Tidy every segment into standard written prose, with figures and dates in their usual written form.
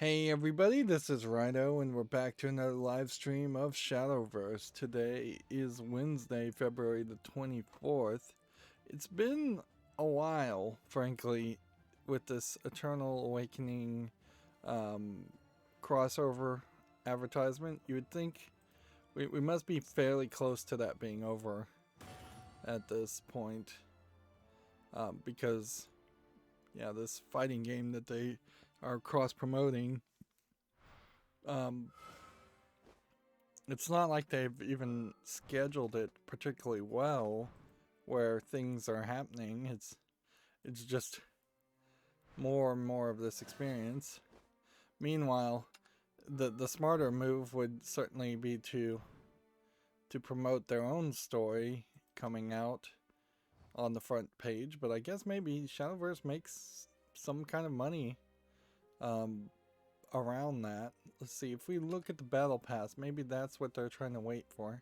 Hey everybody, this is Rydo and we're back to another live stream of Shadowverse. Today is Wednesday, February the 24th. It's been a while, frankly, with this Eternal Awakening crossover advertisement. You would think we must be fairly close to that being over at this point. Because, yeah, this fighting game that they are cross-promoting, it's not like they've even scheduled it particularly well where things are happening. It's just more and more of this experience. Meanwhile, the smarter move would certainly be to promote their own story coming out on the front page, but I guess maybe Shadowverse makes some kind of money around that. Let's see, if we look at the battle pass, maybe that's what they're trying to wait for.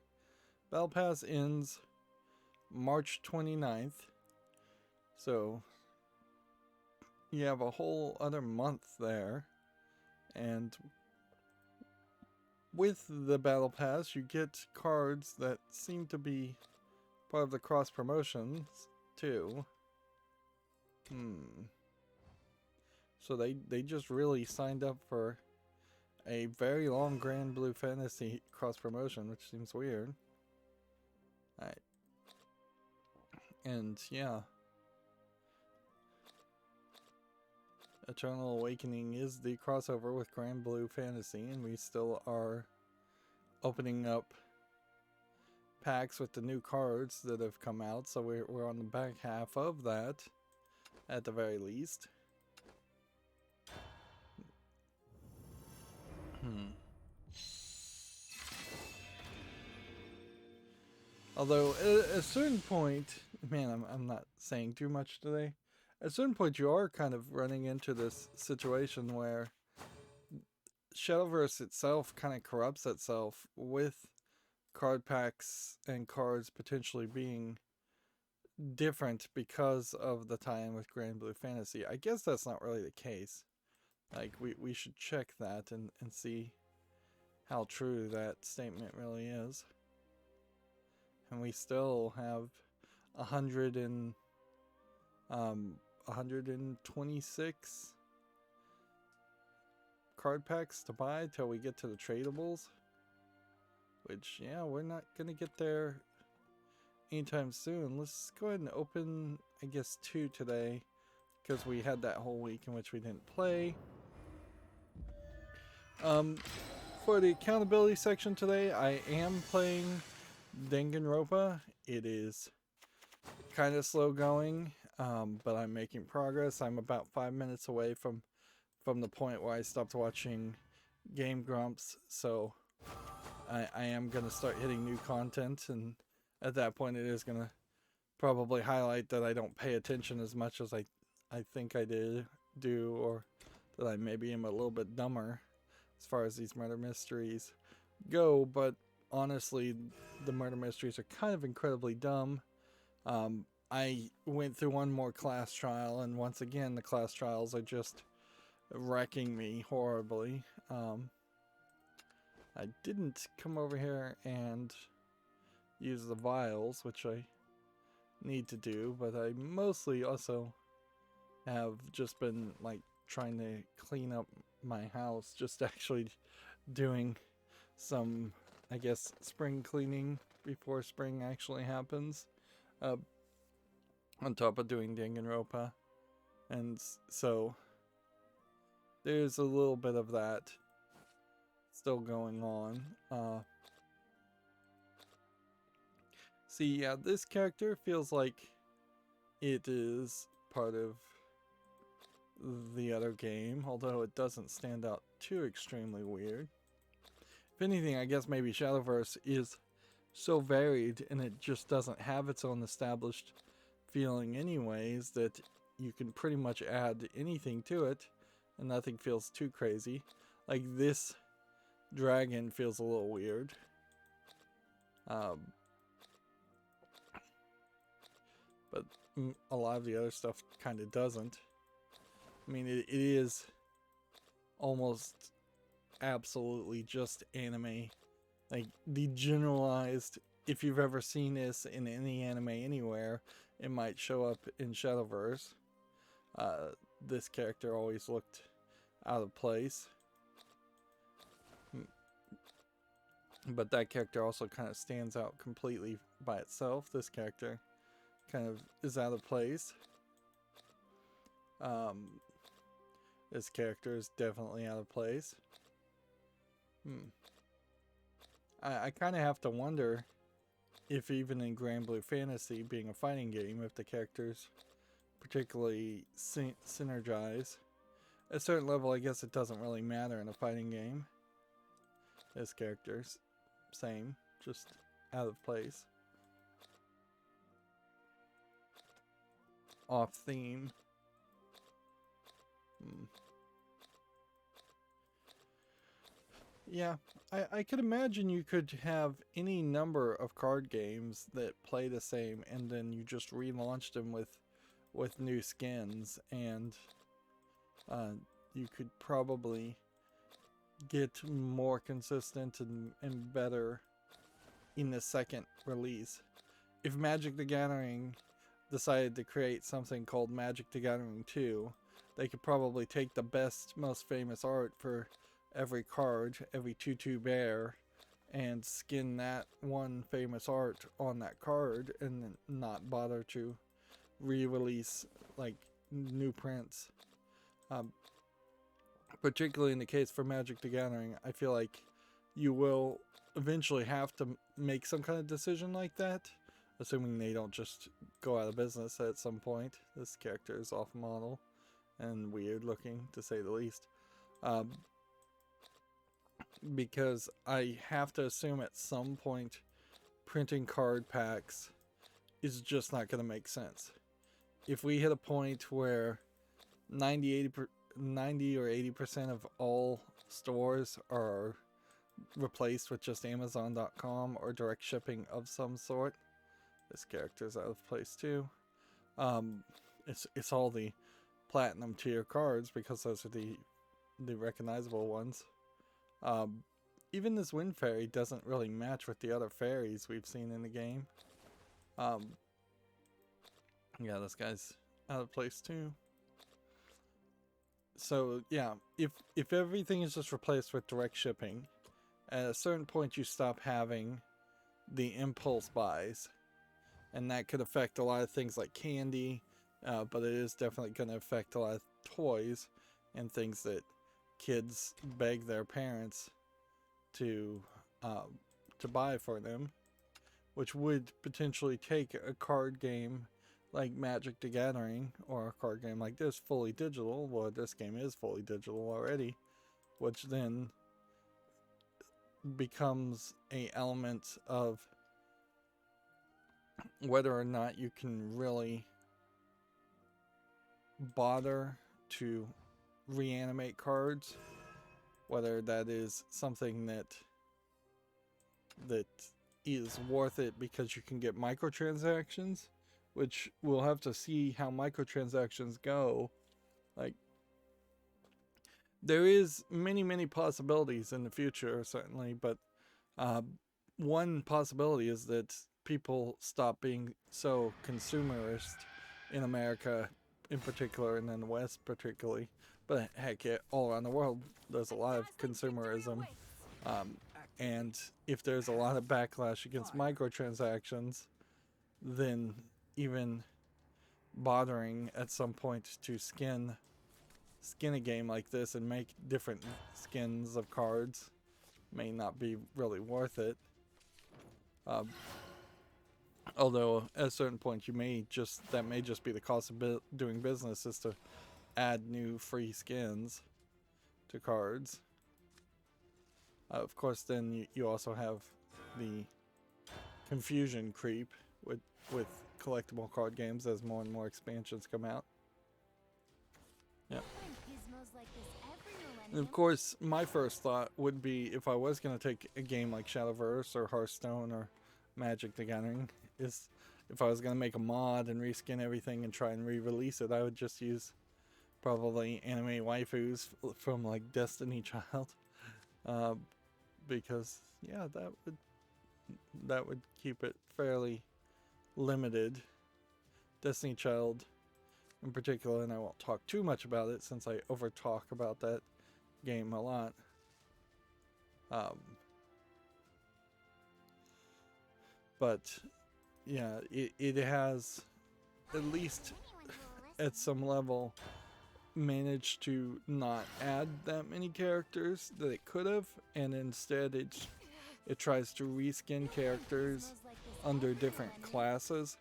Battle pass ends March 29th, so you have a whole other month there, and with the battle pass you get cards that seem to be part of the cross promotions too. So they just really signed up for a very long Grand Blue Fantasy cross promotion, which seems weird. Alright. And yeah. Eternal Awakening is the crossover with Grand Blue Fantasy, and we still are opening up packs with the new cards that have come out, so we're on the back half of that at the very least. Although at a certain point, man, I'm not saying too much today. At a certain point, you are kind of running into this situation where Shadowverse itself kind of corrupts itself with card packs and cards potentially being different because of the tie-in with Grand Blue Fantasy. I guess that's not really the case. Like, we should check that and see how true that statement really is. And we still have 126 card packs to buy till we get to the tradables. Which, yeah, we're not gonna get there anytime soon. Let's go ahead and open, I guess, 2 today, because we had that whole week in which we didn't play. For the accountability section today, I am playing Danganronpa. It is kind of slow going, but I'm making progress. I'm about 5 minutes away from the point where I stopped watching Game Grumps, so I am going to start hitting new content, and at that point it is going to probably highlight that I don't pay attention as much as I think I do, or that I maybe am a little bit dumber as far as these murder mysteries go. But honestly, the murder mysteries are kind of incredibly dumb. I went through one more class trial, and once again the class trials are just wrecking me horribly. I didn't come over here and use the vials, which I need to do, but I mostly also have just been like trying to clean up my house, just actually doing some, I guess, spring cleaning before spring actually happens, on top of doing Danganronpa. And so there's a little bit of that still going on. See, yeah, this character feels like it is part of the other game, although it doesn't stand out too extremely weird. If anything, I guess maybe Shadowverse is so varied and it just doesn't have its own established feeling anyways, that you can pretty much add anything to it and nothing feels too crazy. Like this dragon feels a little weird. But a lot of the other stuff kind of doesn't. I mean, it is almost absolutely just anime. Like the generalized, if you've ever seen this in any anime anywhere, it might show up in Shadowverse. This character always looked out of place. But that character also kind of stands out completely by itself. This character kind of is out of place. This character is definitely out of place. I kind of have to wonder if even in Grand Blue Fantasy, being a fighting game, if the characters particularly synergize. At a certain level, I guess it doesn't really matter in a fighting game. This character's same, just out of place. Off theme. Yeah, I could imagine you could have any number of card games that play the same, and then you just relaunched them with new skins, and you could probably get more consistent and better in the second release. If Magic the Gathering decided to create something called Magic the Gathering 2, they could probably take the best, most famous art for every card, every 2/2 bear, and skin that one famous art on that card and not bother to re-release like new prints. Particularly in the case for Magic the Gathering, I feel like you will eventually have to make some kind of decision like that, assuming they don't just go out of business at some point. This character is off model and weird looking, to say the least. Because I have to assume at some point printing card packs is just not going to make sense. If we hit a point where 90 or 80% of all stores are replaced with just Amazon.com or direct shipping of some sort, this character's out of place too. It's all the platinum tier cards because those are the recognizable ones. Even this Wind Fairy doesn't really match with the other fairies we've seen in the game. Yeah, this guy's out of place too. So yeah, if everything is just replaced with direct shipping, at a certain point you stop having the impulse buys, and that could affect a lot of things like candy, but it is definitely going to affect a lot of toys and things that kids beg their parents to buy for them, which would potentially take a card game like Magic the Gathering or a card game like this fully digital. Well, this game is fully digital already, which then becomes an element of whether or not you can really bother to reanimate cards, whether that is something that is worth it because you can get microtransactions, which we'll have to see how microtransactions go. Like, there is many possibilities in the future, certainly, but one possibility is that people stop being so consumerist in America in particular, and in the West particularly, but heck, all around the world there's a lot of consumerism, and if there's a lot of backlash against microtransactions, then even bothering at some point to skin a game like this and make different skins of cards may not be really worth it. Although at a certain point that may just be the cost of doing business, is to add new free skins to cards. Of course, then you also have the confusion creep with collectible card games as more and more expansions come out. Yep. And of course, my first thought would be, if I was going to take a game like Shadowverse or Hearthstone or Magic the Gathering, is if I was going to make a mod and reskin everything and try and re-release it, I would just use probably anime waifus from like Destiny Child, because yeah, that would keep it fairly limited. Destiny Child in particular, and I won't talk too much about it since I over talk about that game a lot. But yeah, it has at least at some level managed to not add that many characters that it could have, and instead it tries to reskin characters under different classes.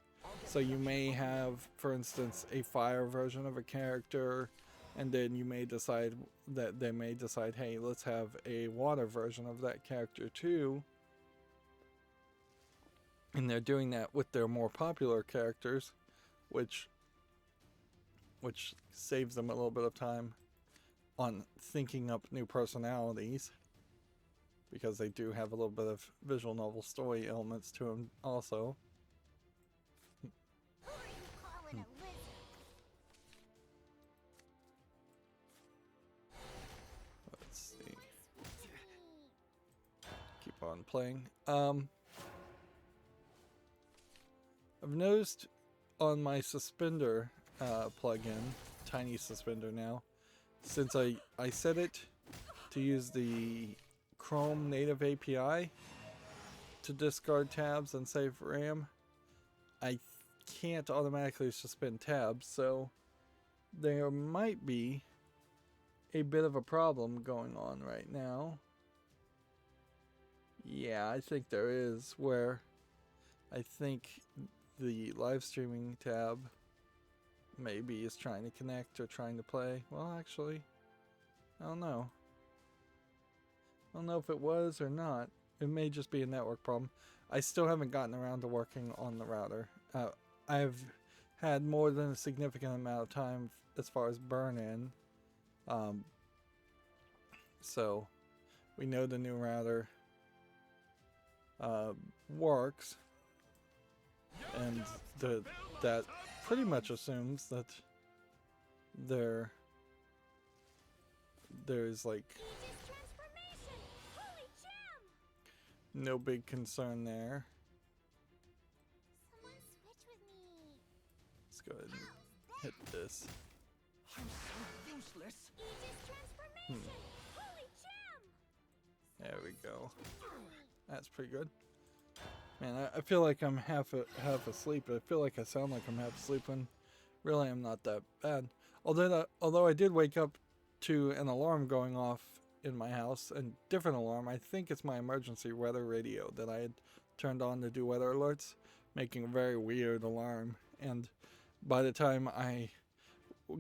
So you may have, for instance, a fire version of a character, and then you may decide that they may decide, hey, let's have a water version of that character too. And they're doing that with their more popular characters, which saves them a little bit of time on thinking up new personalities, because they do have a little bit of visual novel story elements to them also. Let's see. Keep on playing. I've noticed on my suspender plugin, tiny suspender now, since I set it to use the Chrome native API to discard tabs and save RAM, I can't automatically suspend tabs, so there might be a bit of a problem going on right now. Yeah, I think there is, where I think the live streaming tab maybe is trying to connect or trying to play. Well, actually, I don't know. I don't know if it was or not. It may just be a network problem. I still haven't gotten around to working on the router. I've had more than a significant amount of time as far as burn-in. So we know the new router works, and that pretty much assumes that there's like no big concern there. Let's go ahead and hit this. There we go. That's pretty good. Man, I feel like I'm half asleep. I feel like I sound like I'm half asleep when really I'm not that bad. Although I did wake up to an alarm going off in my house, a different alarm. I think it's my emergency weather radio that I had turned on to do weather alerts, making a very weird alarm. And by the time I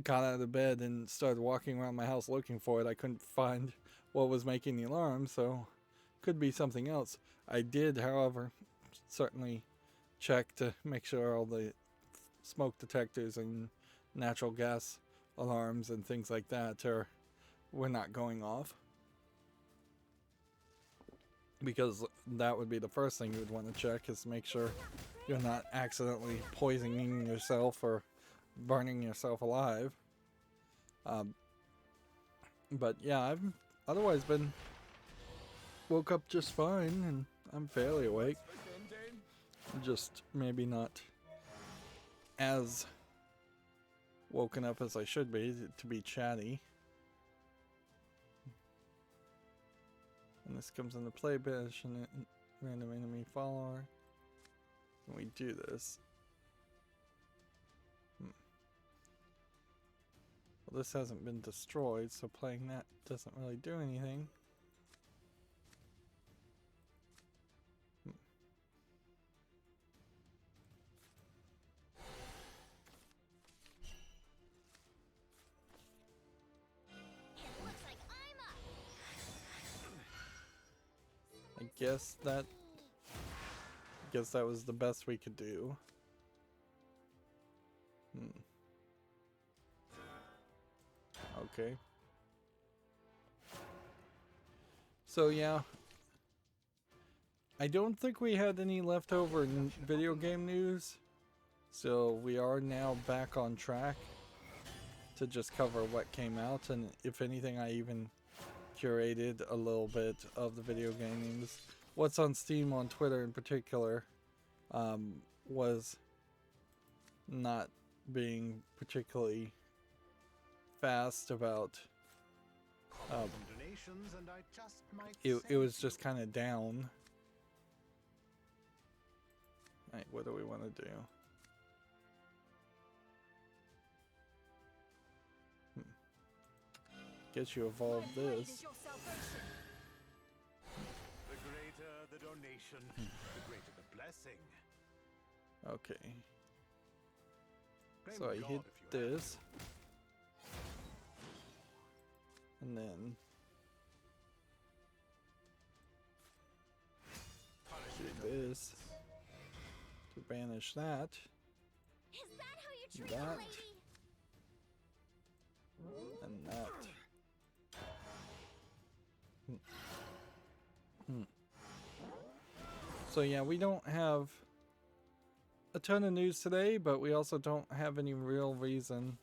got out of bed and started walking around my house looking for it, I couldn't find what was making the alarm, so could be something else. I did, however, certainly check to make sure all the smoke detectors and natural gas alarms and things like that were not going off, because that would be the first thing you would want to check, is make sure you're not accidentally poisoning yourself or burning yourself alive. But yeah, I've otherwise been woke up just fine, and I'm fairly awake. Just maybe not as woken up as I should be to be chatty. And this comes into play, bash and random enemy follower. Can we do this? Well, this hasn't been destroyed, so playing that doesn't really do anything. I guess that was the best we could do. Okay. So yeah, I don't think we had any leftover video game news, so we are now back on track to just cover what came out, and if anything, I even curated a little bit of the video games. What's on Steam, on Twitter in particular, was not being particularly fast about. It was just kind of down. Alright, what do we want to do? Guess you evolve this. The greater the donation, the greater the blessing. Okay. So I hit this. And then do this to banish that. Is that how you treat That. a lady? And that. So yeah, we don't have a ton of news today, but we also don't have any real reason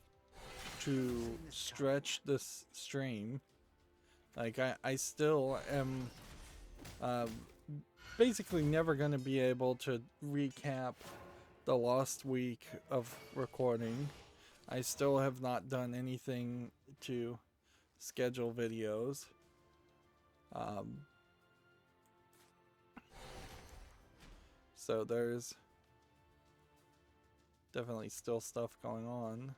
to stretch this stream. Like, I still am basically never going to be able to recap the lost week of recording. I still have not done anything to schedule videos. So there's definitely still stuff going on.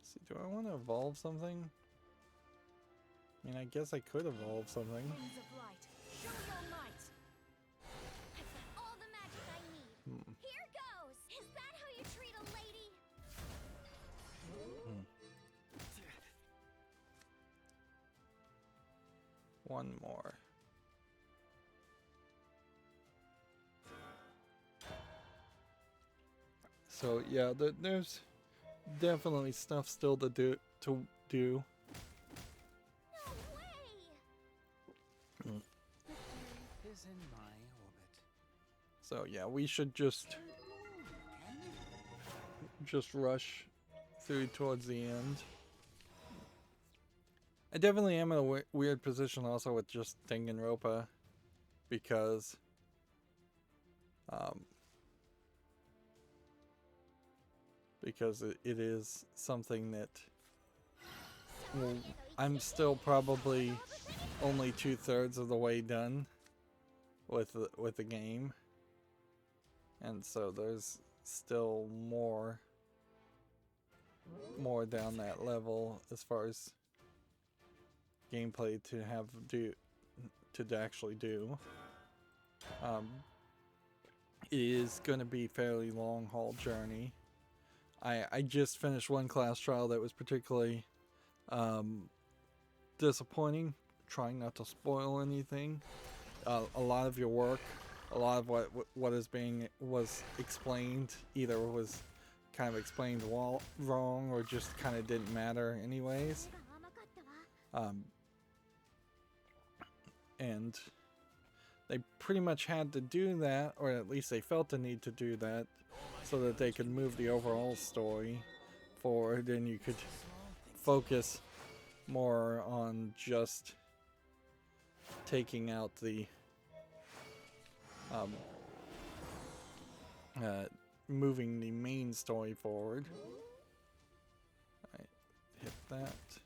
See, do I want to evolve something? I mean, I guess I could evolve something. Winds of light, show your might. I've got all the magic I need. Here goes. Is that how you treat a lady? One more. So yeah, there's definitely stuff still to do. No way. Is in my orbit. So yeah, we should just rush through towards the end. I definitely am in a weird position also with just Danganronpa, because it is something that, well, I'm still probably only 2/3 of the way done with the game, and so there's still more down that level as far as gameplay to actually do. It is going to be fairly long haul journey. I just finished one class trial that was particularly disappointing. Trying not to spoil anything. A lot of your work, a lot of what was explained either was kind of explained wrong or just kind of didn't matter anyways. And they pretty much had to do that, or at least they felt the need to do that, so that they could move the overall story forward, and you could focus more on just taking out the moving the main story forward. Alright, hit that.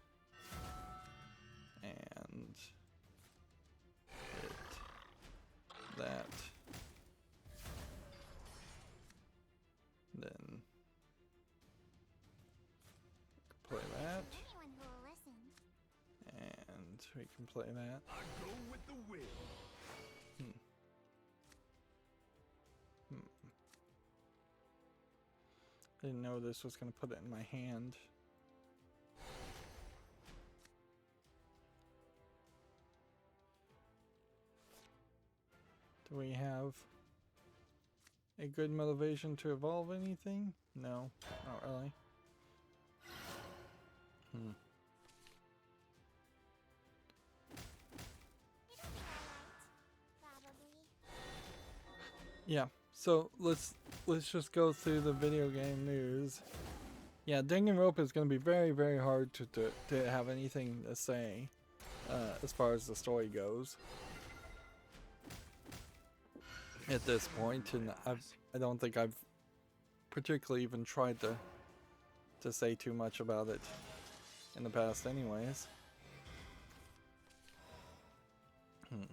And hit that. Then play that. Anyone who will listen. And we can play that. I go with the wind. I didn't know this was going to put it in my hand. Do we have a good motivation to evolve anything? No, not really. It'll be alright. Probably. Yeah, so let's just go through the video game news. Yeah, Danganronpa is going to be very, very hard to have anything to say as far as the story goes at this point, and I don't think I've particularly even tried to say too much about it in the past anyways. Okay.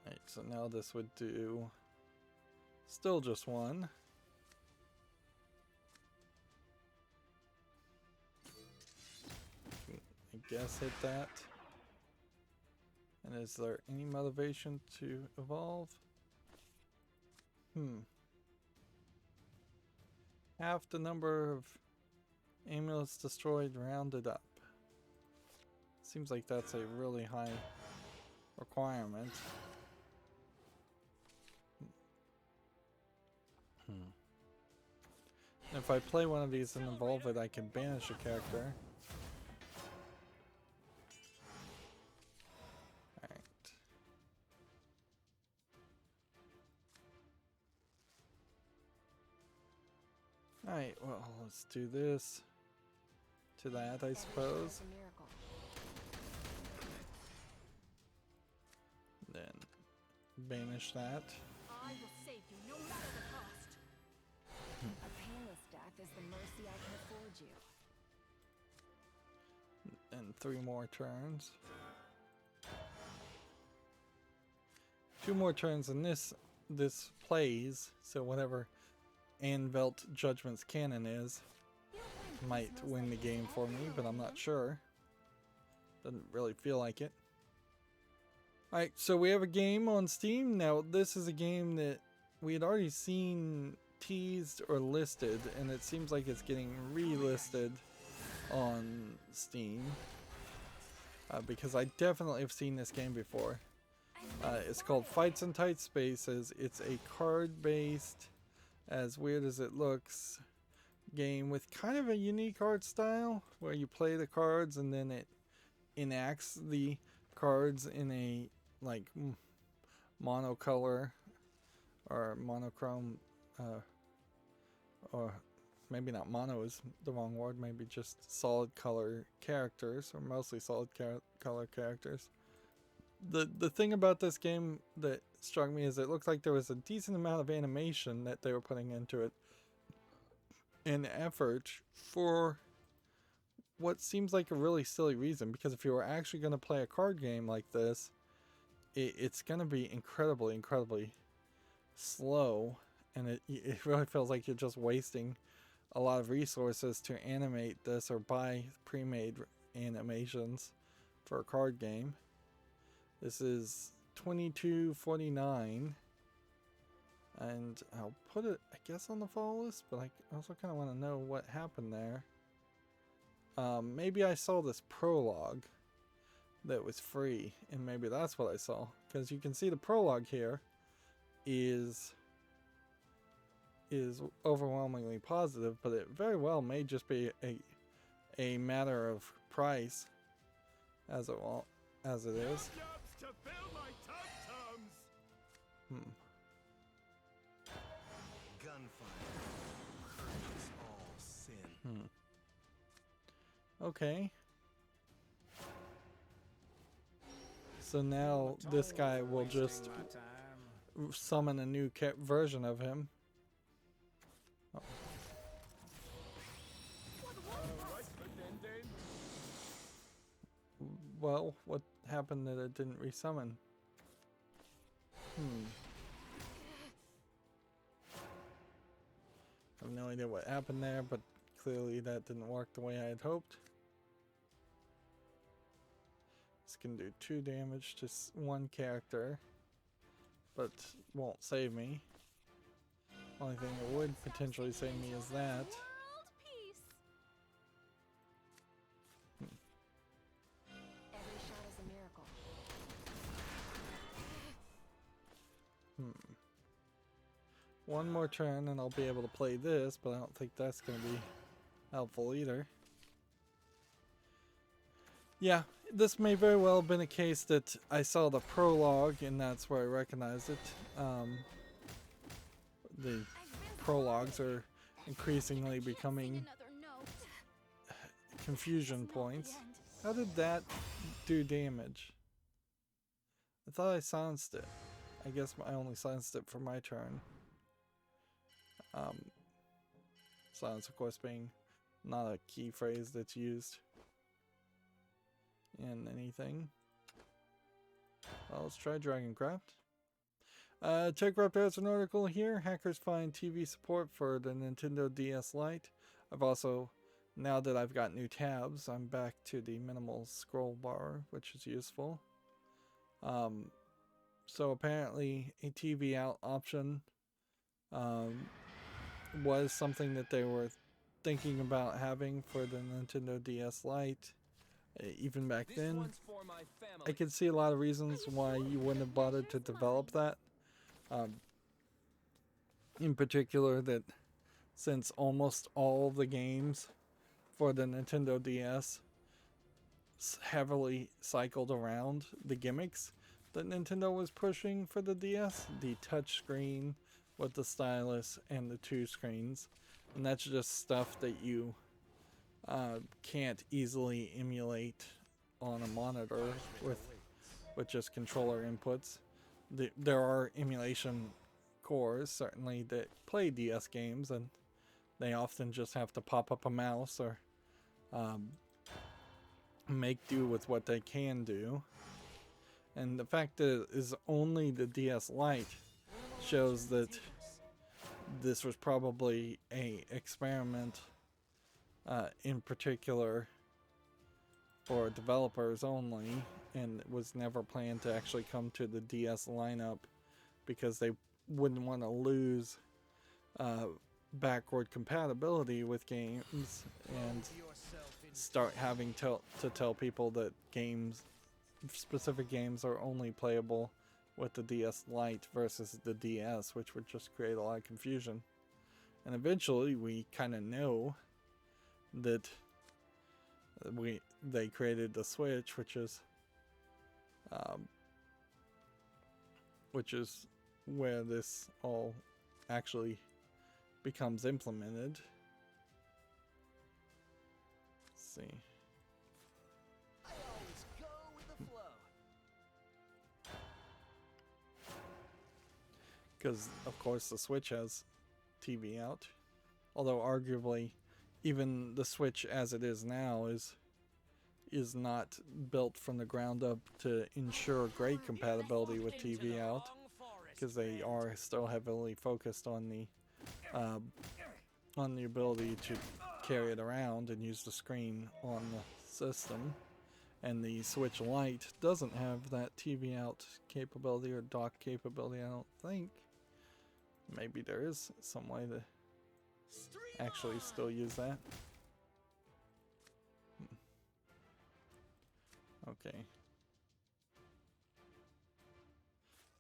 Alright, so now this would do still just one. I guess hit that. And is there any motivation to evolve? Half the number of amulets destroyed rounded up. Seems like that's a really high requirement. If I play one of these and evolve it, I can banish a character. Alright, well, let's do this to that, I suppose. Then banish that. I will save you no matter the cost. A painless death is the mercy I can afford you. And 3 more turns. 2 more turns and this plays, so whatever Anvelt Judgment's canon is might win the game for me, but I'm not sure. Doesn't really feel like it. Alright, so we have a game on Steam. Now, this is a game that we had already seen teased or listed, and it seems like it's getting relisted on Steam. Because I definitely have seen this game before. It's called Fights in Tight Spaces. It's a card-based, as weird as it looks, game with kind of a unique art style where you play the cards and then it enacts the cards in a like monocolor or monochrome, or maybe not mono is the wrong word, maybe just solid color characters, or mostly solid color characters. The thing about this game that struck me is it looked like there was a decent amount of animation that they were putting into it, and effort for what seems like a really silly reason, because if you were actually going to play a card game like this, it's going to be incredibly slow, and it really feels like you're just wasting a lot of resources to animate this or buy pre-made animations for a card game. This is $22.49, and I'll put it, I guess, on the follow list, but I also kind of want to know what happened there. Maybe I saw this prologue that was free, and maybe that's what I saw, because you can see the prologue here is overwhelmingly positive, but it very well may just be a matter of price, as it is. Okay. So now this guy will just summon a new version of him. Oh. Well, what happened that it didn't resummon? I have no idea what happened there, but clearly that didn't work the way I had hoped. This can do 2 damage to one character, but won't save me. Only thing that would potentially save me is that. Every shot is a miracle. One more turn and I'll be able to play this, but I don't think that's going to be helpful either. Yeah, this may very well have been a case that I saw the prologue and that's where I recognized it. The prologues are increasingly becoming confusion points. How did that do damage? I thought I silenced it. I guess I only silenced it for my turn. Silence, of course, being not a key phrase that's used in anything. Well, let's try Dragoncraft. TechRaptor has an article here. Hackers find TV support for the Nintendo DS Lite. I've also, now that I've got new tabs, I'm back to the minimal scroll bar, which is useful. So apparently a TV out option was something that they were thinking about having for the Nintendo DS Lite. Even back then, I could see a lot of reasons why you wouldn't have bothered to develop that. In particular, that since almost all the games for the Nintendo DS heavily cycled around the gimmicks that Nintendo was pushing for the DS, the touch screen with the stylus and the two screens, and that's just stuff that you can't easily emulate on a monitor with just controller inputs. There are emulation cores certainly that play DS games, and they often just have to pop up a mouse or make do with what they can do. And the fact that it is only the DS Lite shows that this was probably a experiment in particular for developers only, and was never planned to actually come to the DS lineup because they wouldn't want to lose backward compatibility with games and start having to tell people that specific games are only playable with the DS Lite versus the DS, which would just create a lot of confusion. And eventually we kind of know that they created the Switch, which is where this all actually becomes implemented. Let's see. I always go with the flow. Because of course the Switch has TV out, although arguably even the Switch as it is now is not built from the ground up to ensure great compatibility with TV out, because they are still heavily focused on the ability to carry it around and use the screen on the system. And the Switch Lite doesn't have that TV out capability or dock capability, I don't think. Maybe there is some way to actually still use that. Okay.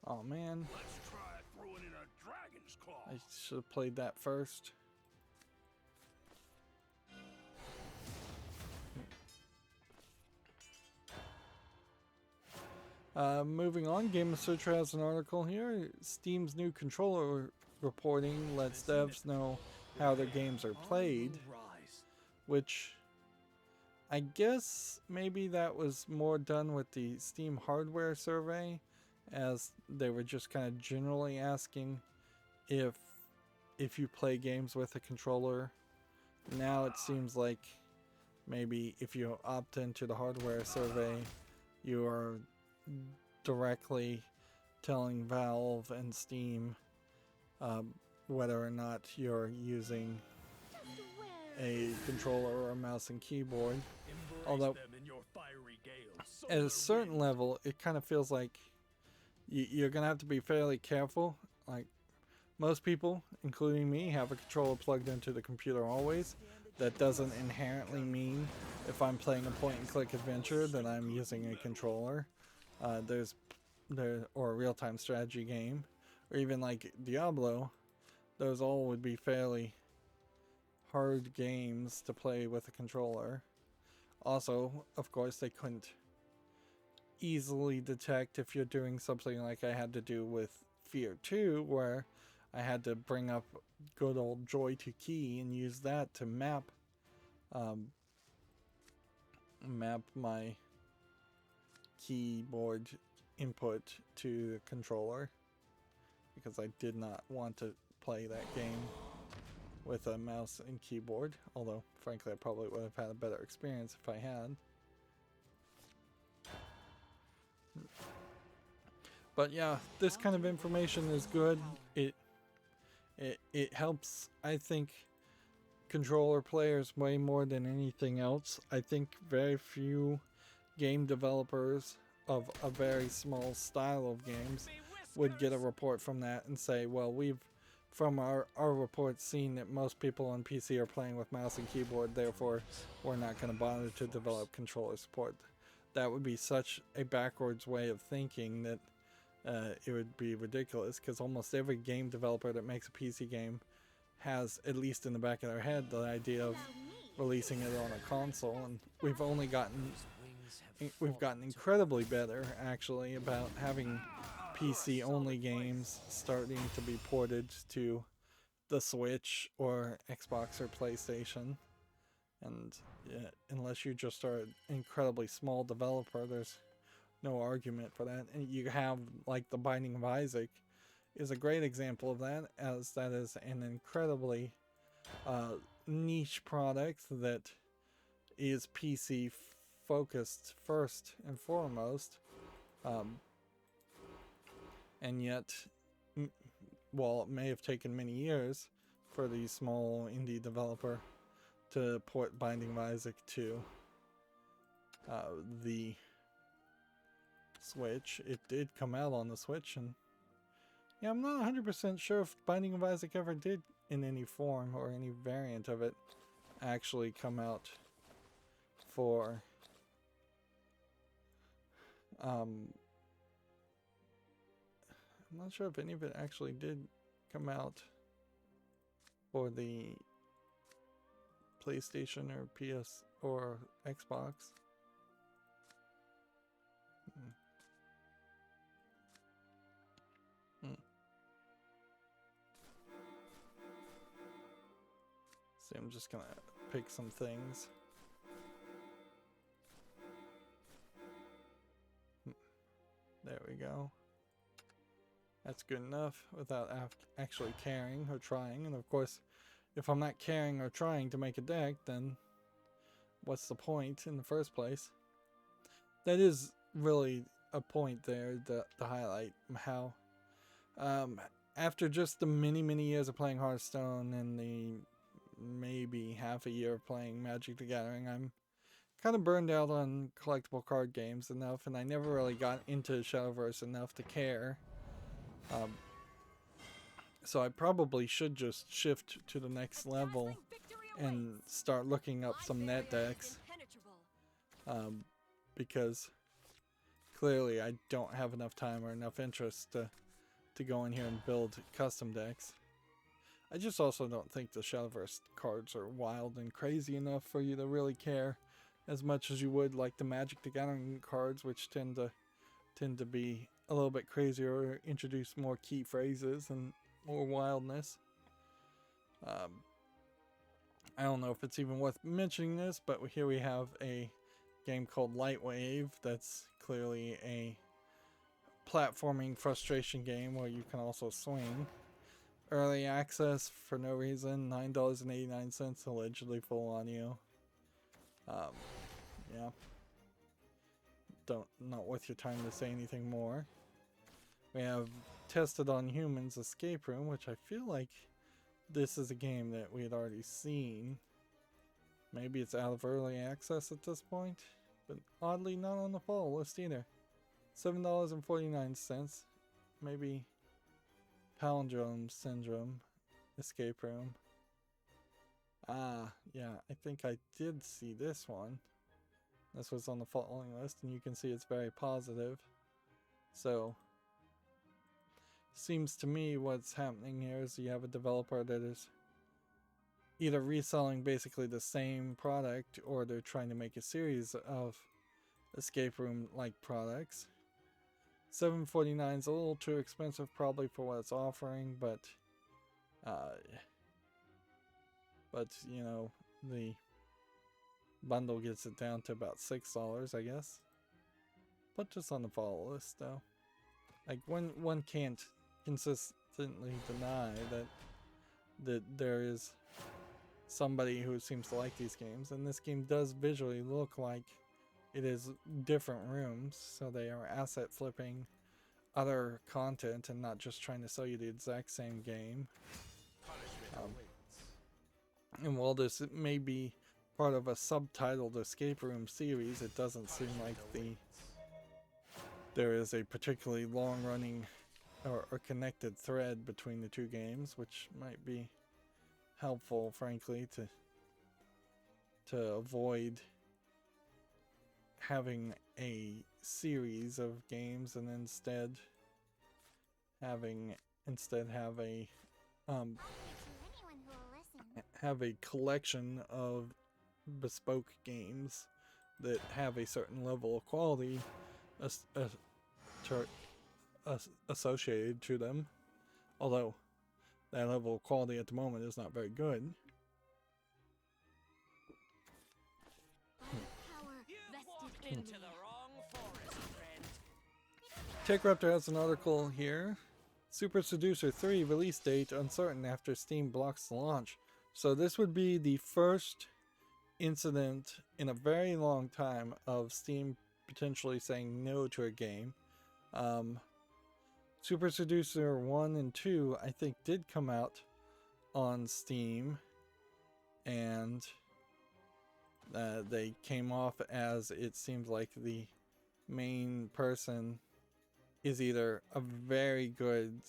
Oh man. Let's try throwing in a dragon's claw. I should have played that first. Moving on, Game Researcher has an article here. Steam's new controller reporting lets devs know how their games are played, which I guess maybe that was more done with the Steam hardware survey, as they were just kind of generally asking if you play games with a controller. Now it seems like maybe if you opt into the hardware survey, you are directly telling Valve and Steam whether or not you're using a controller or a mouse and keyboard. Although at a certain level it kind of feels like you're gonna have to be fairly careful. Like most people, including me, have a controller plugged into the computer always. That doesn't inherently mean if I'm playing a point and click adventure that I'm using a controller. Or a real-time strategy game, or even like Diablo, those all would be fairly hard games to play with a controller. Also, of course, they couldn't easily detect if you're doing something like I had to do with Fear 2, where I had to bring up good old Joy to Key and use that to map my keyboard input to the controller, because I did not want to play that game with a mouse and keyboard, although frankly I probably would have had a better experience if I had. But yeah, this kind of information is good. It helps, I think, controller players way more than anything else. I think very few game developers of a very small style of games would get a report from that and say, well, we've from our reports seen that most people on PC are playing with mouse and keyboard, therefore we're not going to bother to develop controller support. That would be such a backwards way of thinking that it would be ridiculous, because almost every game developer that makes a PC game has, at least in the back of their head, the idea of releasing it on a console, and we've gotten incredibly better actually about having PC only games starting to be ported to the Switch or Xbox or PlayStation. And yeah, unless you just are an incredibly small developer, there's no argument for that. And you have, like, the Binding of Isaac is a great example of that, as that is an incredibly niche product that is PC focused first and foremost, and yet, while it may have taken many years for the small indie developer to port Binding of Isaac to the Switch, it did come out on the Switch, and yeah, I'm not 100% sure if Binding of Isaac ever did, in any form or any variant of it, actually come out for I'm not sure if any of it actually did come out for the PlayStation or PS or Xbox. See, I'm just gonna pick some things. There we go. That's good enough without actually caring or trying. And of course, if I'm not caring or trying to make a deck, then what's the point in the first place? That is really a point there to highlight how after just the many years of playing Hearthstone and the maybe half a year of playing Magic the Gathering, I'm kind of burned out on collectible card games enough, and I never really got into Shadowverse enough to care. So I probably should just shift to the next level and start looking up some net decks, because clearly I don't have enough time or enough interest to go in here and build custom decks. I just also don't think the Shadowverse cards are wild and crazy enough for you to really care as much as you would like the Magic the Gathering cards, which tend to be a little bit crazier or introduce more key phrases and more wildness. I don't know if it's even worth mentioning this, but here we have a game called Lightwave that's clearly a platforming frustration game where you can also swing. Early access for no reason, $9.89, allegedly full audio. Yeah. Not worth your time to say anything more. We have Tested on Humans Escape Room, which I feel like this is a game that we had already seen. Maybe it's out of early access at this point, but oddly not on the fall list either. $7.49. Maybe Palindrome Syndrome Escape Room. Ah, yeah, I think I did see this one. This was on the following list, and you can see it's very positive. So, seems to me what's happening here is you have a developer that is either reselling basically the same product, or they're trying to make a series of escape room like products. $7.49 is a little too expensive probably for what it's offering, but you know, the bundle gets it down to about $6, I guess. Put this on the follow list though. Like one can't consistently deny that there is somebody who seems to like these games, and this game does visually look like it is different rooms, so they are asset flipping other content and not just trying to sell you the exact same game. And while this may be part of a subtitled escape room series, it doesn't seem like there is a particularly long running or connected thread between the two games, which might be helpful, frankly, to avoid having a series of games and instead have a have a collection of bespoke games that have a certain level of quality associated to them, although that level of quality at the moment is not very good. Into the wrong forest, friend. TechRaptor has an article here. Super Seducer 3 release date uncertain after Steam blocks the launch. So this would be the first incident in a very long time of Steam potentially saying no to a game. Super Seducer 1 and 2 I think did come out on Steam, and they came off as it seems like the main person is either a very good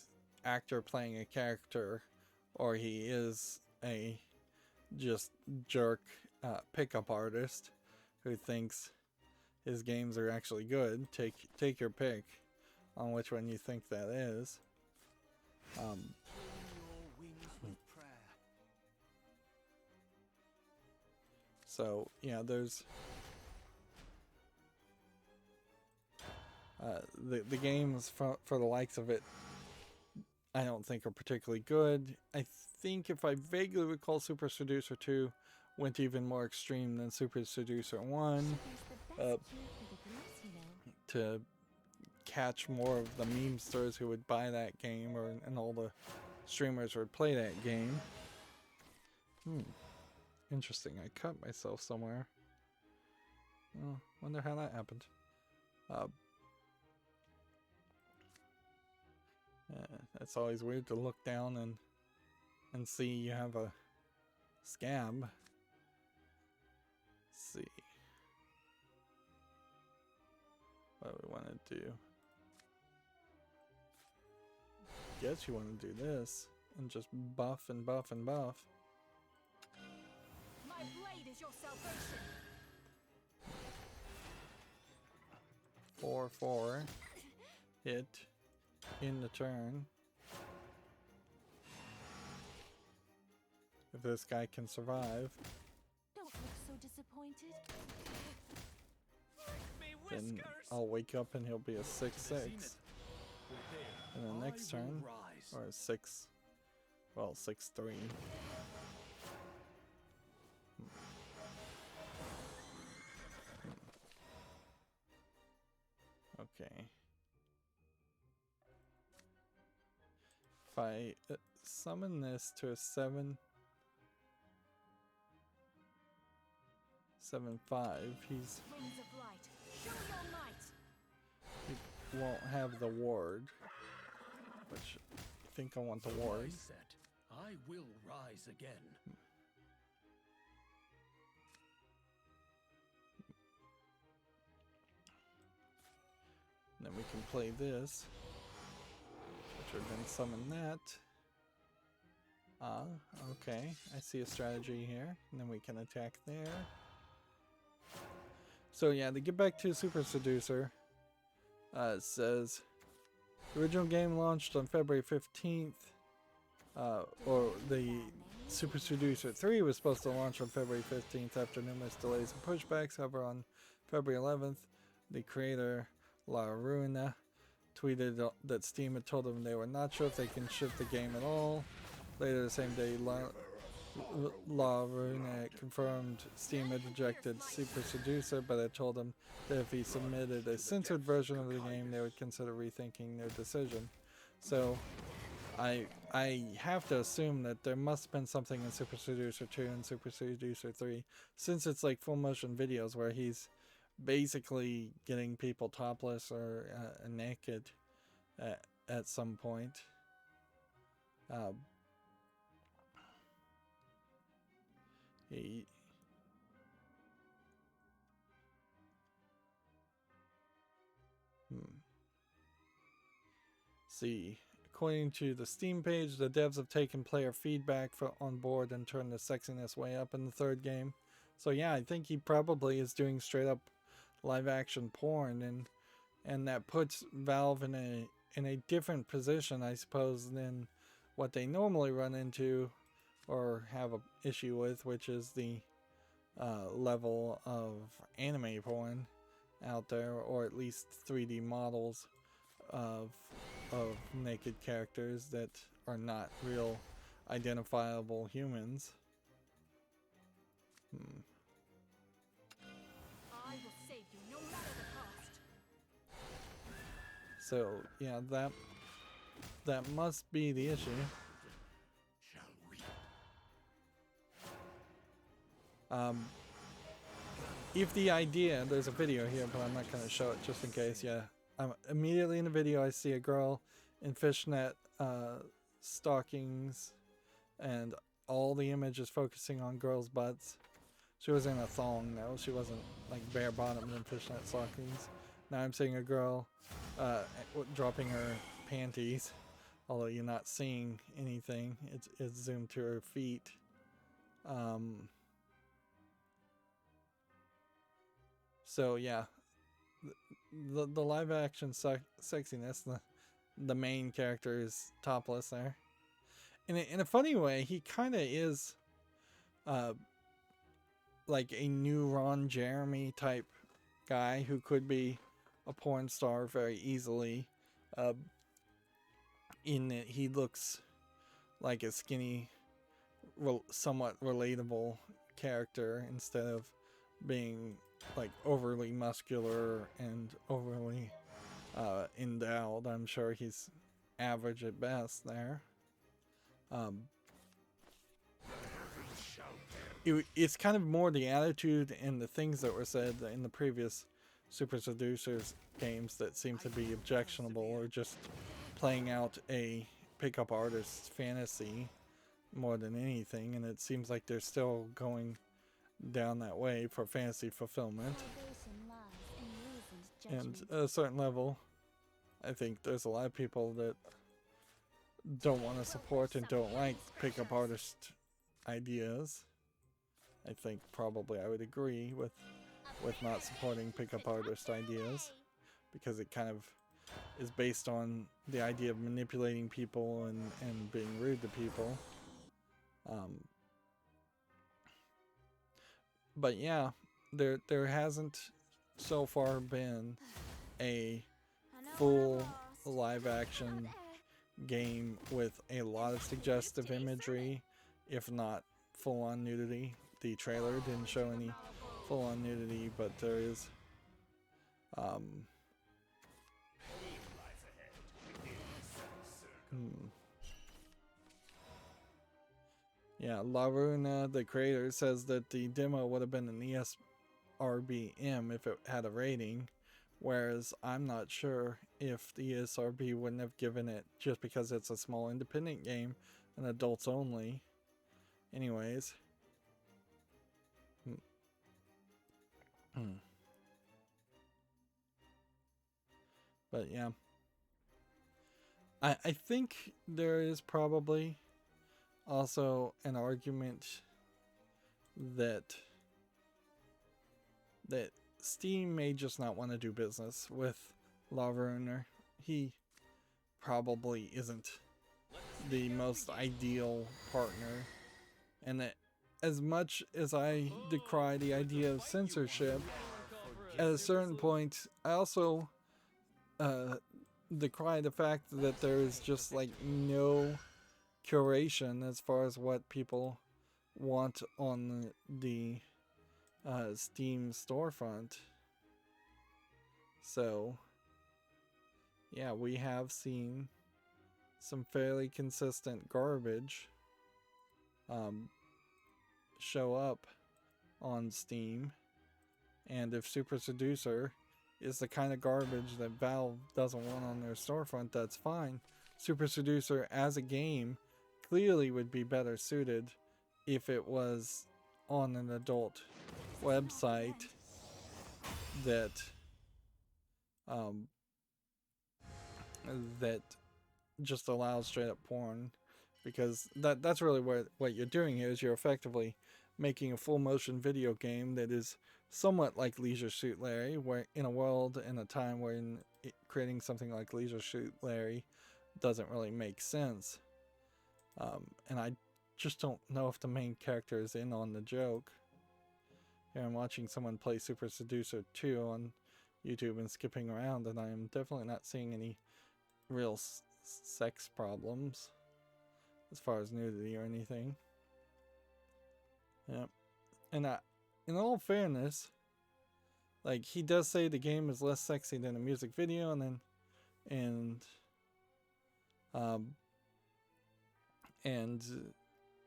actor playing a character, or he is a just jerk pickup artist who thinks his games are actually good. Take your pick on which one you think that is. So yeah, there's the games for the likes of it, I don't think are particularly good. I think if I vaguely recall, Super Seducer 2 went even more extreme than Super Seducer 1 to catch more of the memesters who would buy that game, and all the streamers would play that game. Interesting. I cut myself somewhere. Oh, wonder how that happened. It's always weird to look down and see you have a scab. Let's see what we want to do. Guess you want to do this and just buff and buff and buff. My blade is your salvation. 4/4 hit in the turn. If this guy can survive, Don't look so disappointed. then I'll wake up and he'll be a 6/6. And the next turn, or a 6/3. Okay. If I summon this to a 7/5, Winds of light, show your might. he won't have the ward, which I think I want the ward. I will rise again. Then we can play this, which would then summon that. Okay, I see a strategy here. And then we can attack there. So yeah, to get back to Super Seducer, it says the original game launched on February 15th. or the Super Seducer 3 was supposed to launch on February 15th after numerous delays and pushbacks. However, on February 11th, the creator, La Ruina, tweeted that Steam had told them they were not sure if they can ship the game at all. Later the same day, La Ruina confirmed Steam had rejected Super Seducer, but had told him that if he submitted a censored version of the game, they would consider rethinking their decision. So, I have to assume that there must have been something in Super Seducer 2 and Super Seducer 3, since it's like full motion videos where he's basically getting people topless or naked at some point. See, according to the Steam page, the devs have taken player feedback on board and turned the sexiness way up in the third game. So yeah, I think he probably is doing straight up live action porn, and that puts Valve in a different position, I suppose, than what they normally run into or have an issue with, which is the level of anime porn out there, or at least 3D models of naked characters that are not real identifiable humans. I will save you no matter the cost. So yeah, that must be the issue. If the idea, there's a video here, but I'm not going to show it just in case. Yeah, immediately in the video I see a girl in fishnet stockings, and all the image is focusing on girls' butts. She was in a thong though, she wasn't like bare bottomed in fishnet stockings. Now I'm seeing a girl dropping her panties, although you're not seeing anything. It's zoomed to her feet. So yeah, the live action sexiness, the main character is topless there. In a funny way, he kind of is like a new Ron Jeremy type guy who could be a porn star very easily, in that he looks like a skinny, somewhat relatable character instead of being like overly muscular and overly endowed. I'm sure he's average at best there. It's kind of more the attitude and the things that were said in the previous Super Seducers games that seem to be objectionable, or just playing out a pickup artist's fantasy more than anything, and it seems like they're still going down that way for fantasy fulfillment. And at a certain level, I think there's a lot of people that don't want to support and don't like pickup artist ideas. I think probably I would agree with not supporting pickup artist ideas, because it kind of is based on the idea of manipulating people and being rude to people. But yeah, there hasn't so far been a full live action game with a lot of suggestive imagery, if not full on nudity. The trailer didn't show any full on nudity, but there is yeah, La Runa, the creator, says that the demo would have been an ESRB-M if it had a rating, whereas I'm not sure if the ESRB wouldn't have given it, just because it's a small independent game and adults only. Anyways. But yeah. I think there is probably also an argument that Steam may just not want to do business with Lava Runner. He probably isn't the most ideal partner, and that as much as I decry the idea of censorship, at a certain point I also decry the fact that there is just like no curation as far as what people want on the Steam storefront. So yeah, we have seen some fairly consistent garbage show up on Steam, and if Super Seducer is the kind of garbage that Valve doesn't want on their storefront, that's fine. Super Seducer as a game clearly would be better suited if it was on an adult website that that just allows straight up porn, because that's really what you're doing here, is you're effectively making a full motion video game that is somewhat like Leisure Suit Larry, where in a world in a time when creating something like Leisure Suit Larry doesn't really make sense. And I just don't know if the main character is in on the joke. Here I'm watching someone play Super Seducer 2 on YouTube and skipping around, and I am definitely not seeing any real sex problems as far as nudity or anything. Yeah. And in all fairness, like, he does say the game is less sexy than a music video, and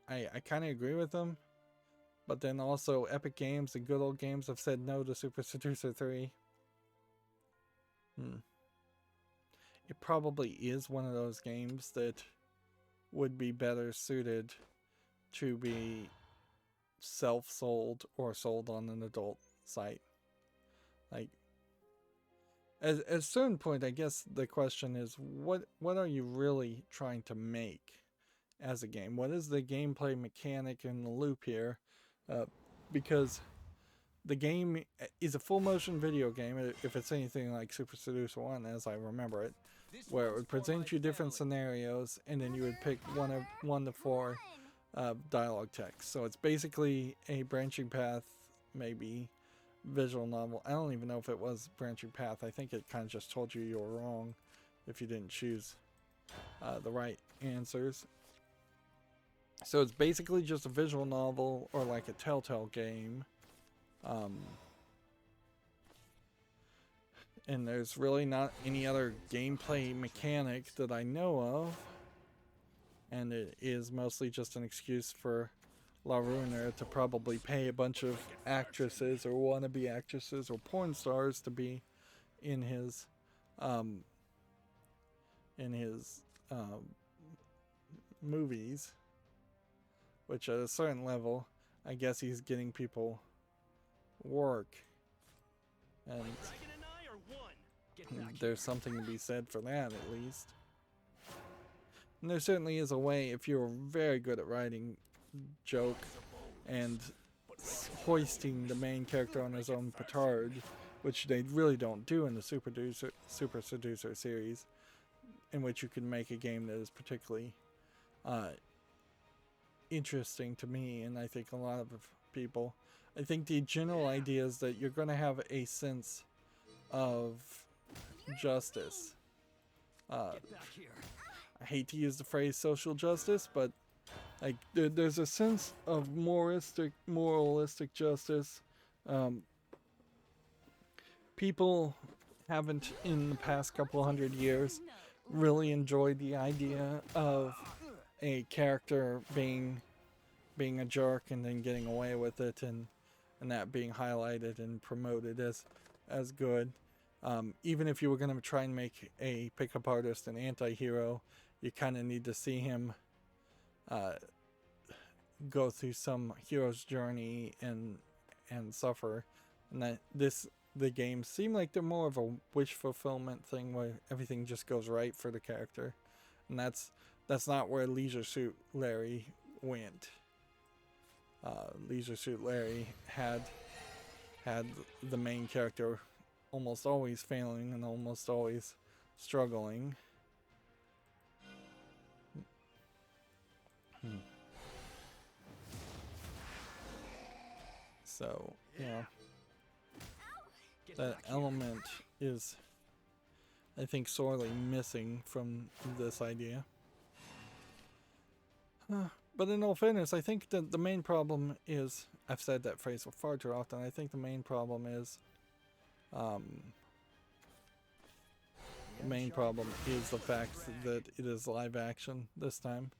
I kind of agree with him, but then also Epic Games and Good Old Games have said no to Super Seducer 3. It probably is one of those games that would be better suited to be self-sold or sold on an adult site. Like, at a certain point, I guess the question is, what are you really trying to make as a game? What is the gameplay mechanic in the loop here? Because the game is a full motion video game, if it's anything like Super Seducer 1 as I remember it, where it would present you different scenarios and then you would pick one to four dialogue text. So it's basically a branching path, maybe visual novel. I don't even know if it was branching path. I think it kind of just told you were wrong if you didn't choose the right answers. So it's basically just a visual novel or like a Telltale game. And there's really not any other gameplay mechanic that I know of. And it is mostly just an excuse for La Ruiner to probably pay a bunch of actresses or wannabe actresses or porn stars to be in his movies, which at a certain level, I guess he's getting people work, and there's something to be said for that, at least. And there certainly is a way, if you're very good at writing joke and hoisting the main character on his own petard, which they really don't do in the Super Seducer series, in which you can make a game that is particularly interesting to me, and I think a lot of people. I think the general idea is that you're going to have a sense of justice. I hate to use the phrase social justice, but like there's a sense of moralistic justice. People haven't, in the past couple hundred years, really enjoyed the idea of a character being a jerk and then getting away with it, and that being highlighted and promoted as good. Even if you were going to try and make a pickup artist an anti-hero, you kind of need to see him go through some hero's journey and suffer. And that the games seem like they're more of a wish fulfillment thing where everything just goes right for the character, and that's not where Leisure Suit Larry went. Leisure Suit Larry had the main character almost always failing and almost always struggling. So, yeah, that element is, I think, sorely missing from this idea. But in all fairness, I think that the main problem is, I've said that phrase far too often, I think the main problem is, the fact that it is live action this time.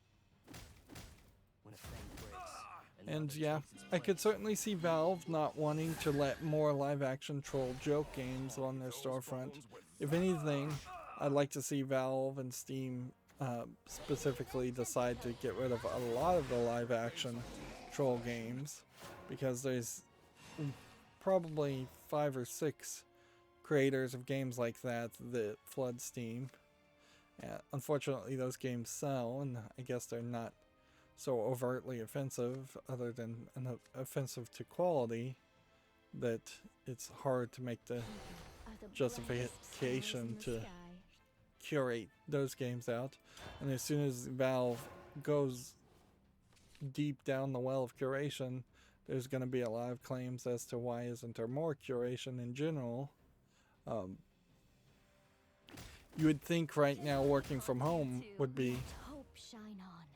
And yeah, I could certainly see Valve not wanting to let more live action troll joke games on their storefront. If anything, I'd like to see Valve and Steam specifically decide to get rid of a lot of the live action troll games, because there's probably 5 or 6 creators of games like that that flood Steam. Unfortunately, those games sell, and I guess they're not so overtly offensive, other than offensive to quality, that it's hard to make the justification to curate those games out. And as soon as Valve goes deep down the well of curation, there's going to be a lot of claims as to why isn't there more curation in general. You would think right now working from home would be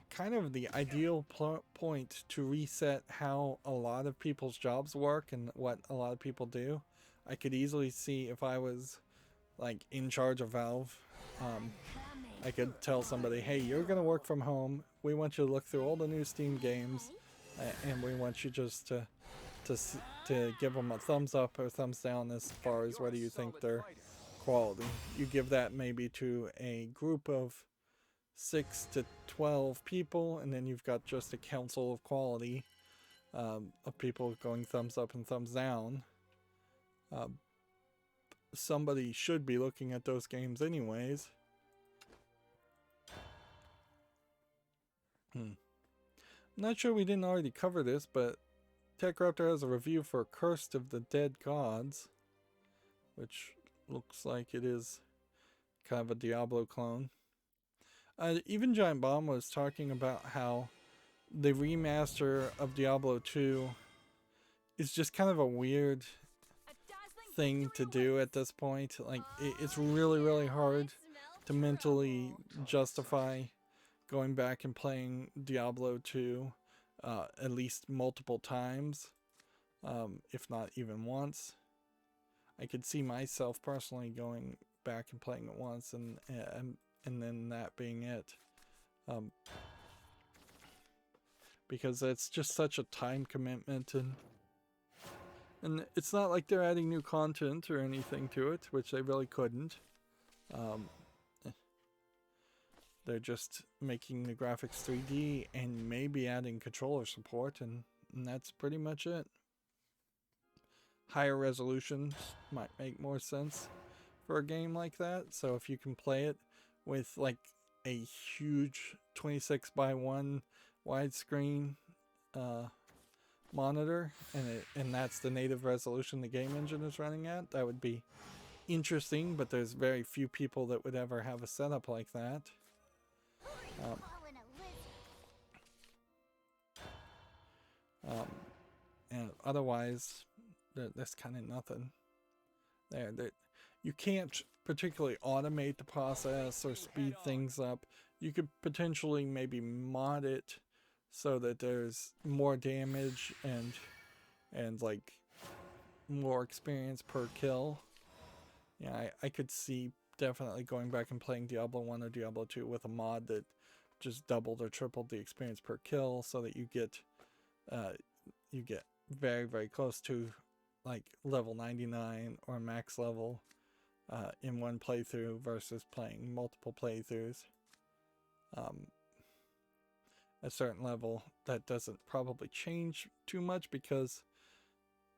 kind of the ideal point to reset how a lot of people's jobs work and what a lot of people do. I could easily see if I was like in charge of Valve, I could tell somebody, hey, you're gonna work from home, we want you to look through all the new Steam games, and we want you just to give them a thumbs up or thumbs down as far as whether you think they're quality. You give that maybe to a group of 6 to 12 people, and then you've got just a council of quality of people going thumbs up and thumbs down. Somebody should be looking at those games anyways. I'm not sure we didn't already cover this, but TechRaptor has a review for Cursed of the Dead Gods, which looks like it is kind of a Diablo clone. Even Giant Bomb was talking about how the remaster of Diablo 2 is just kind of a weird thing to do at this point. Like, it's really, really hard to mentally justify going back and playing Diablo 2 at least multiple times, if not even once. I could see myself personally going back and playing it once and then that being it, because it's just such a time commitment, and it's not like they're adding new content or anything to it, which they really couldn't. They're just making the graphics 3D and maybe adding controller support, and that's pretty much it. Higher resolutions might make more sense for a game like that, so if you can play it with like a huge 26:1 widescreen monitor, and that's the native resolution the game engine is running at, that would be interesting, but there's very few people that would ever have a setup like that. And otherwise, there's kind of nothing there. You can't particularly automate the process or speed things up. You could potentially maybe mod it so that there's more damage and like more experience per kill. Yeah, I could see definitely going back and playing Diablo 1 or Diablo 2 with a mod that just doubled or tripled the experience per kill, so that you get very, very close to like level 99 or max level in one playthrough versus playing multiple playthroughs. A certain level, that doesn't probably change too much, because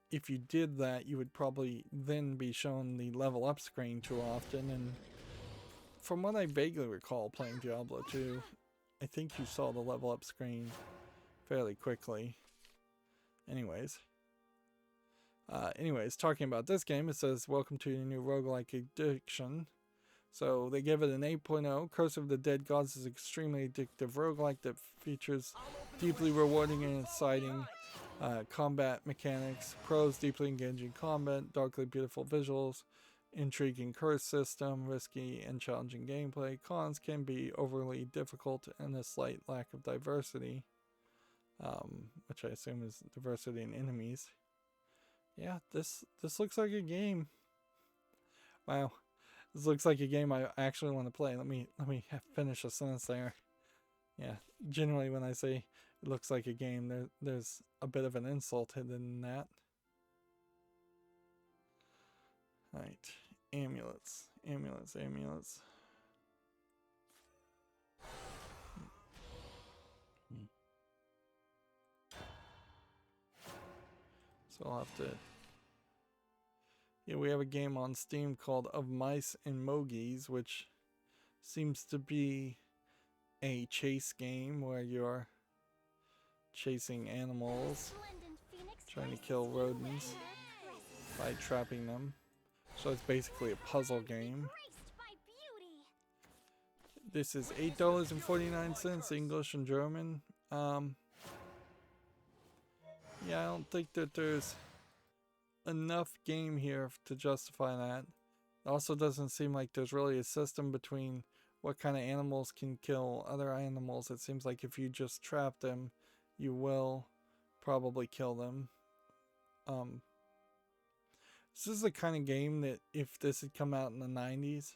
if you did that, you would probably then be shown the level up screen too often, and from what I vaguely recall playing Diablo 2, I think you saw the level up screen fairly quickly. Anyways, talking about this game, it says, welcome to your new roguelike addiction. So they give it an 8.0. Curse of the Dead Gods is extremely addictive roguelike that features deeply rewarding and exciting Combat mechanics, pros, deeply engaging combat, darkly beautiful visuals, intriguing curse system, risky and challenging gameplay. Cons can be overly difficult and a slight lack of diversity, which I assume is diversity in enemies. Yeah, this looks like a game. Wow, this looks like a game I actually want to play. Let me finish a sentence there. Yeah, generally when I say it looks like a game, there's a bit of an insult hidden in that. Right, amulets. So I'll have to... Yeah, we have a game on Steam called Of Mice and Mogies, which seems to be a chase game where you're chasing animals, trying to kill rodents by trapping them. So it's basically a puzzle game. This is $8.49, English and German. Yeah, I don't think that there's enough game here to justify that. It also doesn't seem like there's really a system between what kind of animals can kill other animals. It seems like if you just trap them, you will probably kill them. This is the kind of game that if this had come out in the 90s,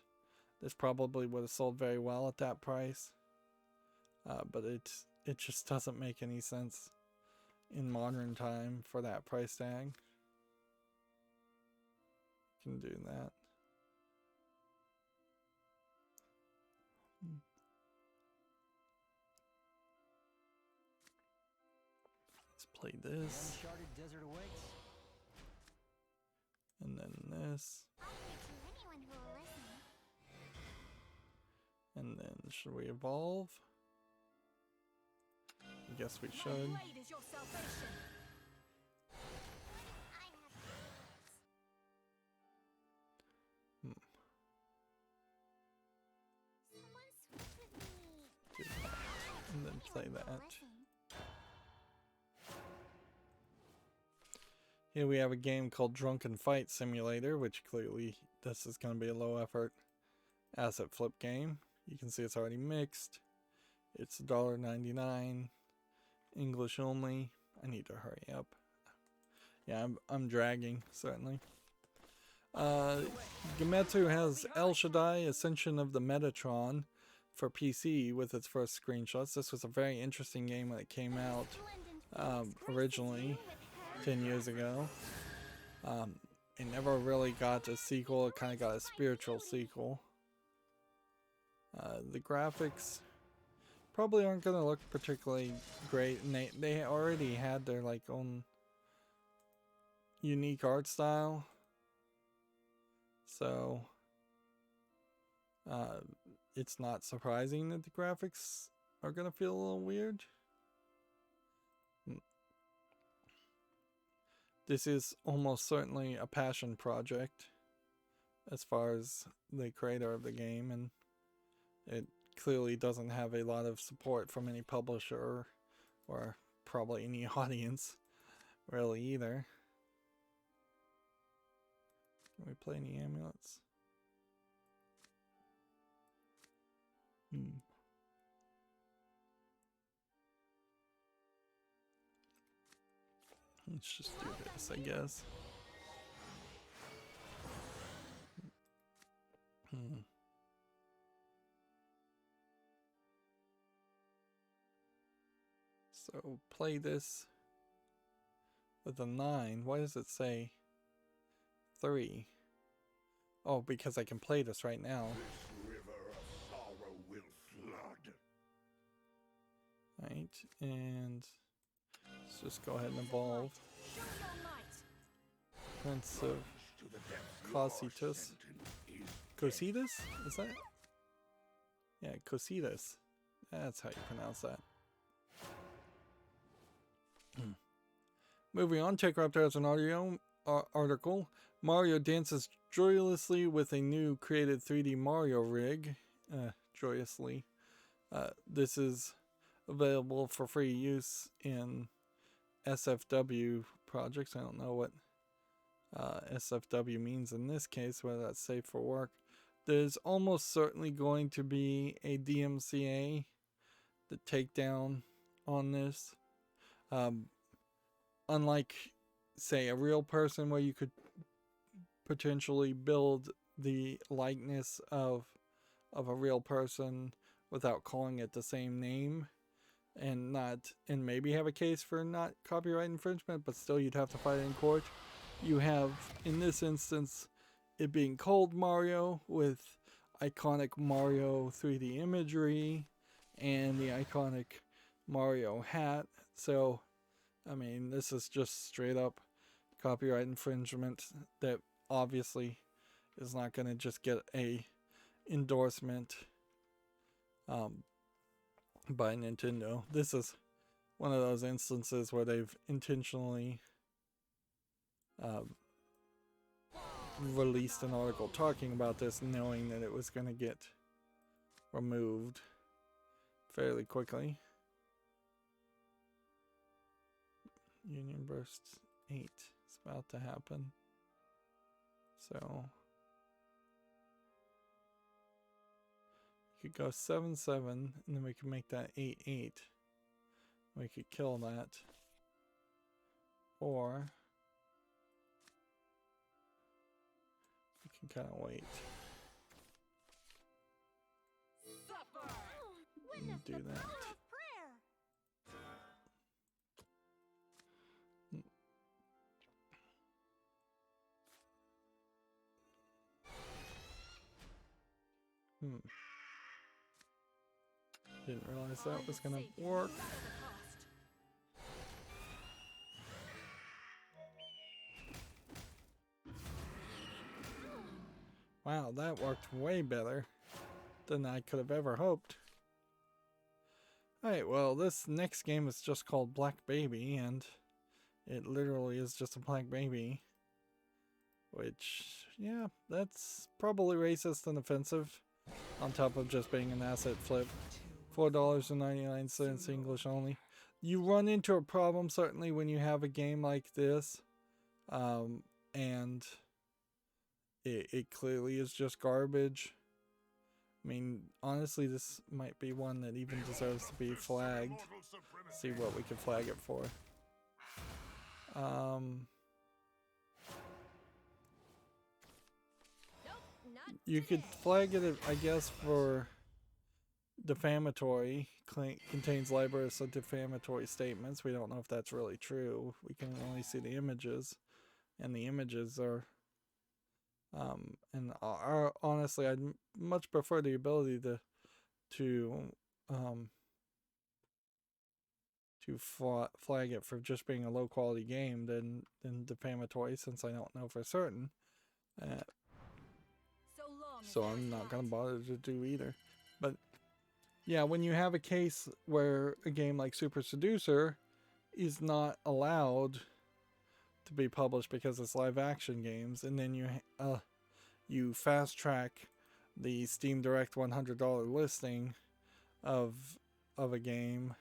this probably would have sold very well at that price. But it just doesn't make any sense in modern time for that price tag. Can do that. Let's play this. Uncharted desert awaits. And then this. And then should we evolve? I guess we should. Do that. And then play that. Here we have a game called Drunken Fight Simulator, which clearly this is going to be a low effort asset flip game. You can see it's already mixed. It's $1.99, English only. I need to hurry up. Yeah, I'm dragging, certainly. Gemetsu has El Shaddai Ascension of the Metatron for PC with its first screenshots. This was a very interesting game when it came out originally 10 years ago. It never really got a sequel. It kind of got a spiritual sequel. The graphics probably aren't going to look particularly great, and they already had their like own unique art style, so it's not surprising that the graphics are going to feel a little weird. This is almost certainly a passion project as far as the creator of the game, and it clearly doesn't have a lot of support from any publisher or probably any audience really either. Can we play any amulets? Let's just do this, I guess. So play this with a 9. Why does it say 3? Oh, because I can play this right now. This river of sorrow will flood. Right, and let's just go ahead and evolve. Prince of Cositus. Cositus? Is that? Yeah, Cositus. That's how you pronounce that. Moving on, TechRaptor has an audio article. Mario dances joyously with a new created 3D Mario rig. Joyously. This is available for free use in SFW projects. I don't know what SFW means in this case, whether that's safe for work. There's almost certainly going to be a DMCA, the takedown on this. Unlike, say, a real person where you could potentially build the likeness of a real person without calling it the same name, and maybe have a case for not copyright infringement, but still you'd have to fight it in court. You have, in this instance, it being called Mario with iconic Mario 3D imagery and the iconic Mario hat. So, I mean, this is just straight up copyright infringement that obviously is not going to just get a endorsement by Nintendo. This is one of those instances where they've intentionally released an article talking about this, knowing that it was going to get removed fairly quickly. Union Burst 8 is about to happen. So we could go 7-7, and then we could make that 8-8. We could kill that. Or we can kind of wait. And do that. Didn't realize that was gonna work. Wow, that worked way better than I could have ever hoped. Alright, well, this next game is just called Black Baby, and it literally is just a black baby. Which, yeah, that's probably racist and offensive, on top of just being an asset flip. $4.99 English only. You run into a problem certainly when you have a game like this, and it clearly is just garbage. I mean, honestly, this might be one that even deserves to be flagged. See what we can flag it for. You could flag it, I guess, for defamatory. Contains libelous or defamatory statements. We don't know if that's really true. We can only see the images, and the images are honestly, I'd much prefer the ability to flag it for just being a low quality game than defamatory, since I don't know for certain. So I'm not gonna bother to do either. But yeah, when you have a case where a game like Super Seducer is not allowed to be published because it's live action games, and then you fast track the Steam Direct $100 listing of a game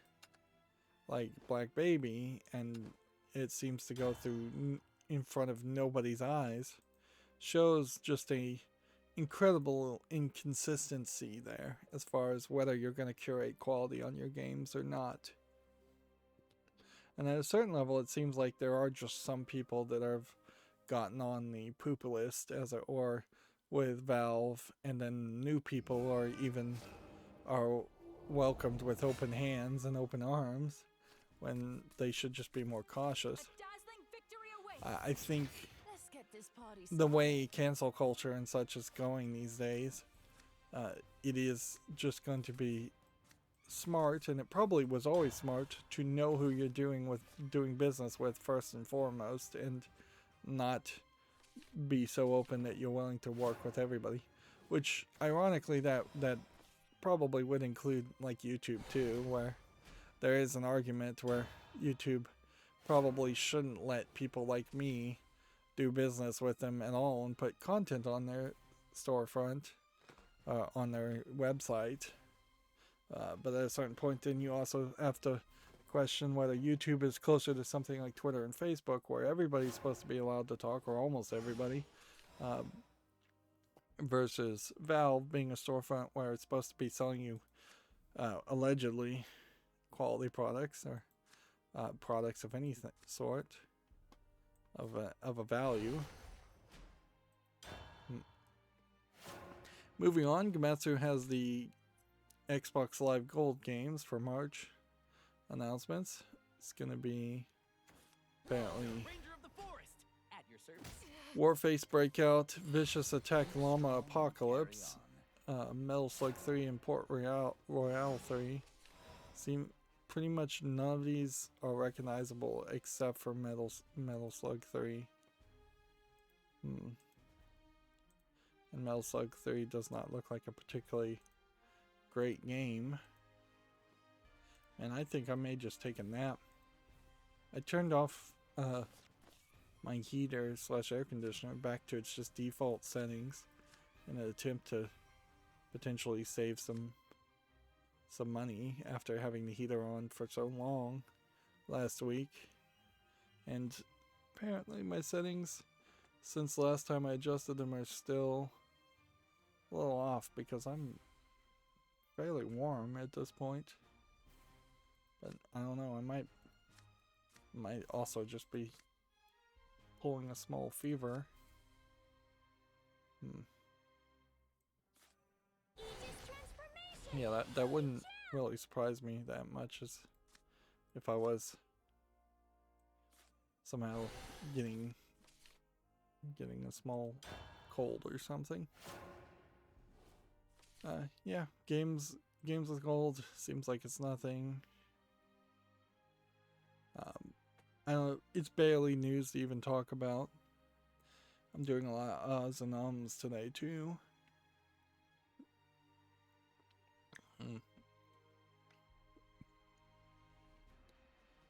like Black Baby, and it seems to go through in front of nobody's eyes, shows just a incredible inconsistency there as far as whether you're going to curate quality on your games or not. And at a certain level, it seems like there are just some people that have gotten on the poop list, or with Valve, and then new people are welcomed with open hands and open arms when they should just be more cautious. I think the way cancel culture and such is going these days, it is just going to be smart, and it probably was always smart, to know who you're doing business with first and foremost, and not be so open that you're willing to work with everybody. Which, ironically, that probably would include like YouTube too, where there is an argument where YouTube probably shouldn't let people like me do business with them at all and put content on their storefront, on their website. But at a certain point, then you also have to question whether YouTube is closer to something like Twitter and Facebook, where everybody's supposed to be allowed to talk, or almost everybody, versus Valve being a storefront where it's supposed to be selling you allegedly quality products, or products of any sort of a value. Moving on, Gamatsu has the Xbox Live Gold games for March announcements. It's gonna be apparently Ranger of the Forest at your service. Warface Breakout, Vicious Attack Llama Apocalypse, Metal Slug 3, and Port Royale 3. Seem pretty much none of these are recognizable except for Metal Slug 3. And Metal Slug 3 does not look like a particularly great game. And I think I may just take a nap. I turned off my heater / air conditioner back to its just default settings in an attempt to potentially save some money after having the heater on for so long last week. And apparently my settings since last time I adjusted them are still a little off, because I'm fairly warm at this point. But I don't know, I might also just be pulling a small fever. Yeah, that wouldn't really surprise me that much, as if I was somehow getting a small cold or something. Yeah, games with gold seems like it's nothing. I don't know, it's barely news to even talk about. I'm doing a lot of ahs and ums today too.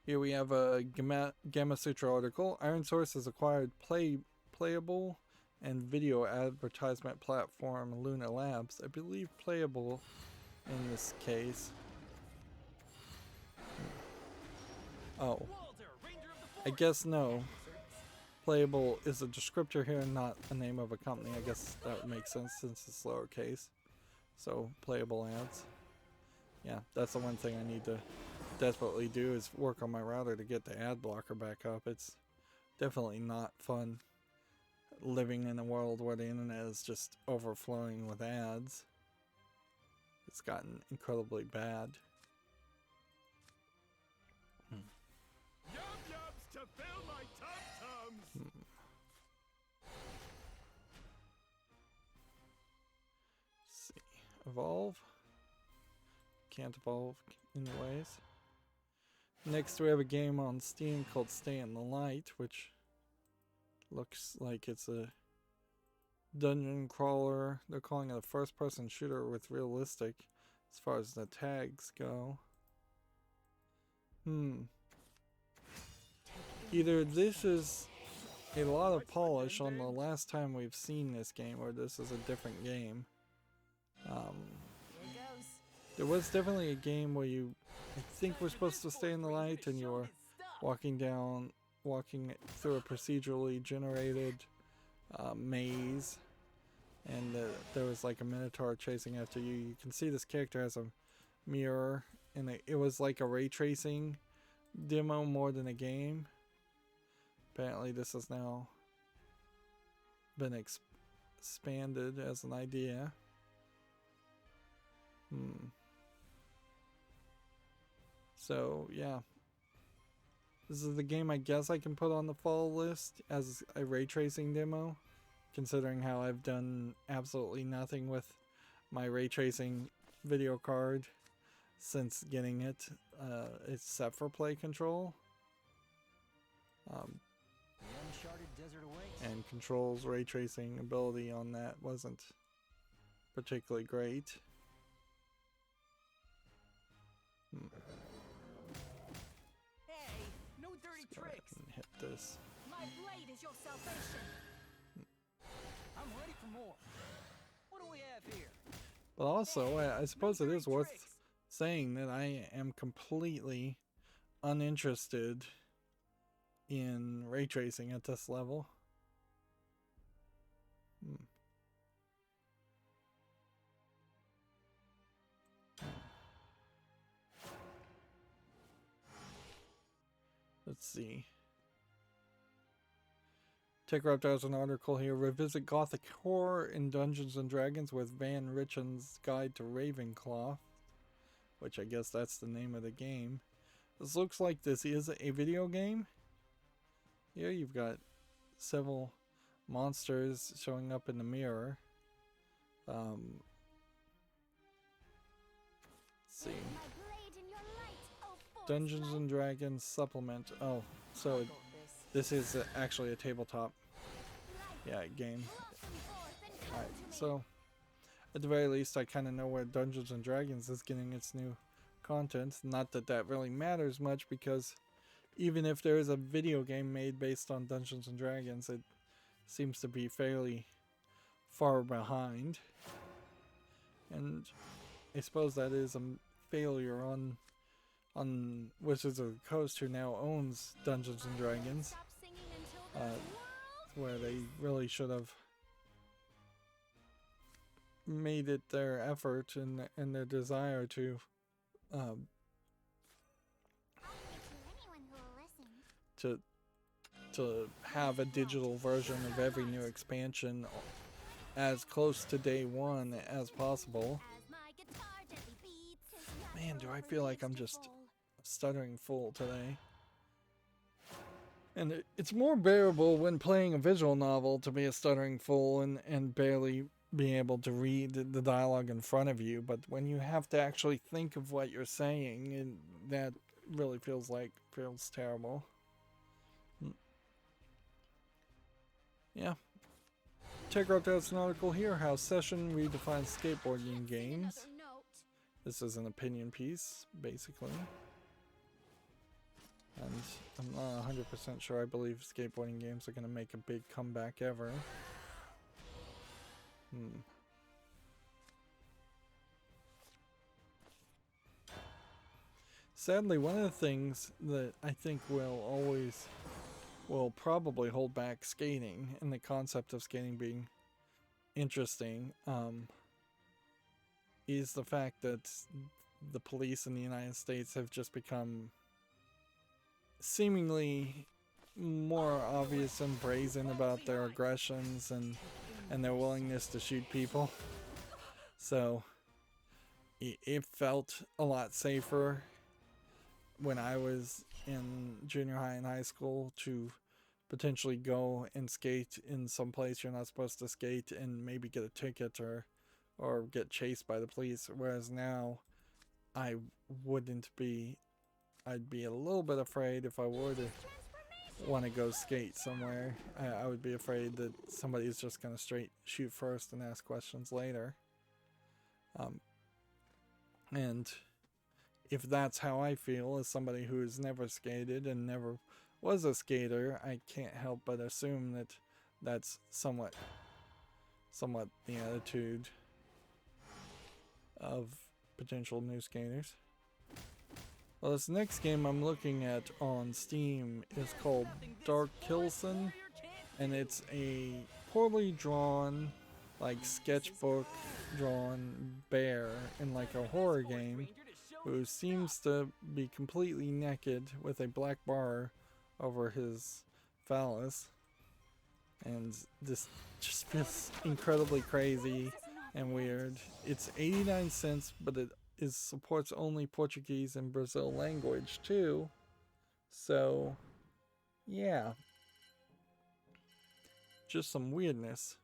Here we have a Gamma Sutra article. Iron Source has acquired playable and video advertisement platform Luna Labs. I believe playable in this case. Oh, I guess no. Playable is a descriptor here, not a name of a company. I guess that would make sense since it's lowercase. So playable ads. Yeah, that's the one thing I need to desperately do, is work on my router to get the ad blocker back up. It's definitely not fun living in a world where the internet is just overflowing with ads. It's gotten incredibly bad. Yum-yums to fill my tum-tums. Let's see. Evolve. Can't evolve anyways. Next we have a game on Steam called Stay in the Light, which looks like it's a dungeon crawler. They're calling it a first-person shooter with realistic as far as the tags go. Either this is a lot of polish on the last time we've seen this game, or this is a different game. There was definitely a game where I think we're supposed to stay in the light, and you're walking through a procedurally generated maze, and there was like a minotaur chasing after you. You can see this character has a mirror, and it was like a ray tracing demo more than a game. Apparently this has now been expanded as an idea. So yeah, this is the game I guess I can put on the fall list as a ray tracing demo, considering how I've done absolutely nothing with my ray tracing video card since getting it, except for play control. And Control's ray tracing ability on that wasn't particularly great. Hey, no dirty Let's go ahead tricks. and hit this. My blade is your salvation. I'm ready for more. What do we have here? But also, I suppose it is worth saying that I am completely uninterested in ray tracing at this level. Let's see. TechRaptor has an article here. Revisit Gothic horror in Dungeons and Dragons with Van Richen's Guide to Ravenclaw, which I guess that's the name of the game. This looks like this is a video game. Here you've got several monsters showing up in the mirror. Let's see. Dungeons and Dragons supplement. Oh, so this is actually a tabletop, game. Alright, so at the very least, I kind of know where Dungeons and Dragons is getting its new content. Not that that really matters much, because even if there is a video game made based on Dungeons and Dragons, it seems to be fairly far behind. And I suppose that is a failure on Wizards of the Coast, who now owns Dungeons and Dragons, where they really should have made it their effort and their desire to have a digital version of every new expansion as close to day one as possible. Man, do I feel like I'm just stuttering full today. And it's more bearable when playing a visual novel to be a stuttering fool and barely being able to read the dialogue in front of you, but when you have to actually think of what you're saying, and that really feels terrible. Yeah. Check out that article here, how Session redefines skateboarding games. This is an opinion piece, basically. And I'm not 100% sure I believe skateboarding games are going to make a big comeback ever. Sadly, one of the things that I think will probably hold back skating, and the concept of skating being interesting, is the fact that the police in the United States have just become seemingly more obvious and brazen about their aggressions and their willingness to shoot people. So it felt a lot safer when I was in junior high and high school to potentially go and skate in some place you're not supposed to skate and maybe get a ticket or get chased by the police, whereas now I'd be a little bit afraid if I were to want to go skate somewhere. I would be afraid that somebody's just going to straight shoot first and ask questions later. And if that's how I feel as somebody who's never skated and never was a skater, I can't help but assume that that's somewhat the attitude of potential new skaters. Well, this next game I'm looking at on Steam is called Dark Kilson, and it's a poorly drawn, like sketchbook drawn bear in like a horror game who seems to be completely naked with a black bar over his phallus, and this just feels incredibly crazy and weird. It's 89 cents, but it supports only Portuguese and Brazil language too. So yeah, just some weirdness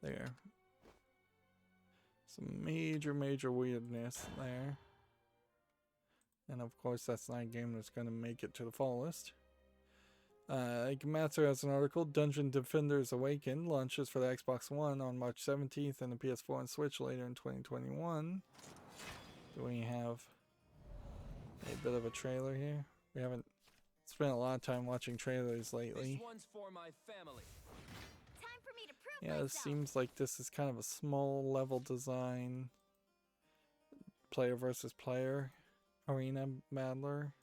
there. Some major weirdness there. And of course that's not a game that's going to make it to the fall list. Gamatsu has an article. Dungeon Defenders Awaken launches for the Xbox One on March 17th and the PS4 and Switch later in 2021. Do we have a bit of a trailer here? We haven't spent a lot of time watching trailers lately. This one's for my family. Time for me to prove Yeah, it myself. seems like this is kind of a small level design, player versus player arena battler.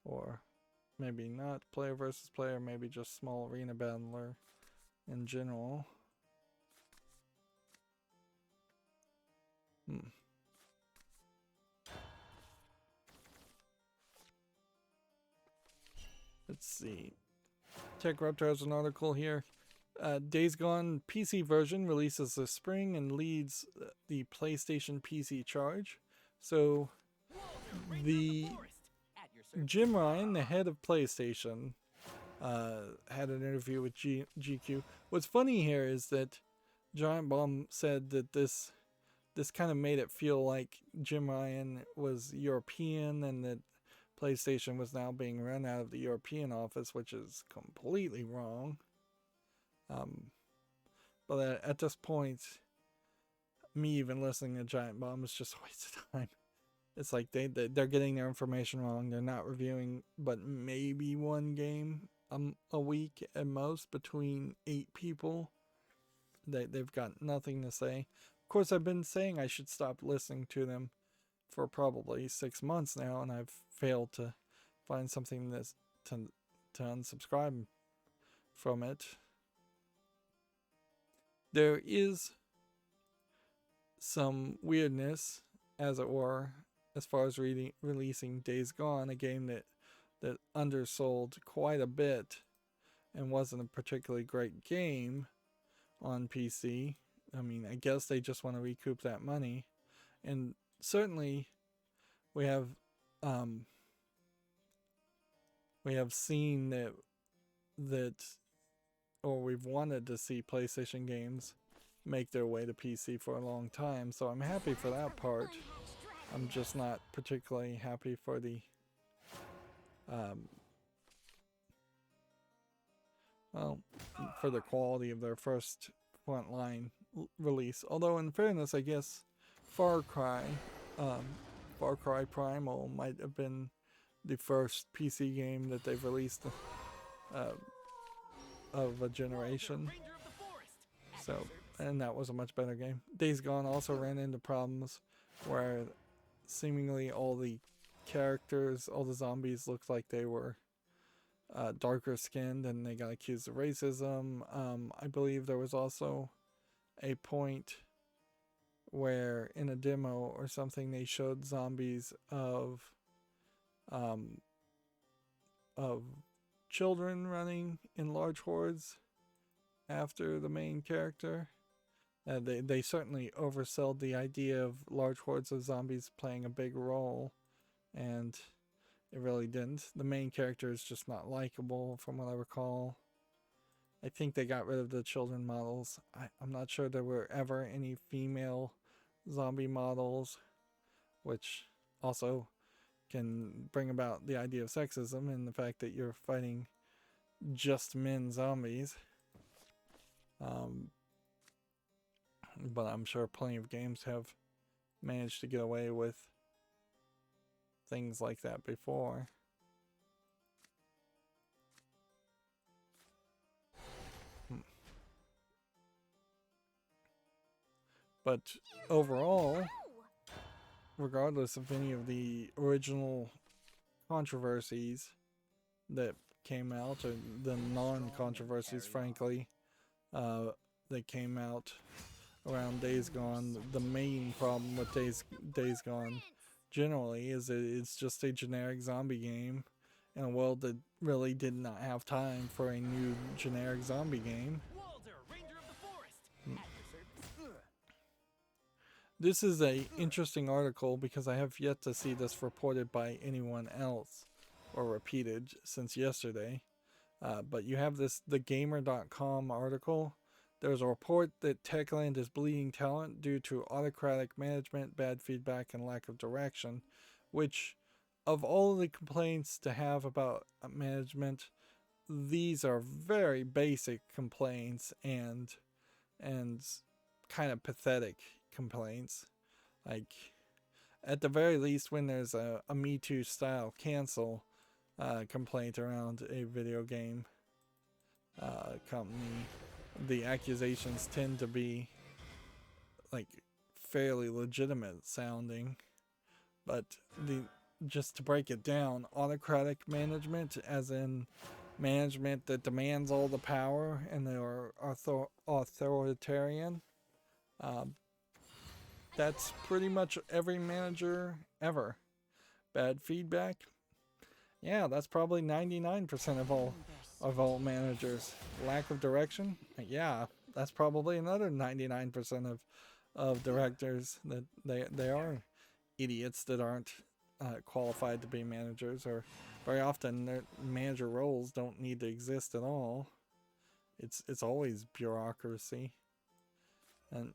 or maybe not player versus player, maybe just small arena battler in general. Let's see. Tech Raptor has an article here. Days Gone PC version releases this spring and leads the PlayStation PC charge. So the Jim Ryan, the head of PlayStation, had an interview with GQ. What's funny here is that Giant Bomb said that this kind of made it feel like Jim Ryan was European and that PlayStation was now being run out of the European office, which is completely wrong. But at this point, me even listening to Giant Bomb is just a waste of time. It's like they're getting their information wrong. They're not reviewing but maybe one game a week at most between 8 people. They've got nothing to say. Of course, I've been saying I should stop listening to them for probably 6 months now, and I've failed to find something to unsubscribe from it. There is some weirdness, as it were, as far as releasing Days Gone, a game that undersold quite a bit and wasn't a particularly great game on PC. I mean, I guess they just want to recoup that money. And certainly we have seen that or we've wanted to see PlayStation games make their way to PC for a long time, so I'm happy for that part. I'm just not particularly happy for the for the quality of their first frontline release. Although in fairness, I guess Far Cry Primal might have been the first PC game that they've released of a generation. So, and that was a much better game. Days Gone also ran into problems where seemingly all the characters, all the zombies looked like they were darker skinned, and they got accused of racism. I believe there was also a point where in a demo or something they showed zombies of children running in large hordes after the main character. They certainly oversold the idea of large hordes of zombies playing a big role, and it really didn't. The main character is just not likable from what I recall. I think they got rid of the children models. I'm not sure there were ever any female zombie models, which also can bring about the idea of sexism and the fact that you're fighting just men zombies. But I'm sure plenty of games have managed to get away with things like that before. But overall, regardless of any of the original controversies that came out, or the non-controversies, frankly, that came out around Days Gone, the main problem with Days Gone generally is that it's just a generic zombie game in a world that really did not have time for a new generic zombie game. This is a interesting article because I have yet to see this reported by anyone else or repeated since yesterday. But you have this thegamer.com article. There's a report that Techland is bleeding talent due to autocratic management, bad feedback, and lack of direction, which, of all of the complaints to have about management, these are very basic complaints and kind of pathetic complaints. Like, at the very least, when there's a Me Too style cancel complaint around a video game company, the accusations tend to be like fairly legitimate sounding, but just to break it down, autocratic management, as in management that demands all the power and they are authoritarian. That's pretty much every manager ever. Bad feedback, yeah, that's probably 99% of all managers. Lack of direction, yeah, that's probably another 99% of directors, that they are idiots that aren't qualified to be managers, or very often their manager roles don't need to exist at all. It's always bureaucracy, and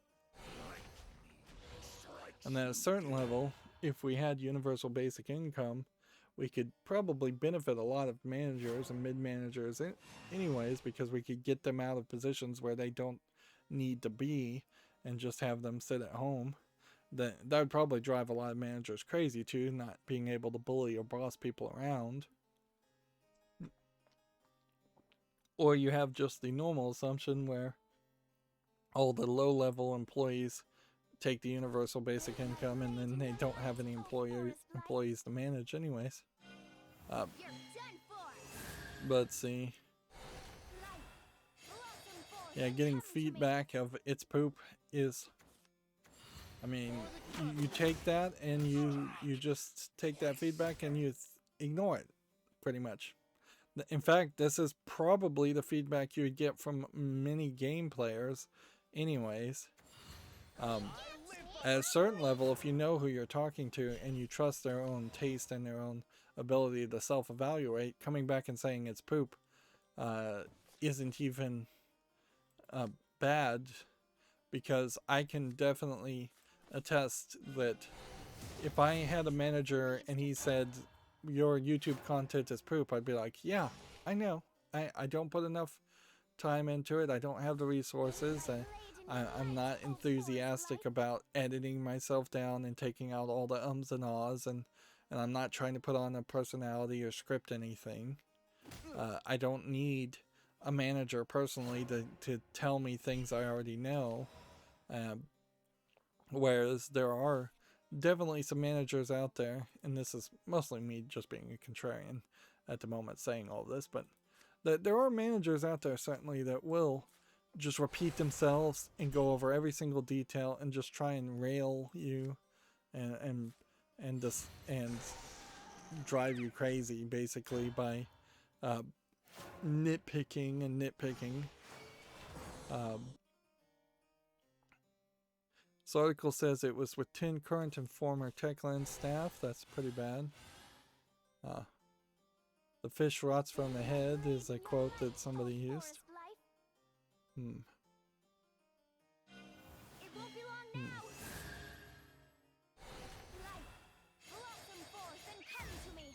at a certain level, if we had universal basic income, we could probably benefit a lot of managers and mid-managers anyways, because we could get them out of positions where they don't need to be and just have them sit at home. That would probably drive a lot of managers crazy too, not being able to bully or boss people around. Or you have just the normal assumption where all the low-level employees take the universal basic income, and then they don't have any employees to manage anyways. Let's see. Yeah, getting feedback of it's poop is, I mean, you take that and you just take that feedback and you ignore it, pretty much. In fact, this is probably the feedback you would get from many game players anyways. At a certain level, if you know who you're talking to and you trust their own taste and their own ability to self-evaluate, coming back and saying it's poop isn't even bad, because I can definitely attest that if I had a manager and he said your YouTube content is poop, I'd be like, yeah, I know. I don't put enough time into it. I don't have the resources. I'm not enthusiastic about editing myself down and taking out all the ums and ahs, and I'm not trying to put on a personality or script anything. I don't need a manager personally to tell me things I already know. Whereas there are definitely some managers out there, and this is mostly me just being a contrarian at the moment saying all this, but there are managers out there certainly that will just repeat themselves and go over every single detail and just try and rail you and drive you crazy basically by nitpicking. This article says it was with 10 current and former Techland staff. That's pretty bad. The fish rots from the head is a quote that somebody used.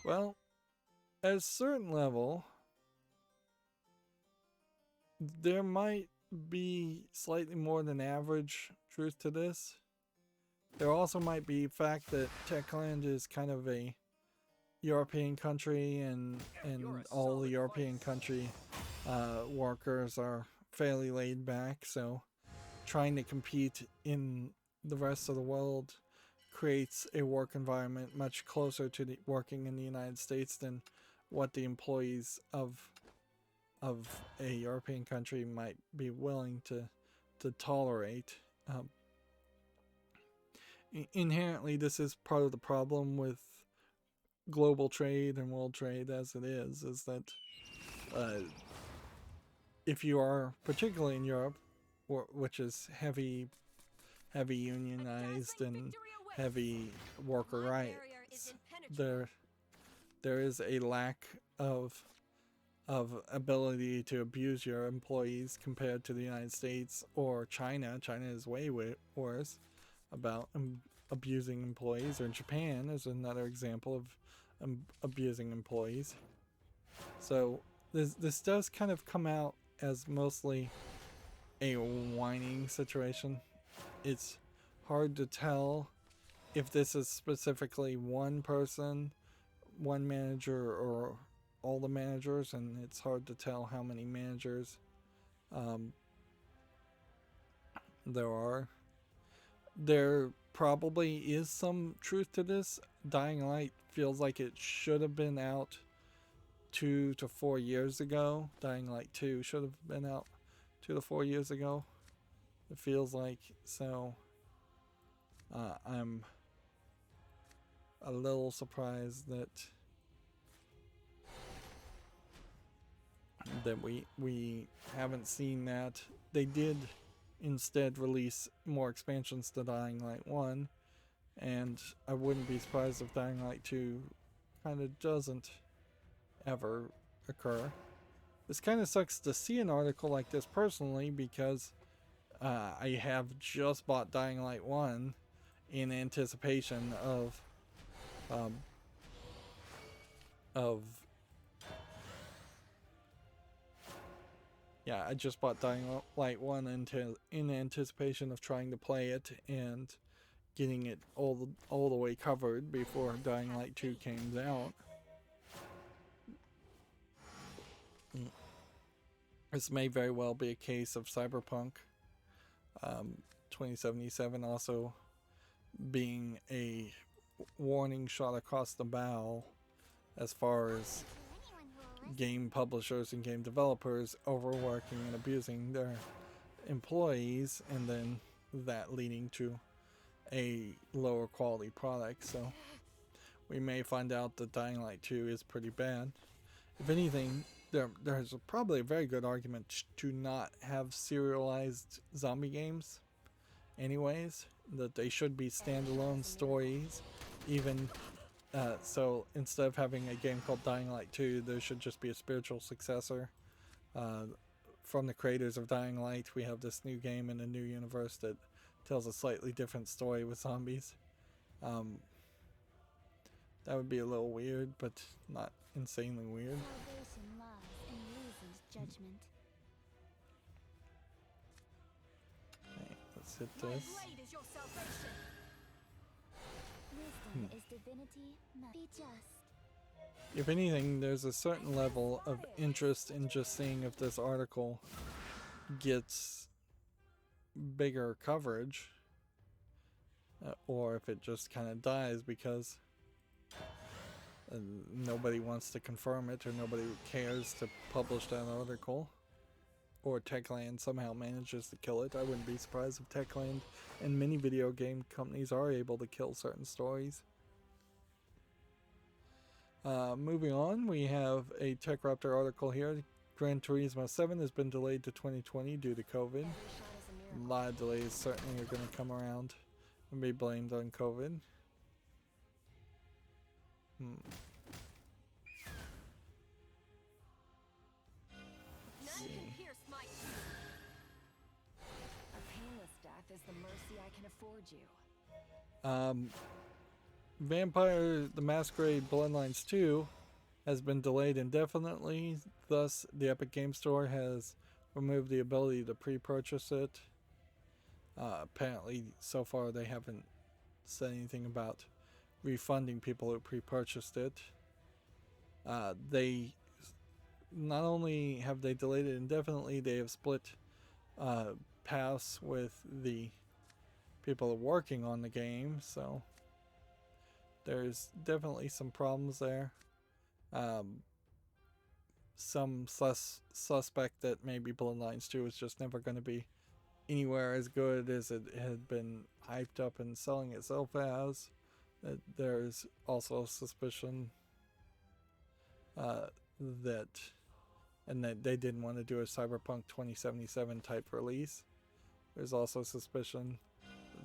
Well, at a certain level, there might be slightly more than average truth to this. There also might be fact that Techland is kind of a European country, and all the European country workers are fairly laid back, so trying to compete in the rest of the world creates a work environment much closer to the working in the United States than what the employees of a European country might be willing to tolerate. Inherently, this is part of the problem with global trade and world trade as it is that if you are, particularly in Europe, which is heavy unionized and heavy worker rights, there is a lack of ability to abuse your employees compared to the United States or China. China is way worse about abusing employees, or Japan is another example of abusing employees. So this does kind of come out as mostly a whining situation. It's hard to tell if this is specifically one person, one manager, or all the managers, and it's hard to tell how many managers there are. There probably is some truth to this. Dying Light feels like it should have been out 2 to 4 years ago. Dying Light 2 should have been out 2 to 4 years ago. It feels like. So I'm a little surprised that we haven't seen that. They did instead release more expansions to Dying Light 1, and I wouldn't be surprised if Dying Light 2 kind of doesn't ever occur. This kind of sucks to see an article like this personally, because I have just bought Dying Light 1 in anticipation of yeah, I just bought Dying Light 1 in anticipation of trying to play it and getting it all the way covered before Dying Light 2 came out. This may very well be a case of Cyberpunk 2077 also being a warning shot across the bow as far as game publishers and game developers overworking and abusing their employees, and then that leading to a lower quality product. So we may find out that Dying Light 2 is pretty bad. If anything, there's probably a very good argument to not have serialized zombie games anyways, that they should be standalone stories. Even so, instead of having a game called Dying Light 2, there should just be a spiritual successor. From the creators of Dying Light, we have this new game in a new universe that tells a slightly different story with zombies. That would be a little weird, but not insanely weird. Salvation lies in reasoned judgment. Okay, let's hit My this. blade is your salvation. Wisdom is divinity, be just. If anything, there's a certain level of interest in just seeing if this article gets bigger coverage, or if it just kind of dies because nobody wants to confirm it, or nobody cares to publish that article, or Techland somehow manages to kill it. I wouldn't be surprised if Techland and many video game companies are able to kill certain stories. Moving on, we have a TechRaptor article here. Gran Turismo 7 has been delayed to 2020 due to COVID. Every shot is a A miracle. lot of delays certainly are going to come around and be blamed on COVID. None can pierce my shield. A painless death is the mercy I can afford you. Vampire the Masquerade Bloodlines 2 has been delayed indefinitely. Thus, the Epic Game Store has removed the ability to pre-purchase it. Apparently, so far they haven't said anything about refunding people who pre-purchased it. They not only have they delayed it indefinitely, they have split paths with the people working on the game, so there's definitely some problems there. Some suspect that maybe Bloodlines 2 is just never going to be anywhere as good as it had been hyped up and selling itself as. There's also suspicion that they didn't want to do a Cyberpunk 2077 type release. There's also suspicion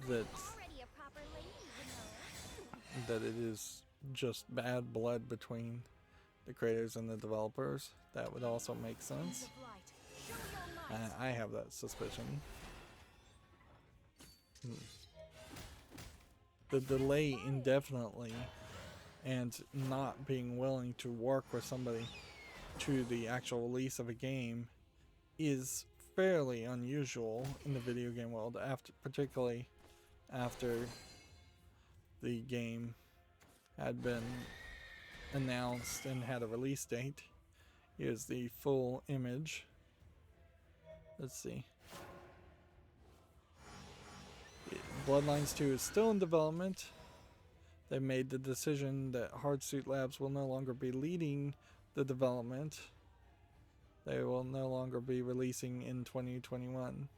that Already a proper lady, you know. that it is just bad blood between the creators and the developers. That would also make sense. Of light. Show your might. I have that suspicion. The delay indefinitely and not being willing to work with somebody to the actual release of a game is fairly unusual in the video game world, particularly after the game had been announced and had a release date. Here's the full image. Let's see. Bloodlines 2 is still in development. They made the decision that Hardsuit Labs will no longer be leading the development. They will no longer be releasing in 2021.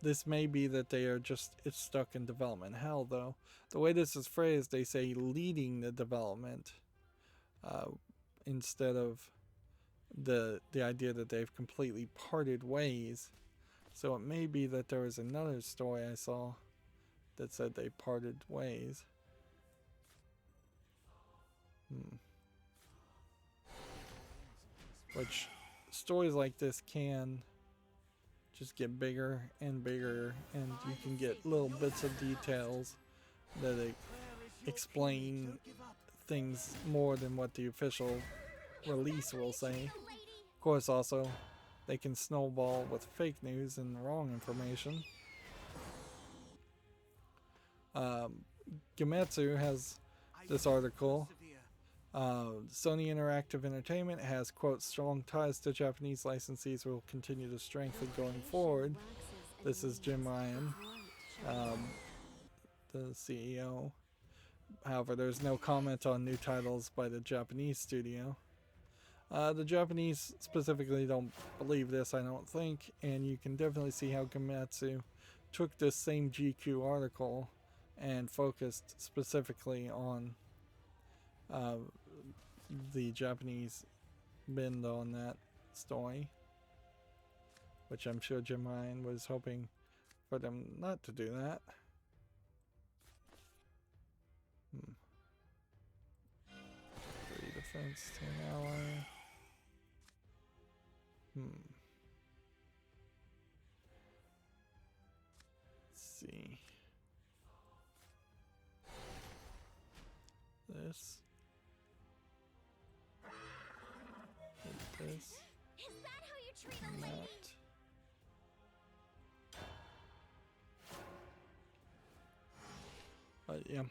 This may be that they are just it's stuck in development hell, though. The way this is phrased, they say leading the development instead of the idea that they've completely parted ways. So it may be that there was another story I saw that said they parted ways. Which stories like this can just get bigger and bigger, and you can get little bits of details that explain things more than what the official release will say. Of course, also, they can snowball with fake news and wrong information. Gematsu has this article. Sony Interactive Entertainment has, quote, strong ties to Japanese licensees will continue to strengthen going forward. This is Jim Ryan, the CEO. However, there's no comment on new titles by the Japanese studio. The Japanese specifically don't believe this, I don't think, and you can definitely see how Gematsu took this same GQ article and focused specifically on the Japanese bend on that story, which I'm sure Jim Ryan was hoping for them not to do that. 3 defense, 10 ally. Let's see. This. This. Is that how you treat a And lady? that. But yeah,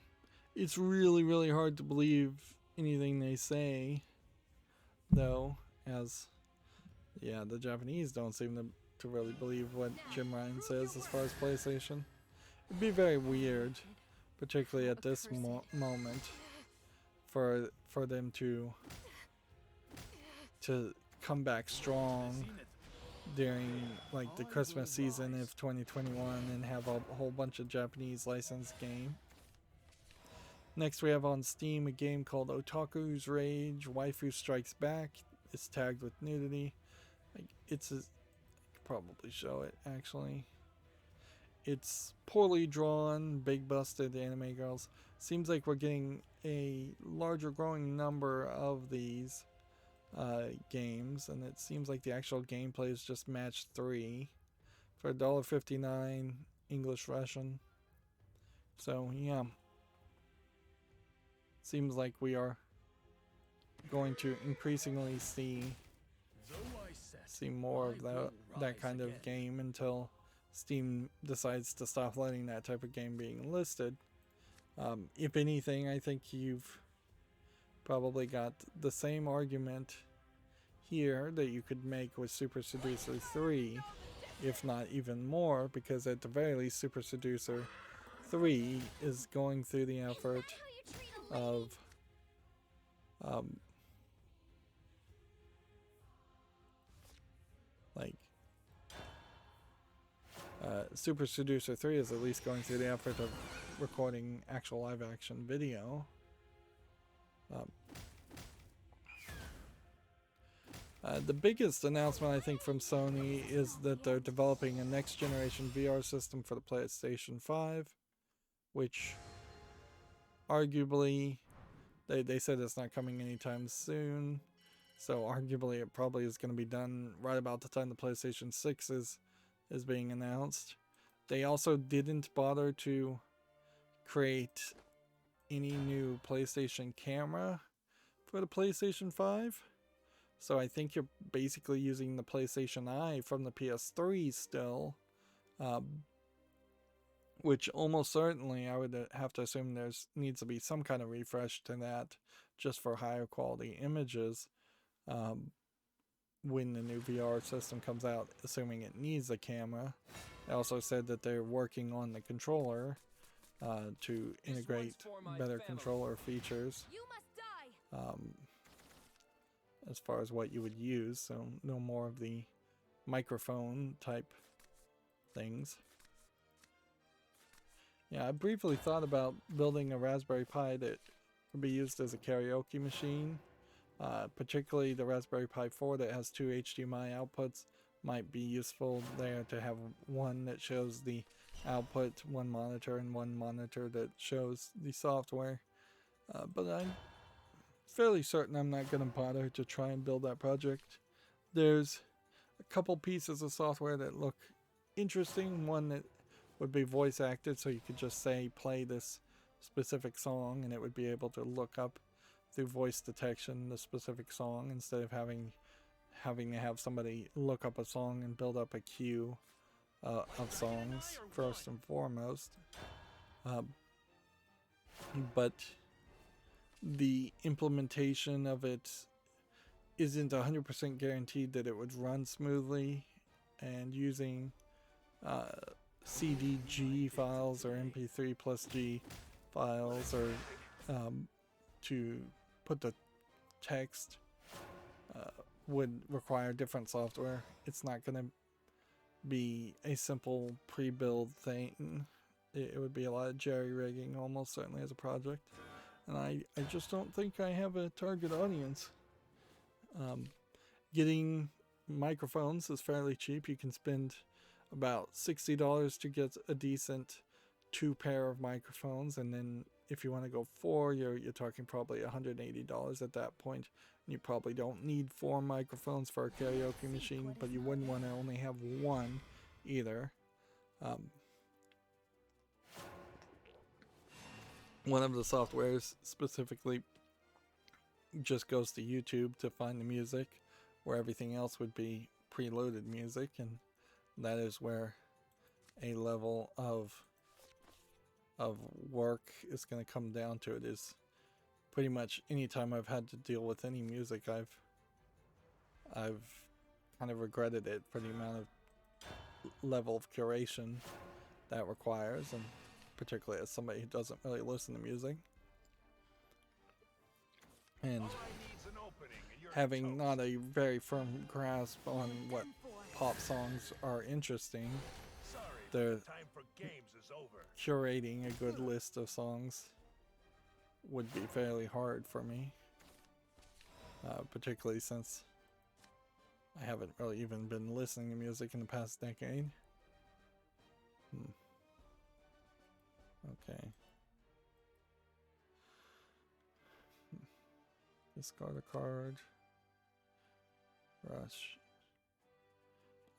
it's really hard to believe anything they say, though, as the Japanese don't seem to really believe what Jim Ryan says as far as PlayStation. It'd be very weird, particularly at this moment, for them to come back strong during like the Christmas season of 2021 and have a whole bunch of Japanese licensed game. Next we have on Steam a game called Otaku's Rage Waifu Strikes Back. It's tagged with nudity. Like I could probably show it actually. It's poorly drawn, big busted anime girls. Seems like we're getting a larger growing number of these games, and it seems like the actual gameplay is just match 3 for $1.59 English Russian. So yeah, seems like we are going to increasingly see more of that kind of game until Steam decides to stop letting that type of game being listed. If anything, I think you've probably got the same argument here that you could make with Super Seducer 3, if not even more, because at the very least Super Seducer 3 is going through the effort of Super Seducer 3 is at least going through the effort of recording actual live action video. The biggest announcement I think from Sony is that they're developing a next generation VR system for the PlayStation 5, which arguably they said it's not coming anytime soon, so arguably it probably is going to be done right about the time the PlayStation 6 is being announced. They also didn't bother to create any new PlayStation camera for the PlayStation 5. So I think you're basically using the PlayStation Eye from the PS3 still, which almost certainly I would have to assume needs to be some kind of refresh to that just for higher quality images when the new VR system comes out, assuming it needs a camera. They also said that they're working on the controller to integrate better controller features You must die. as far as what you would use, so no more of the microphone type things. Yeah, I briefly thought about building a Raspberry Pi that could be used as a karaoke machine. Particularly the Raspberry Pi 4 that has 2 HDMI outputs might be useful there, to have one that shows the output, one monitor, and one monitor that shows the software. But I'm fairly certain I'm not going to bother to try and build that project. There's a couple pieces of software that look interesting. One that would be voice acted, so you could just say play this specific song and it would be able to look up through voice detection the specific song, instead of having to have somebody look up a song and build up a queue of songs first and foremost. But the implementation of it isn't 100% guaranteed that it would run smoothly, and using CDG files or MP3 plus G files, or to put the text would require different software. It's not going to be a simple pre-build thing. It would be a lot of jerry-rigging, almost certainly, as a project. And I just don't think I have a target audience. Getting microphones is fairly cheap. You can spend about $60 to get a decent 2 pair of microphones, and then if you want to go 4, you're talking probably $180 at that point. You probably don't need 4 microphones for a karaoke machine, but you wouldn't want to only have one either. One of the softwares specifically just goes to YouTube to find the music, where everything else would be preloaded music, and that is where a level of work is going to come down to. It is pretty much any time I've had to deal with any music, I've kind of regretted it for the amount of level of curation that requires, and particularly as somebody who doesn't really listen to music, and having not a very firm grasp on what pop songs are interesting. The curating a good list of songs would be fairly hard for me, particularly since I haven't really even been listening to music in the past decade. Okay. Discard a card. Rush.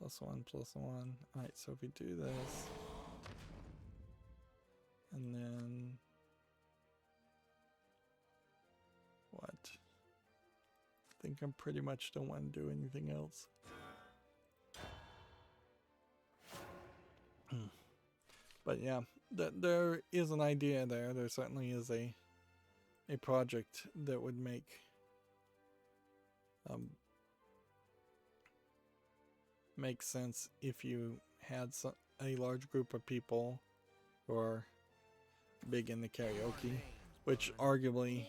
+1/+1. Alright, so if we do this, and then what? I think I pretty much don't want to do anything else. But yeah, there is an idea there. There certainly is a project that would make sense if you had a large group of people who are big into karaoke, which arguably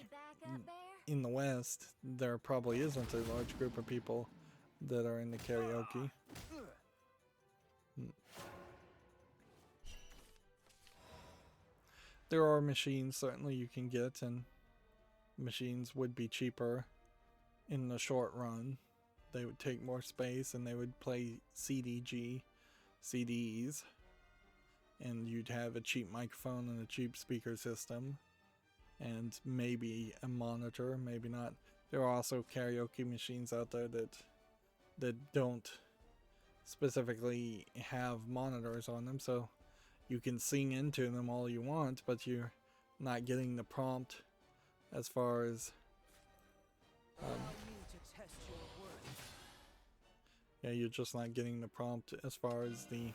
in the West there probably isn't a large group of people that are into karaoke. There are machines certainly you can get, and machines would be cheaper in the short run. They would take more space and they would play CDs, and you'd have a cheap microphone and a cheap speaker system, and maybe a monitor, maybe not. There are also karaoke machines out there that don't specifically have monitors on them, so you can sing into them all you want, but you're not getting the prompt as far as yeah, you're just not getting the prompt as far as the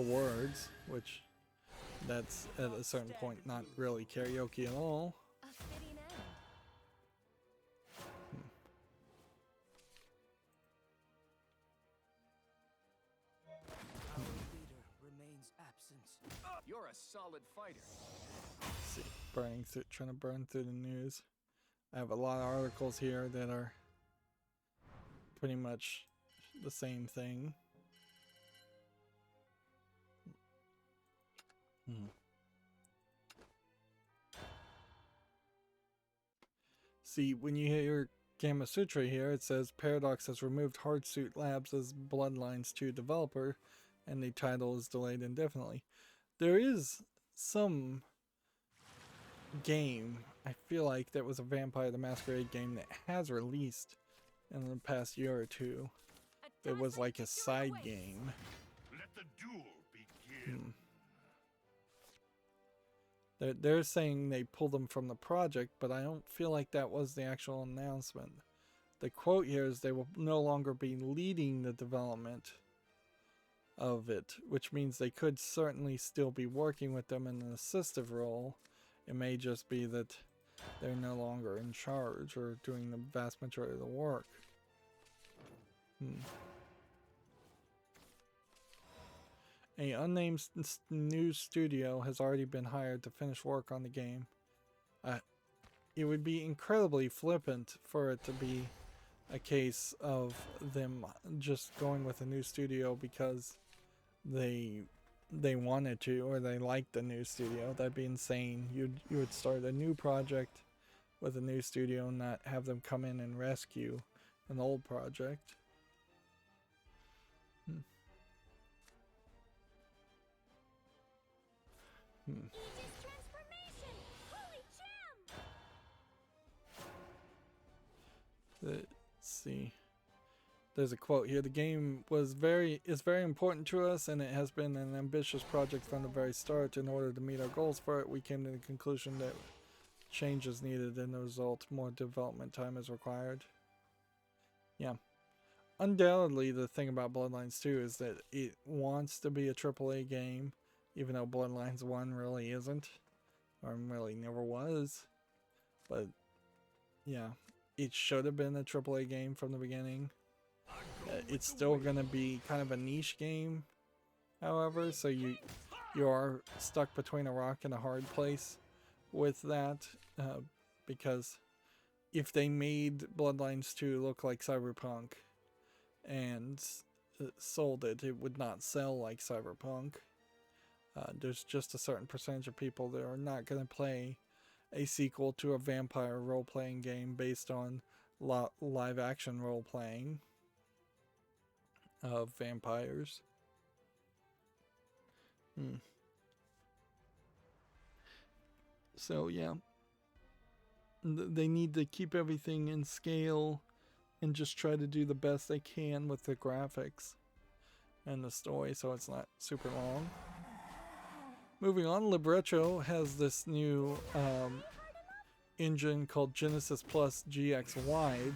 words, which that's at a certain point not really karaoke at all. A fitting end. absence. You're a solid fighter. Let's see, trying to burn through the news. I have a lot of articles here that are pretty much the same thing. See, when you hear Gamma Sutra here, it says Paradox has removed Hardsuit Labs as Bloodlines 2 developer, and the title is delayed indefinitely. There is some game, I feel like, that was a Vampire the Masquerade game that has released in the past year or two. It was like a side game. Let the duel begin. They're saying they pulled them from the project, but I don't feel like that was the actual announcement. The quote here is they will no longer be leading the development of it, which means they could certainly still be working with them in an assistive role. It may just be that they're no longer in charge or doing the vast majority of the work. A unnamed new studio has already been hired to finish work on the game. It would be incredibly flippant for it to be a case of them just going with a new studio because they wanted to, or they liked the new studio. That'd be insane. You would start a new project with a new studio and not have them come in and rescue an old project. Aegis transformation! Holy gem! Let's see. There's a quote here. The game is very important to us, and it has been an ambitious project from the very start. In order to meet our goals for it, we came to the conclusion that change is needed, and the result, more development time is required. Yeah. Undoubtedly, the thing about Bloodlines 2 is that it wants to be a AAA game, even though Bloodlines 1 really isn't, or really never was. But, yeah, it should have been a AAA game from the beginning. It's still going to be kind of a niche game, however, so you are stuck between a rock and a hard place with that, because if they made Bloodlines 2 look like Cyberpunk and sold it, it would not sell like Cyberpunk. There's just a certain percentage of people that are not going to play a sequel to a vampire role-playing game based on live-action role-playing of vampires. So yeah, they need to keep everything in scale and just try to do the best they can with the graphics and the story, so it's not super long. Moving on, Libretto has this new engine called Genesis Plus GX Wide,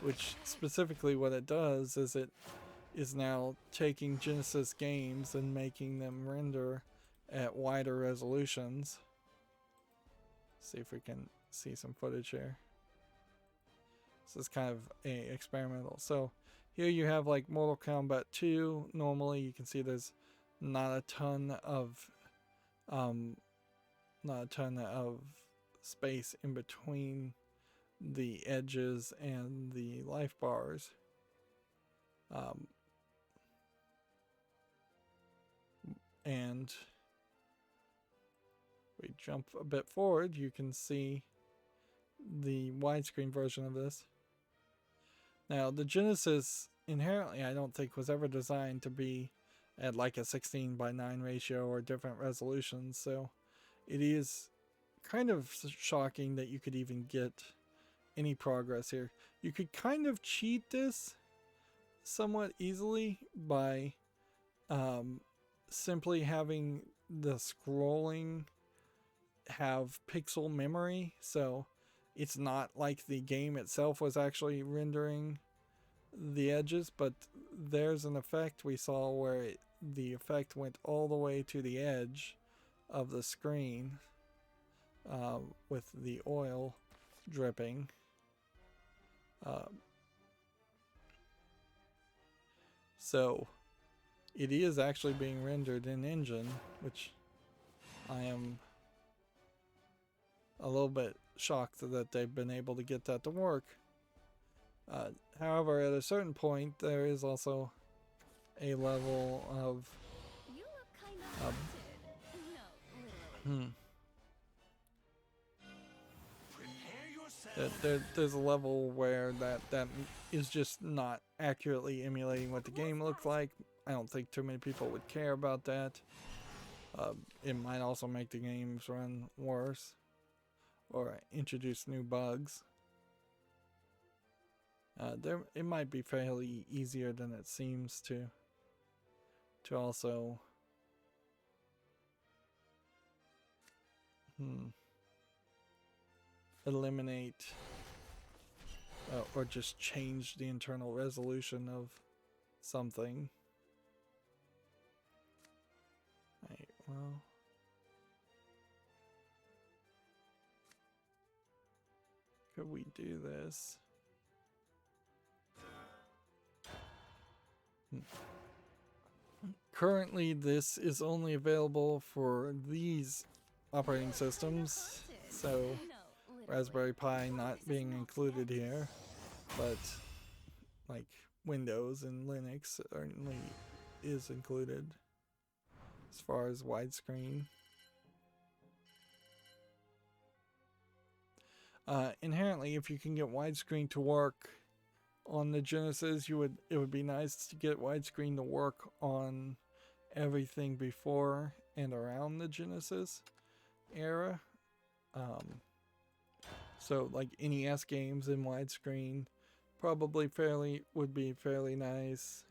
which specifically what it does is it is now taking Genesis games and making them render at wider resolutions. See if we can see some footage here. This is kind of experimental. So here you have like Mortal Kombat 2. Normally you can see there's not a ton of space in between the edges and the life bars. And we jump a bit forward, you can see the widescreen version of this. Now, the Genesis inherently, I don't think, was ever designed to be at like a 16:9 ratio or different resolutions, so it is kind of shocking that you could even get any progress here. You could kind of cheat this somewhat easily by simply having the scrolling have pixel memory, so it's not like the game itself was actually rendering the edges, but there's an effect we saw where the effect went all the way to the edge of the screen with the oil dripping. So it is actually being rendered in engine, which I am a little bit shocked that they've been able to get that to work. However, at a certain point, there is also a level of You look kind of no, literally. Prepare yourself. there's a level where that is just not accurately emulating what the game looks like. I don't think too many people would care about that. It might also make the games run worse or introduce new bugs. It might be fairly easier than it seems to also eliminate or just change the internal resolution of something. Right, well, could we do this? Currently, this is only available for these operating systems, so Raspberry Pi not being included here, but like Windows and Linux certainly is included as far as widescreen. Inherently, if you can get widescreen to work on the Genesis, it would be nice to get widescreen to work on everything before and around the Genesis era. So like NES games in widescreen probably would be fairly nice.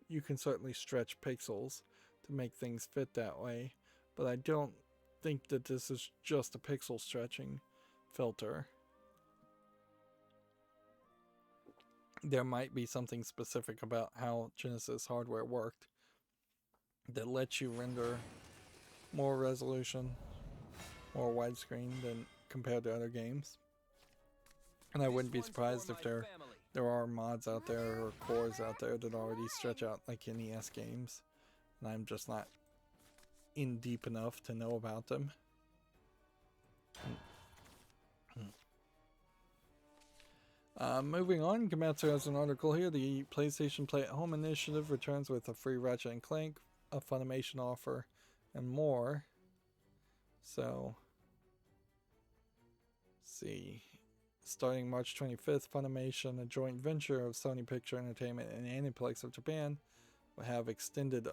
You can certainly stretch pixels to make things fit that way, but I don't think that this is just a pixel stretching filter. There might be something specific about how Genesis hardware worked that lets you render more resolution, more widescreen than compared to other games. And I wouldn't be surprised if there are mods out there or cores out there that already stretch out like NES games, and I'm just not in deep enough to know about them. Moving on, Gematsu has an article here. The PlayStation Play at Home initiative returns with a free Ratchet and Clank, a Funimation offer, and more. So, let's see. Starting March 25th, Funimation, a joint venture of Sony Picture Entertainment and Aniplex of Japan, will have extended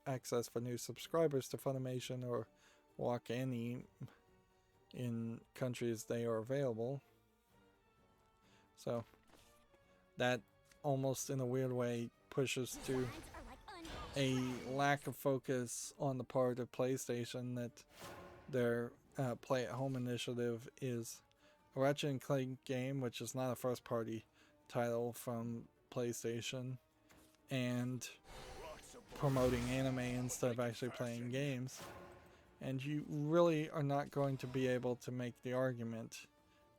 access for new subscribers to Funimation or Walk Any in countries they are available. So that almost in a weird way pushes to a lack of focus on the part of PlayStation that their Play at Home initiative is a Ratchet and Clank game, which is not a first party title from PlayStation, and promoting anime instead of actually playing games. And you really are not going to be able to make the argument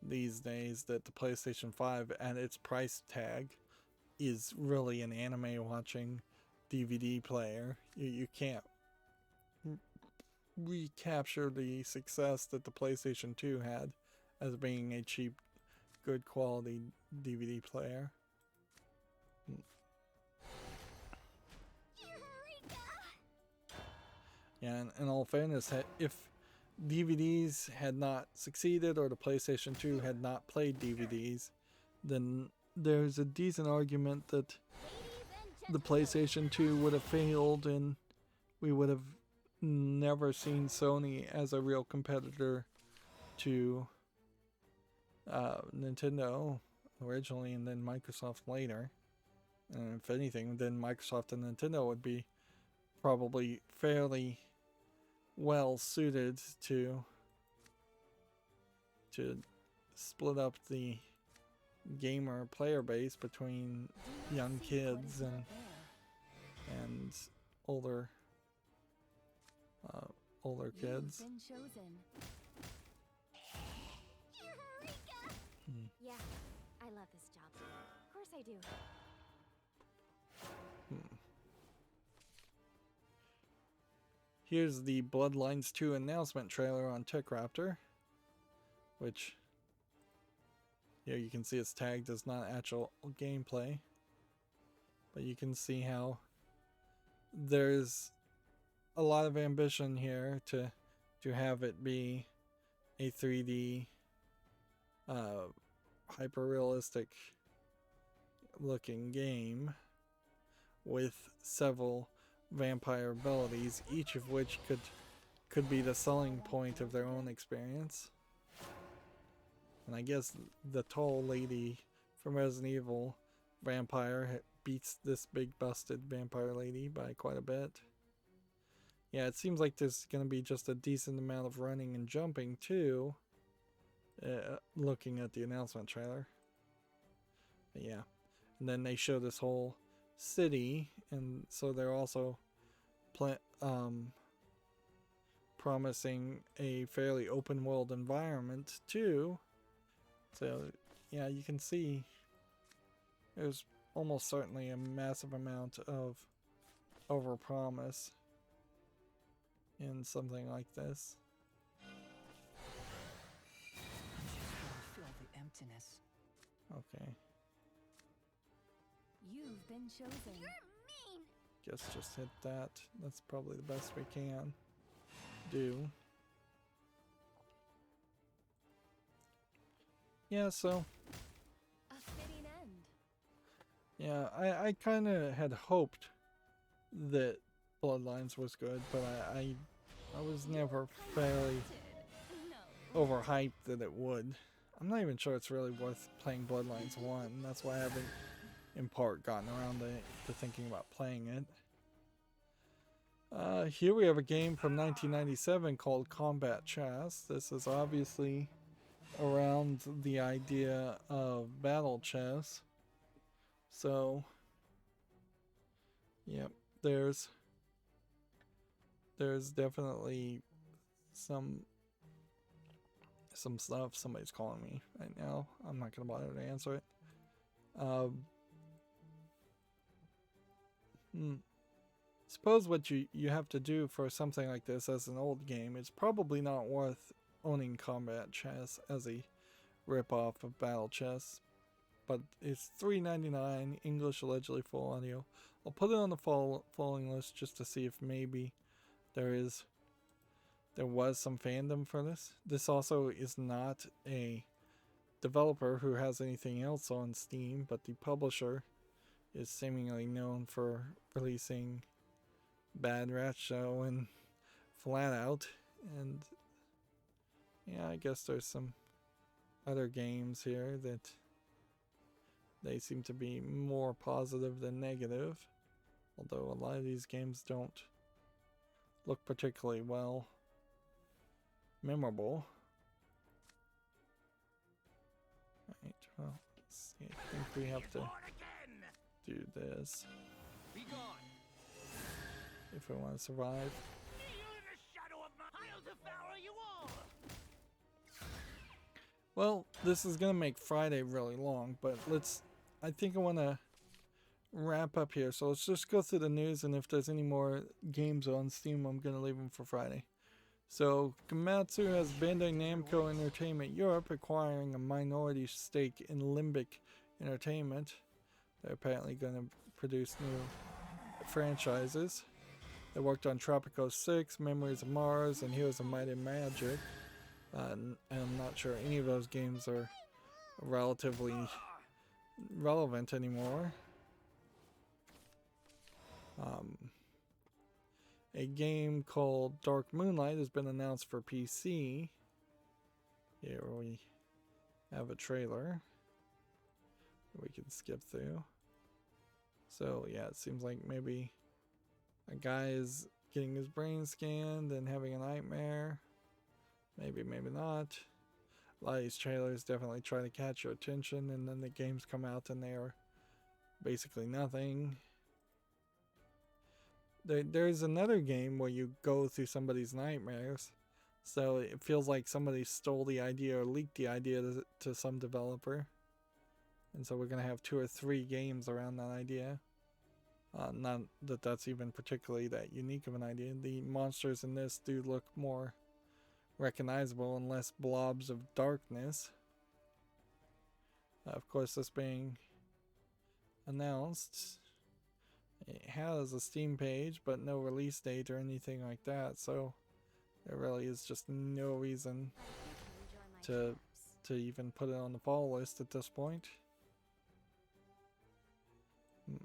these days that the PlayStation 5 at its price tag is really an anime watching DVD player. You can't recapture the success that the PlayStation 2 had as being a cheap, good quality DVD player. Yeah, and in all fairness, if DVDs had not succeeded or the PlayStation 2 had not played DVDs, then there's a decent argument that the PlayStation 2 would have failed and we would have never seen Sony as a real competitor to Nintendo originally and then Microsoft later. And if anything, then Microsoft and Nintendo would be probably fairly well suited to split up the gamer player base between young kids and older kids. Yeah, I love this job. Of course I do. here's the Bloodlines 2 announcement trailer on TechRaptor, which here you can see it's tagged as not actual gameplay, but you can see how there's a lot of ambition here to have it be a 3D hyper realistic looking game with several vampire abilities, each of which could be the selling point of their own experience. And I guess the tall lady from Resident Evil vampire beats this big busted vampire lady by quite a bit. Yeah, it seems like there's going to be just a decent amount of running and jumping too, looking at the announcement trailer. But yeah, and then they show this whole city, and so they're also promising a fairly open world environment too. So yeah, you can see there's almost certainly a massive amount of overpromise in something like this. Feel the emptiness. Okay, You've been chosen. You're mean! guess just hit that. That's probably the best we can do. Yeah, so A fitting end. yeah, I kind of had hoped that Bloodlines was good, but I was never fairly No. overhyped that it would. I'm not even sure it's really worth playing Bloodlines 1. That's why I haven't, in part, gotten around to thinking about playing it. Here we have a game from 1997 called Combat Chess. This is obviously around the idea of battle chess. So, yep, there's definitely some stuff. Somebody's calling me right now. I'm not gonna bother to answer it. Suppose what you have to do for something like this as an old game, it's probably not worth owning Combat Chess as a rip-off of Battle Chess, but it's $3.99, English allegedly full audio. I'll put it on the following list just to see if maybe there was some fandom for this. This also is not a developer who has anything else on Steam, but the publisher is seemingly known for releasing Bad Rat Show and Flat Out, and yeah, I guess there's some other games here that they seem to be more positive than negative, although a lot of these games don't look particularly well memorable. Right, well, let's see. I think we have to do this Be gone. if we want to survive. I'll devour you all. Well, this is gonna make Friday really long, but I think I want to wrap up here. So let's just go through the news, and if there's any more games on Steam, I'm gonna leave them for Friday. So Komatsu has Bandai Namco Entertainment Europe acquiring a minority stake in Limbic Entertainment. They're apparently gonna produce new franchises. They worked on Tropico 6, Memories of Mars, and Heroes of Might and Magic. And I'm not sure any of those games are relatively relevant anymore. A game called Dark Moonlight has been announced for PC. Here we have a trailer we can skip through. So yeah, it seems like maybe a guy is getting his brain scanned and having a nightmare. Maybe, maybe not. A lot of these trailers definitely try to catch your attention, and then the games come out and they are basically nothing. There's another game where you go through somebody's nightmares, so it feels like somebody stole the idea or leaked the idea to some developer, and so we're gonna have 2 or 3 games around that idea. Not that that's even particularly that unique of an idea. The monsters in this do look more recognizable and less blobs of darkness. Of course, this being announced, it has a Steam page, but no release date or anything like that, so there really is just no reason I think you'll enjoy my traps. to even put it on the fall list at this point. Nowhere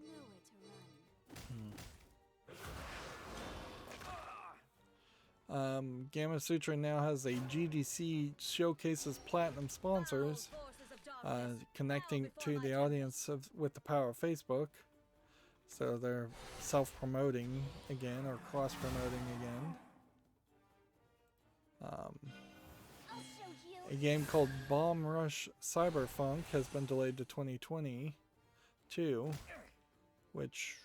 to run. Gamma Sutra now has a GDC showcases platinum sponsors, connecting to the audience with the power of Facebook. So they're self-promoting again, or cross-promoting again. I'll show you. A game called Bomb Rush Cyberpunk has been delayed to 2022, which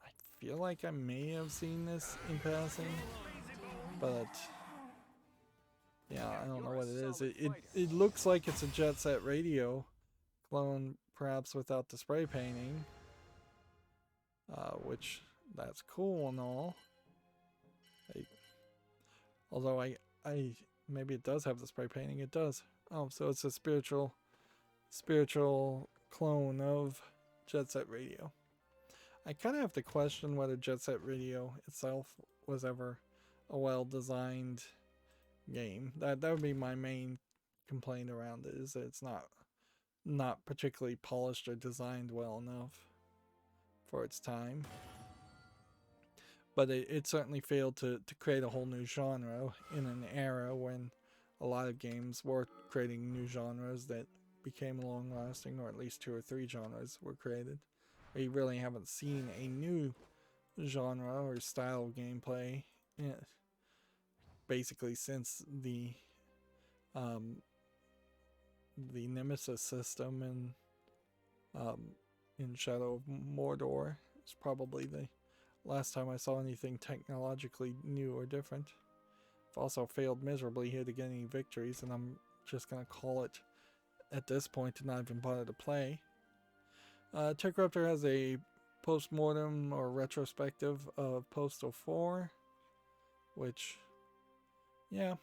I feel like I may have seen this in passing, but yeah, I don't know what it is. It looks like it's a Jet Set Radio clone, perhaps without the spray painting, which that's cool and all. Although I maybe it does have the spray painting. It does. Oh, so it's a spiritual clone of Jet Set Radio. I kind of have to question whether Jet Set Radio itself was ever a well-designed game. That would be my main complaint around it, is that it's not particularly polished or designed well enough for its time. But it certainly failed to create a whole new genre in an era when a lot of games were creating new genres that became long-lasting, or at least 2 or 3 genres were created. We really haven't seen a new genre or style of gameplay basically since the Nemesis system in Shadow of Mordor. It's probably the last time I saw anything technologically new or different. I've also failed miserably here to get any victories, and I'm just going to call it at this point to not even bother to play. TechRaptor has a post-mortem or retrospective of Postal 4, which, yeah,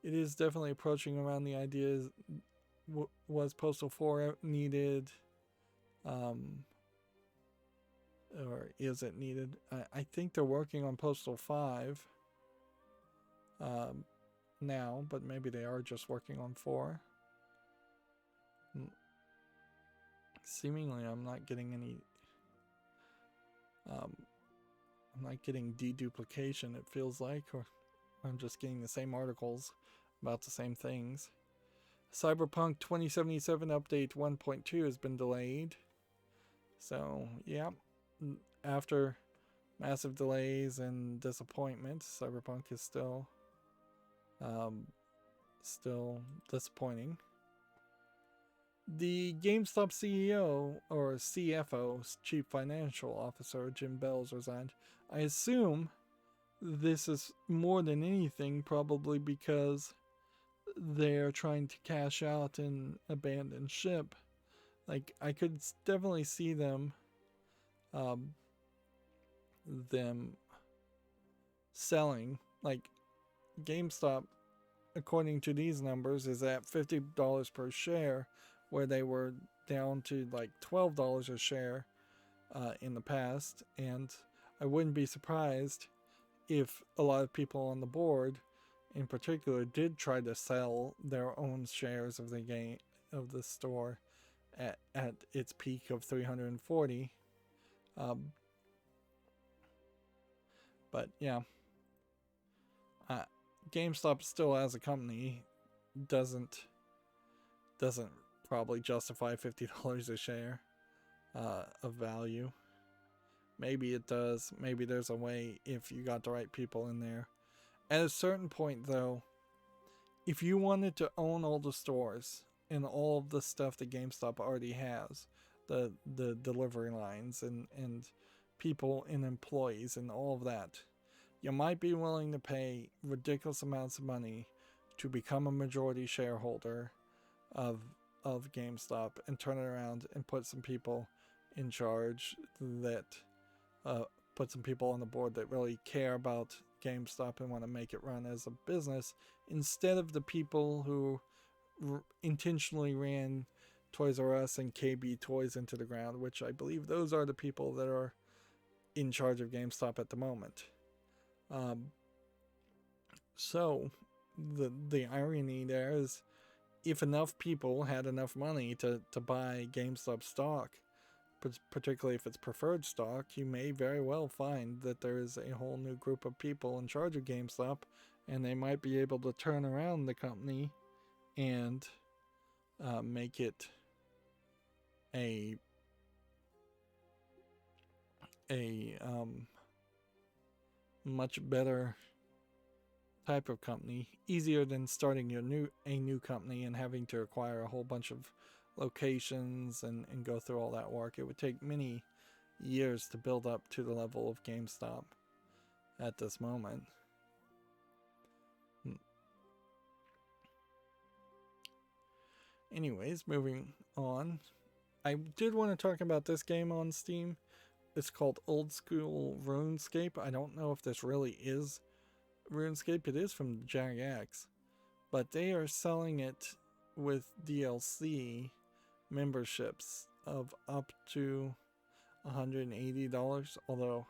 it is definitely approaching around the idea, was Postal 4 needed, or is it needed? I think they're working on Postal 5 now, but maybe they are just working on 4. Seemingly I'm not getting any I'm not getting deduplication, it feels like, or I'm just getting the same articles about the same things. Cyberpunk 2077 update 1.2 has been delayed. So, yeah, after massive delays and disappointment, Cyberpunk is still disappointing. The GameStop CEO, or CFO, Chief Financial Officer, Jim Bells, resigned. I assume this is more than anything probably because they're trying to cash out and abandon ship. Like, I could definitely see them selling. Like, GameStop, according to these numbers, is at $50 per share, where they were down to like $12 a share in the past. And I wouldn't be surprised if a lot of people on the board in particular did try to sell their own shares of the game, of the store, at its peak of 340. But yeah, GameStop still as a company doesn't probably justify $50 a share of value. Maybe it does. Maybe there's a way if you got the right people in there. At a certain point, though, if you wanted to own all the stores and all of the stuff that GameStop already has, the delivery lines and people and employees and all of that, you might be willing to pay ridiculous amounts of money to become a majority shareholder of GameStop and turn it around and put some people in charge that put some people on the board that really care about GameStop and want to make it run as a business, instead of the people who intentionally ran Toys R Us and KB Toys into the ground, which I believe those are the people that are in charge of GameStop at the moment. So the irony there is, if enough people had enough money to buy GameStop stock, particularly if it's preferred stock, you may very well find that there is a whole new group of people in charge of GameStop, and they might be able to turn around the company and make it a much better type of company, easier than starting a new company and having to acquire a whole bunch of locations and go through all that work. It would take many years to build up to the level of GameStop at this moment. Anyways, moving on. I did want to talk about this game on Steam. It's called Old School Runescape. I don't know if this really is RuneScape. It is from Jagex, but they are selling it with DLC memberships of up to $180, although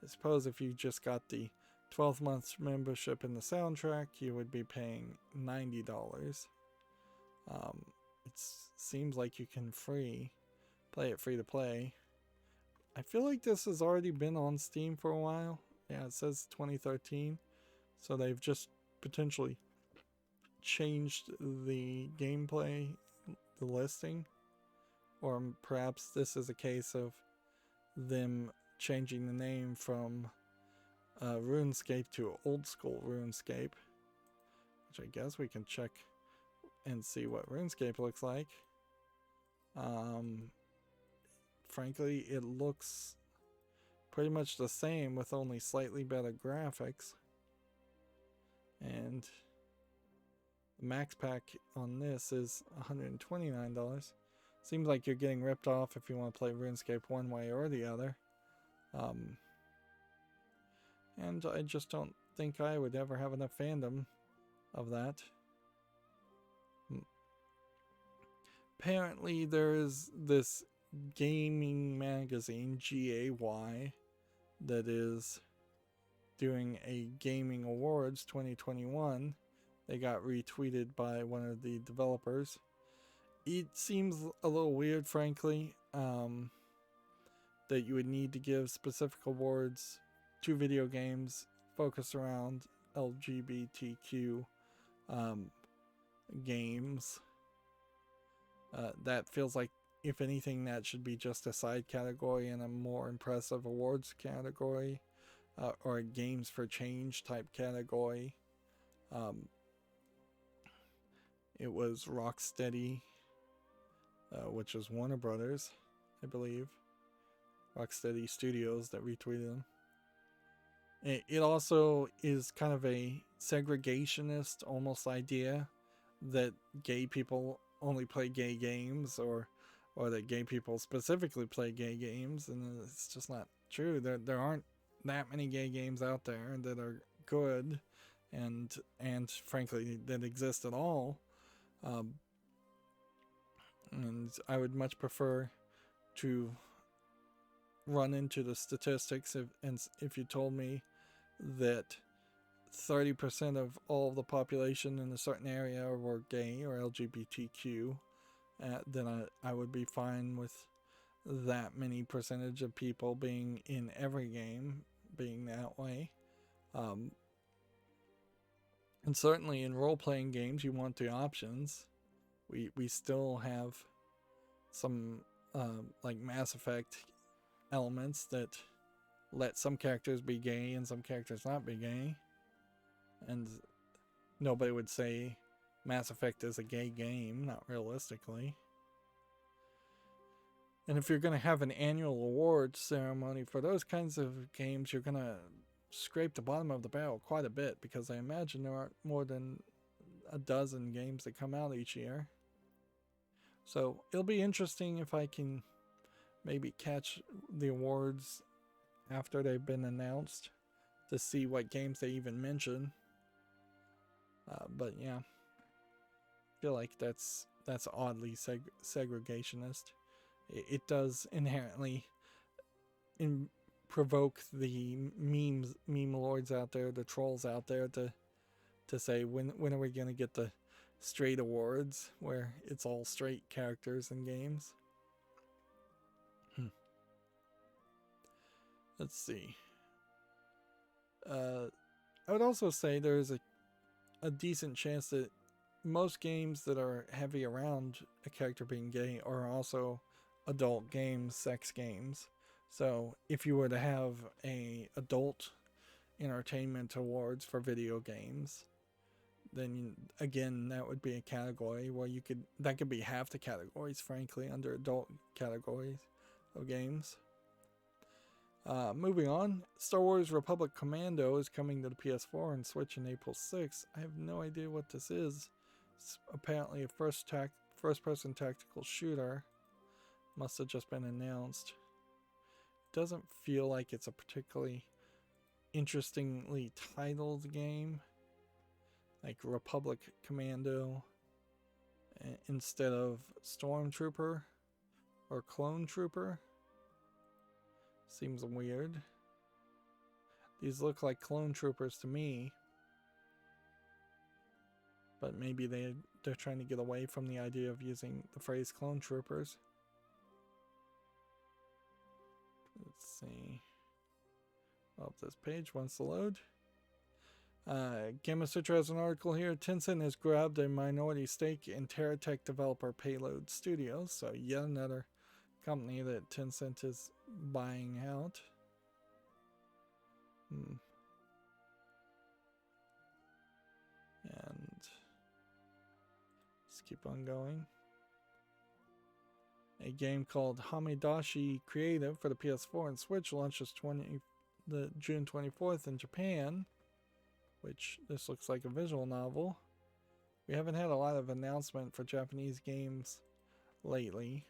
I suppose if you just got the 12 months membership in the soundtrack, you would be paying $90. It seems like you can play it free to play. I feel like this has already been on Steam for a while. Yeah, it says 2013. So they've just potentially changed the gameplay, the listing. Or perhaps this is a case of them changing the name from RuneScape to Old School RuneScape. Which I guess we can check and see what RuneScape looks like. Frankly, it looks pretty much the same with only slightly better graphics. And the max pack on this is $129. Seems like you're getting ripped off if you want to play RuneScape one way or the other. And I just don't think I would ever have enough fandom of that. Apparently there is this gaming magazine, GAY, that is doing a Gaming Awards 2021. They got retweeted by one of the developers. It seems a little weird, frankly, that you would need to give specific awards to video games focused around LGBTQ games. That feels like, if anything, that should be just a side category in a more impressive awards category, or a games for change type category. It was Rocksteady, which is Warner Brothers, I believe. Rocksteady Studios that retweeted them. It also is kind of a segregationist almost idea that gay people only play gay games, or that gay people specifically play gay games, and it's just not true. There aren't that many gay games out there that are good and frankly that exist at all. And I would much prefer to run into the statistics if you told me that 30% of all the population in a certain area were gay or LGBTQ, then I would be fine with that many percentage of people being in every game being that way. And certainly in role-playing games, you want the options. We still have some like Mass Effect elements that let some characters be gay and some characters not be gay. And nobody would say Mass Effect is a gay game, not realistically. And if you're going to have an annual awards ceremony for those kinds of games, you're going to scrape the bottom of the barrel quite a bit, because I imagine there aren't more than a dozen games that come out each year. So it'll be interesting if I can maybe catch the awards after they've been announced to see what games they even mention. But yeah, I feel like that's oddly segregationist. It does inherently provoke the meme lords out there, the trolls out there, to say when are we gonna get the straight awards where it's all straight characters in games. Let's see. I would also say there's a decent chance that most games that are heavy around a character being gay are also adult games, sex games. So if you were to have a adult entertainment awards for video games, then again that would be a category where that could be half the categories, frankly, under adult categories of games. Moving on, Star Wars Republic Commando is coming to the PS4 and Switch on April 6th. I have no idea what this is. It's apparently a first-person tactical shooter. Must have just been announced. Doesn't feel like it's a particularly interestingly titled game, like Republic Commando instead of Stormtrooper or Clone Trooper. Seems weird. These look like clone troopers to me, but maybe they're trying to get away from the idea of using the phrase clone troopers. Let's see. Oh, this page wants to load. Gamasutra has an article here. Tencent has grabbed a minority stake in TerraTech developer Payload Studios, so yet another company that Tencent is buying out. And let's keep on going. A game called Hamidashi Creative for the PS4 and Switch launches June 24th in Japan, which this looks like a visual novel. We haven't had a lot of announcement for Japanese games lately.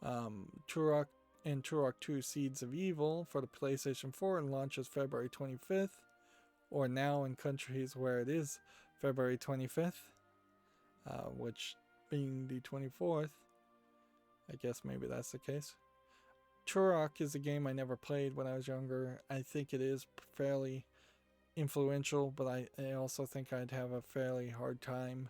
Turok and Turok 2 Seeds of Evil for the PlayStation 4 and launches February 25th, or now in countries where it is February 25th, which being the 24th, I guess maybe that's the case. Turok is a game I never played when I was younger. I think it is fairly influential, but I also think I'd have a fairly hard time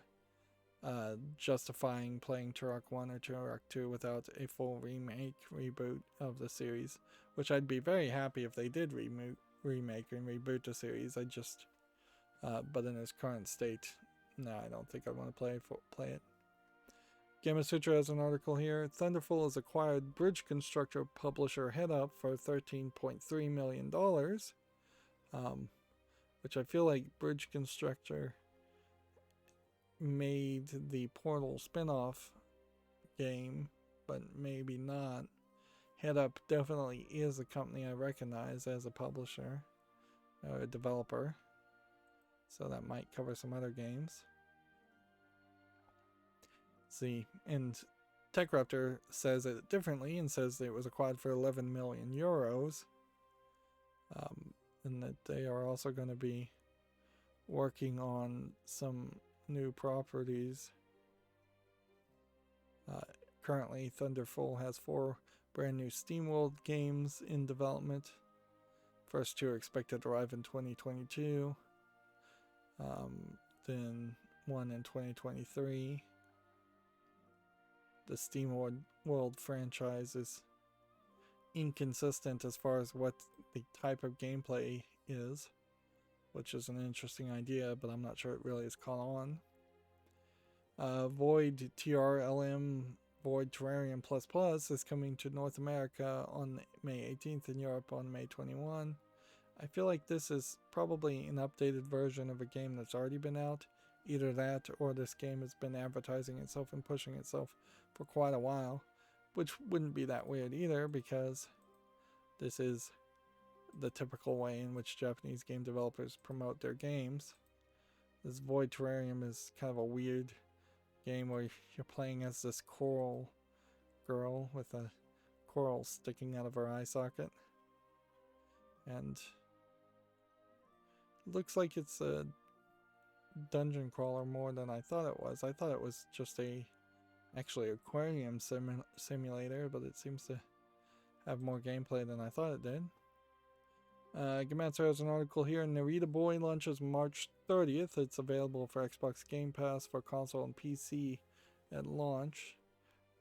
justifying playing Turok 1 or Turok 2 without a full reboot of the series, which I'd be very happy if they did remake and reboot the series. But in its current state, no, I don't think I want to play it. Gamasutra has an article here. Thunderful has acquired bridge constructor publisher HeadUp for $13.3 million, which I feel like Bridge Constructor made the Portal spin-off game, but maybe not. HeadUp definitely is a company I recognize as a publisher or a developer, so that might cover some other games. See, and TechRaptor says it differently and says that it was acquired for 11 million euros, and that they are also going to be working on some new properties. Currently, Thunderful has 4 brand new SteamWorld games in development. First 2 are expected to arrive in 2022, then 1 in 2023. The SteamWorld franchise is inconsistent as far as what the type of gameplay is, which is an interesting idea, but I'm not sure it really is caught on. Void TRLM Void Terrarium Plus Plus is coming to North America on May 18th and Europe on May 21. I feel like this is probably an updated version of a game that's already been out. Either that or this game has been advertising itself and pushing itself for quite a while, which wouldn't be that weird either, because this is the typical way in which Japanese game developers promote their games. This Void Terrarium is kind of a weird game where you're playing as this coral girl with a coral sticking out of her eye socket. And looks like it's a dungeon crawler more than I thought it was. I thought it was just actually aquarium simulator, but it seems to have more gameplay than I thought it did. Gematsu has an article here. Narita Boy launches March 30th. It's available for Xbox Game Pass for console and PC at launch.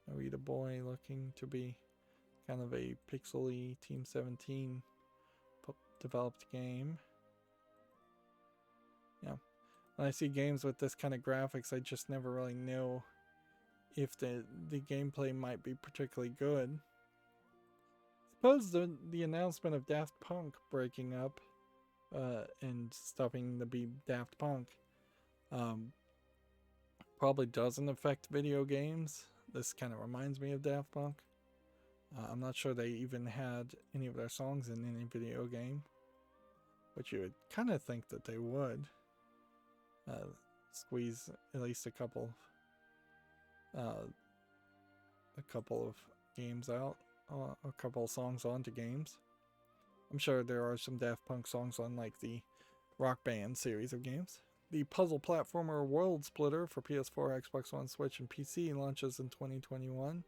Narita Boy looking to be kind of a pixely Team 17 developed game. Yeah. When I see games with this kind of graphics, I just never really know if the gameplay might be particularly good. Suppose the announcement of Daft Punk breaking up and stopping to be Daft Punk probably doesn't affect video games. This kind of reminds me of Daft Punk. I'm not sure they even had any of their songs in any video game, but you would kind of think that they would squeeze at least a couple of games out. A couple of songs onto games. I'm sure there are some Daft Punk songs on like the Rock Band series of games. The puzzle platformer World Splitter for PS4, Xbox One, Switch, and PC launches in 2021.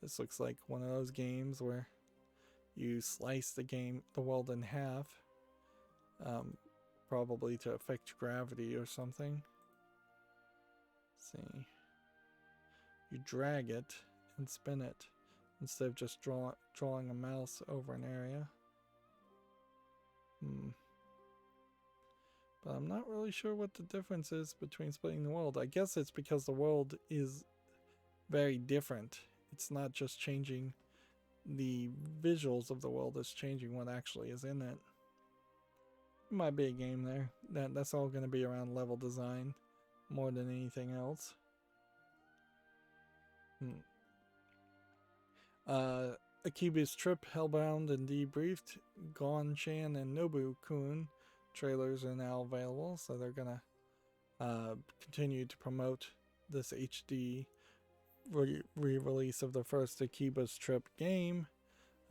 This looks like one of those games where you slice the world in half, probably to affect gravity or something. Let's see. You drag it and spin it, instead of just drawing a mouse over an area. But I'm not really sure what the difference is between splitting the world. I guess it's because the world is very different. It's not just changing the visuals of the world, it's changing what actually is in it. It might be a game there. That's all going to be around level design more than anything else. Akiba's Trip, Hellbound, and Debriefed, Gon-chan, and Nobu-kun trailers are now available, so they're gonna continue to promote this HD re-release of the first Akiba's Trip game,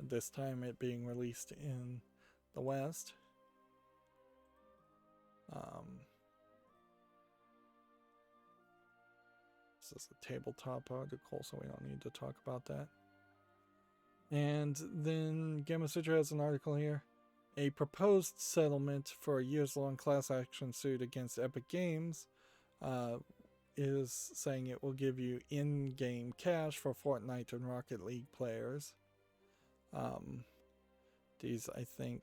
this time it being released in the West. This is a tabletop article, so we don't need to talk about that. And then Gamma Sutra has an article here. A proposed settlement for a years-long class action suit against Epic Games is saying it will give you in-game cash for Fortnite and Rocket League players. These, I think,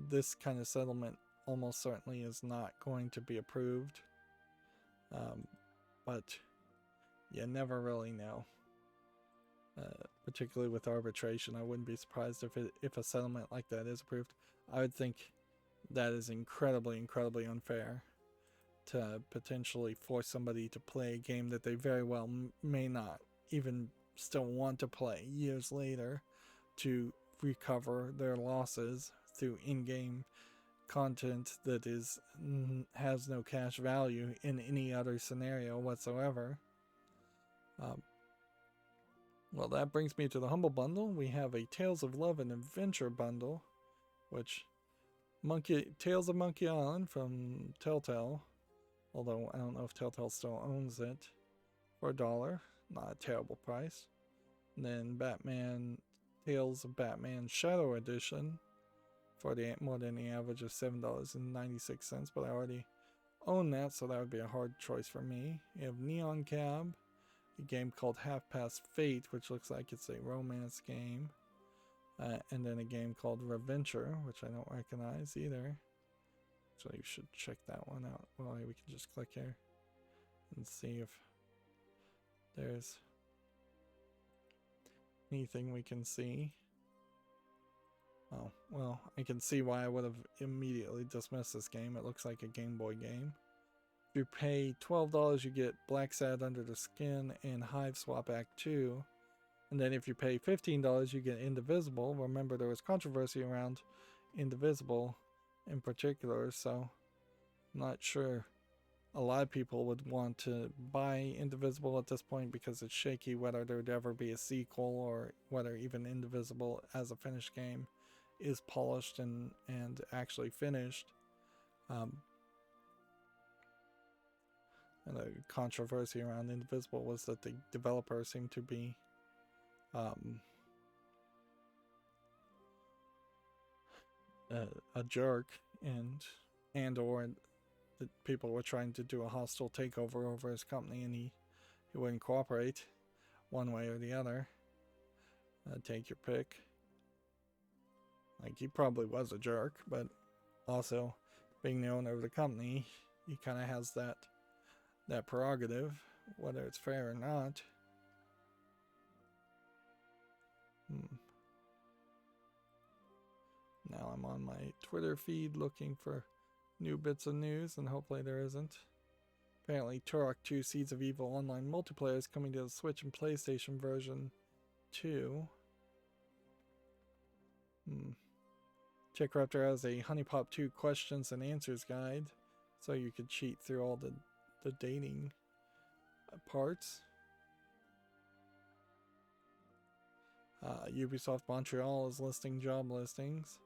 this kind of settlement almost certainly is not going to be approved. But you never really know. Particularly with arbitration, I wouldn't be surprised if a settlement like that is approved. I would think that is incredibly unfair to potentially force somebody to play a game that they very well may not even still want to play years later to recover their losses through in-game content that has no cash value in any other scenario whatsoever. Well, that brings me to the Humble Bundle. We have a Tales of Love and Adventure bundle, which Tales of Monkey Island from Telltale, although I don't know if Telltale still owns it, for $1, not a terrible price. And then Tales of Batman Shadow Edition for more than the average of $7.96, but I already own that, so that would be a hard choice for me. You have Neon Cab, a game called Half Past Fate, which looks like it's a romance game, and then a game called Reventure, which I don't recognize either. So you should check that one out. Well, we can just click here and see if there's anything we can see. Oh, well, I can see why I would have immediately dismissed this game. It looks like a Game Boy game. If you pay $12, you get Black Sad Under the Skin and Hive Swap Act 2. And then if you pay $15, you get Indivisible. Remember, there was controversy around Indivisible in particular, so I'm not sure a lot of people would want to buy Indivisible at this point because it's shaky whether there'd ever be a sequel or whether even Indivisible as a finished game is polished and actually finished. And the controversy around Indivisible was that the developer seemed to be a jerk, and or that people were trying to do a hostile takeover over his company, and he wouldn't cooperate one way or the other. Take your pick. Like, he probably was a jerk, but also being the owner of the company, he kind of has that prerogative, whether it's fair or not. Now I'm on my Twitter feed looking for new bits of news, and hopefully there isn't. Apparently Turok 2 Seeds of Evil online multiplayer is coming to the Switch and PlayStation version 2. Checkraptor has a Honeypop 2 questions and answers guide, so you could cheat through all the dating parts. Ubisoft Montreal is listing job listings.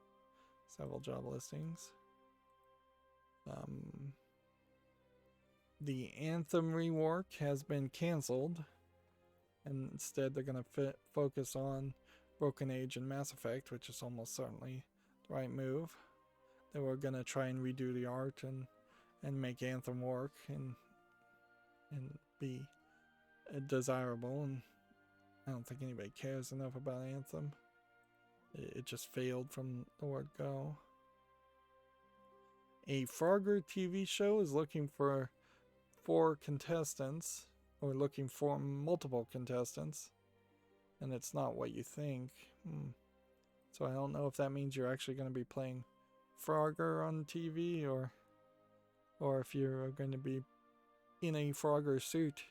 Several job listings. The Anthem rework has been cancelled, and instead they're going to focus on Broken Age and Mass Effect, which is almost certainly the right move. They were going to try and redo the art and make Anthem work and be desirable, and I don't think anybody cares enough about Anthem. It just failed from the word go. A Frogger TV show is looking for 4 contestants, or looking for multiple contestants, and it's not what you think. So I don't know if that means you're actually going to be playing Frogger on TV, or if you're going to be in a Frogger suit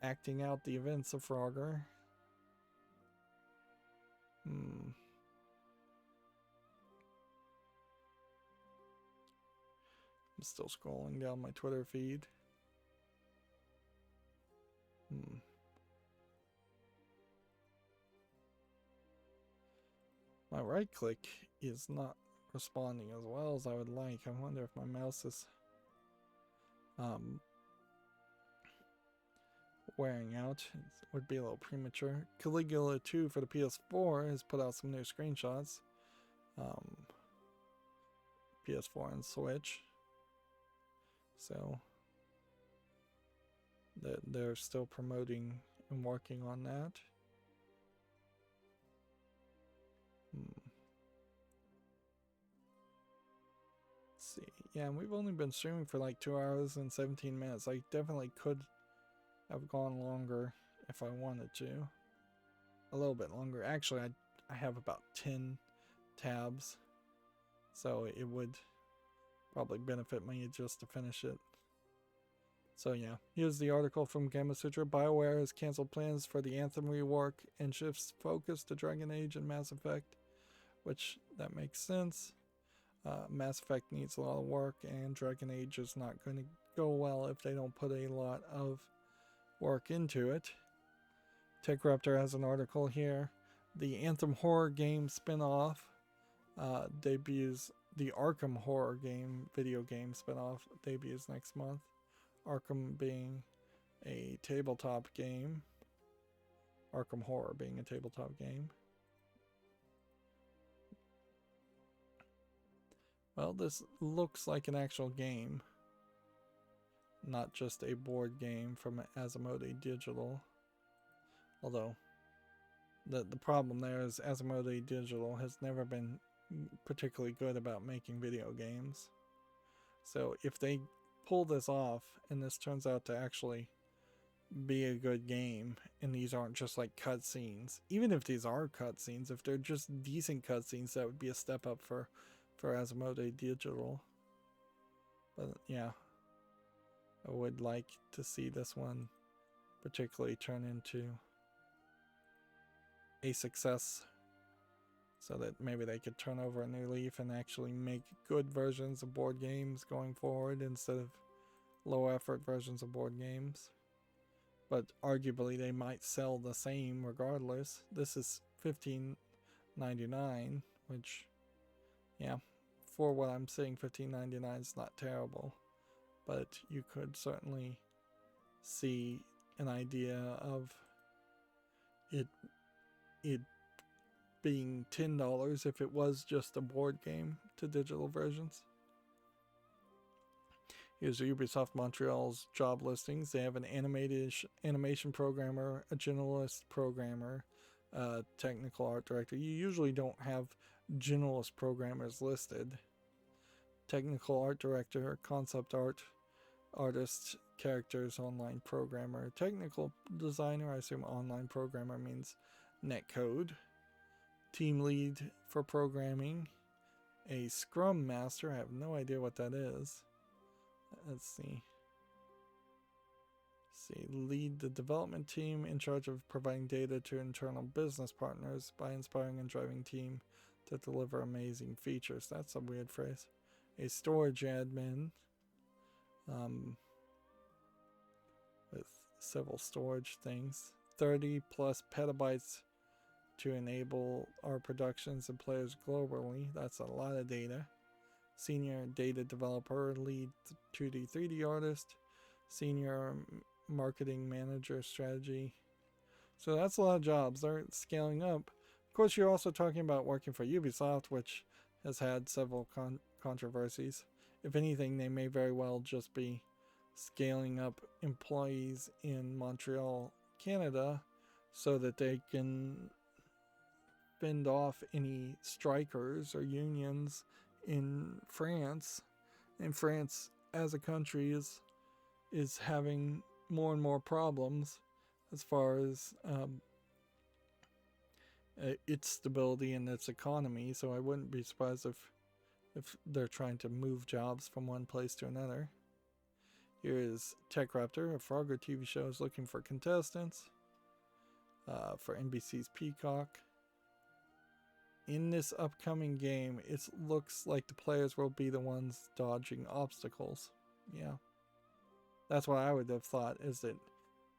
acting out the events of Frogger. I'm still scrolling down my Twitter feed. My right click is not responding as well as I would like. I wonder if my mouse is wearing out. It would be a little premature. Caligula 2 for the PS4 has put out some new screenshots. PS4 and Switch. So they're still promoting and working on that. Let's see. Yeah, we've only been streaming for like 2 hours and 17 minutes. I definitely could have gone longer if I wanted to. A little bit longer. Actually, I have about 10 tabs, so it would probably benefit me just to finish it. So yeah, here's the article from Gamasutra. BioWare has canceled plans for the Anthem rework and shifts focus to Dragon Age and Mass Effect, which that makes sense. Mass Effect needs a lot of work, and Dragon Age is not going to go well if they don't put a lot of work into it. TechRaptor has an article here. The Anthem horror game spin-off debuts. The Arkham horror game video game spin-off debuts next month. Arkham being a tabletop game. Arkham Horror being a tabletop game. Well, this looks like an actual game, not just a board game from Asmodee Digital. Although, the problem there is Asmodee Digital has never been particularly good about making video games. So if they pull this off and this turns out to actually be a good game, and these aren't just like cutscenes, even if these are cutscenes, if they're just decent cutscenes, that would be a step up for Asmodee Digital. But yeah, I would like to see this one particularly turn into a success, so that maybe they could turn over a new leaf and actually make good versions of board games going forward, instead of low effort versions of board games. But arguably they might sell the same regardless. This is $15.99, which, yeah, for what I'm seeing, $15.99 is not terrible. But you could certainly see an idea of it being $10 if it was just a board game to digital versions. Here's Ubisoft Montreal's job listings. They have an animation programmer, a generalist programmer, technical art director. You usually don't have generalist programmers listed. Technical art director, concept art artist, characters, online programmer, technical designer. I assume online programmer means netcode. Team lead for programming, a scrum master. I have no idea what that is. Let's see. Lead the development team in charge of providing data to internal business partners by inspiring and driving team to deliver amazing features. That's a weird phrase. A storage admin with several storage things. 30 plus petabytes to enable our productions and players globally. That's a lot of data. Senior data developer, lead 2D 3D artist, senior marketing manager, strategy. So that's a lot of jobs. They're scaling up. Of course, you're also talking about working for Ubisoft, which has had several controversies. If anything, they may very well just be scaling up employees in Montreal, Canada, so that they can fend off any strikers or unions in France. And France as a country is having more and more problems as far as its stability and its economy, so I wouldn't be surprised if they're trying to move jobs from one place to another. Here is Tech Raptor, a Frogger TV show, is looking for contestants for NBC's Peacock. In this upcoming game, it looks like the players will be the ones dodging obstacles. Yeah. That's what I would have thought, is that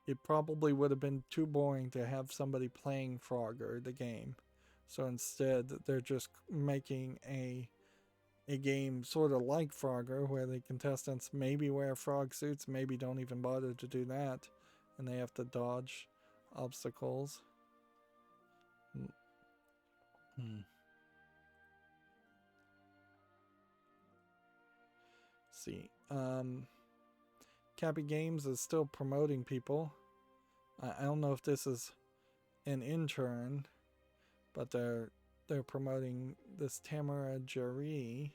it probably would have been too boring to have somebody playing Frogger, the game. So instead, they're just making a game sort of like Frogger, where the contestants maybe wear frog suits, maybe don't even bother to do that, and they have to dodge obstacles. See. Cappy Games is still promoting people. I don't know if this is an intern, but they're promoting this Tamara Jaree,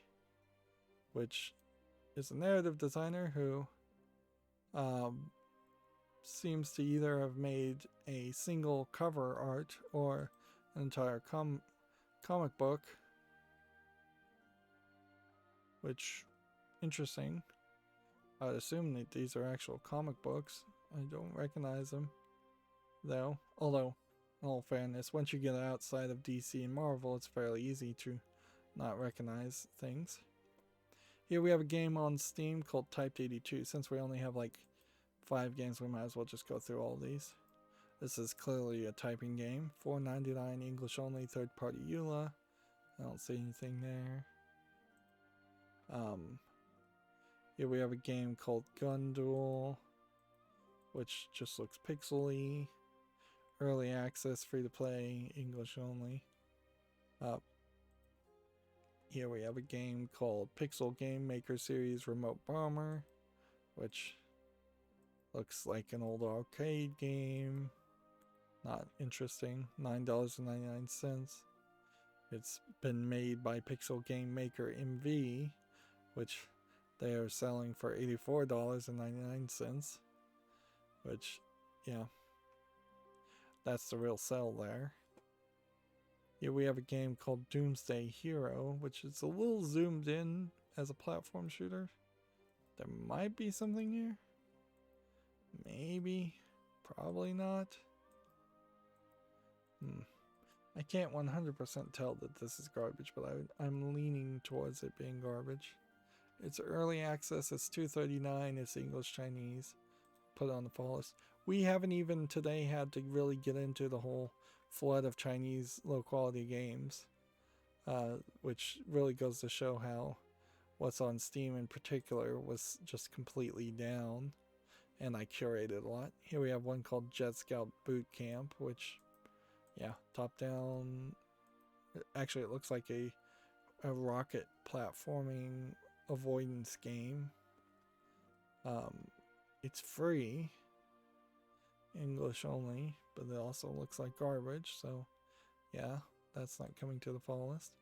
which is a narrative designer who seems to either have made a single cover art or an entire comic book, which, interesting. I'd assume that these are actual comic books. I don't recognize them, though. Although, in all fairness, once you get outside of DC and Marvel, it's fairly easy to not recognize things. Here we have a game on Steam called Typed 82. Since we only have like 5 games, we might as well just go through all these. This is clearly a typing game. $4.99 English only, third-party EULA. I don't see anything there. Here we have a game called Duel, which just looks pixely. Early access, free to play, English only. Here we have a game called Pixel Game Maker Series Remote Bomber, which looks like an old arcade game. Not interesting. $9.99. It's been made by Pixel Game Maker MV, which they are selling for $84.99. Which, yeah, that's the real sell there. Here we have a game called Doomsday Hero, which is a little zoomed in as a platform shooter. There might be something here. Maybe. Probably not. I can't 100% tell that this is garbage, but I'm leaning towards it being garbage. It's early access. It's $2.39. It's English Chinese. Put on the fall list. We haven't even today had to really get into the whole flood of Chinese low quality games, which really goes to show how what's on Steam in particular was just completely down. And I curated a lot. Here we have one called Jet Scout Boot Camp, which, yeah, top down. Actually, it looks like a rocket platforming avoidance game. It's free, English only, but it also looks like garbage. So, yeah, that's not coming to the fall list.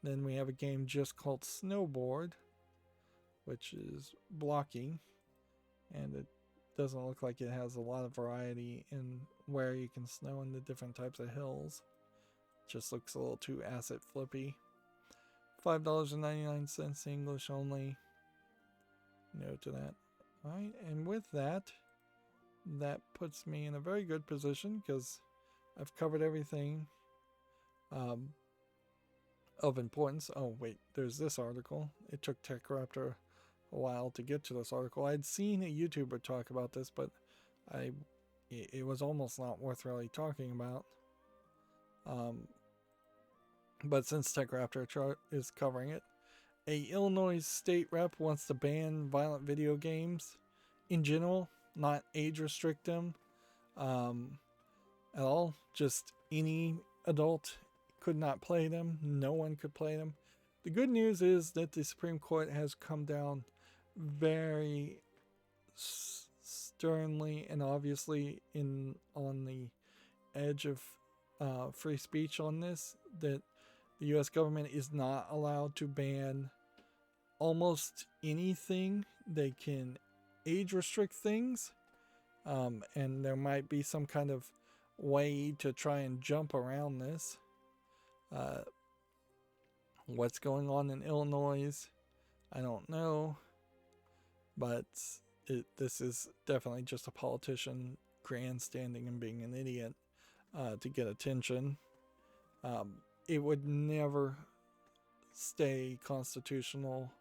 Then we have a game just called Snowboard, which is blocking, and it doesn't look like it has a lot of variety in where you can snow in the different types of hills. Just looks a little too asset flippy. $5.99 English only. No to that. Alright, and with that, that puts me in a very good position because I've covered everything of importance. Oh wait, there's this article. It took TechRaptor a while to get to this article. I'd seen a YouTuber talk about this, but it was almost not worth really talking about. But since TechRaptor is covering it, a Illinois state rep wants to ban violent video games in general, not age restrict them at all. Just any adult could not play them. No one could play them. The good news is that the Supreme Court has come down very sternly and obviously on the edge of free speech on this, that the U.S. government is not allowed to ban almost anything. They can age restrict things, and there might be some kind of way to try and jump around this. What's going on in Illinois, I don't know, but this is definitely just a politician grandstanding and being an idiot to get attention. It would never stay constitutional.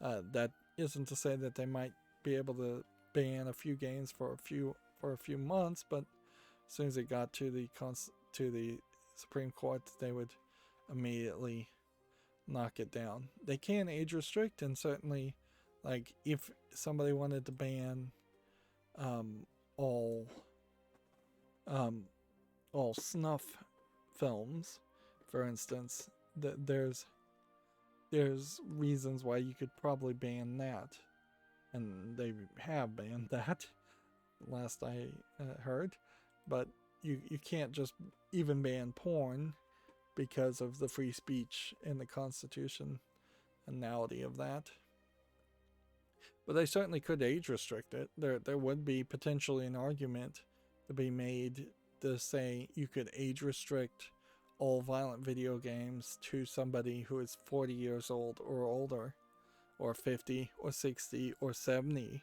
That isn't to say that they might be able to ban a few games for a few months, but as soon as it got to the Supreme Court, they would immediately knock it down. They can age restrict, and certainly, like, if somebody wanted to ban all snuff films, for instance, there's reasons why you could probably ban that, and they have banned that last I heard. But you can't just even ban porn because of the free speech and the constitutionality of that. But they certainly could age restrict it. There would be potentially an argument to be made to say you could age restrict all violent video games to somebody who is 40 years old or older, or 50 or 60 or 70,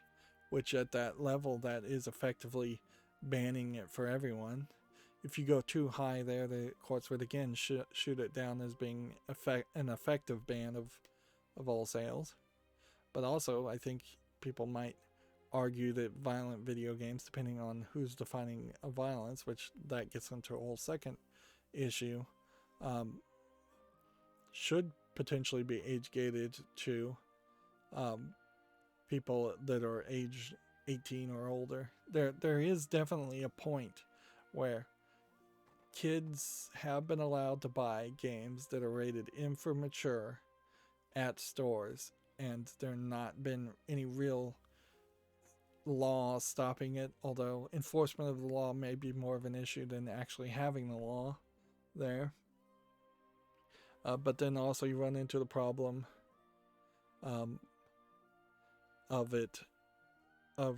which at that level, that is effectively banning it for everyone. If you go too high there, the courts would again shoot it down as being an effective ban of all sales. But also, I think people might argue that violent video games, depending on who's defining a violence, which that gets into a whole second issue, should potentially be age gated to people that are age 18 or older. There is definitely a point where kids have been allowed to buy games that are rated M for mature at stores, and there not been any real law stopping it, although enforcement of the law may be more of an issue than actually having the law there. But then also you run into the problem of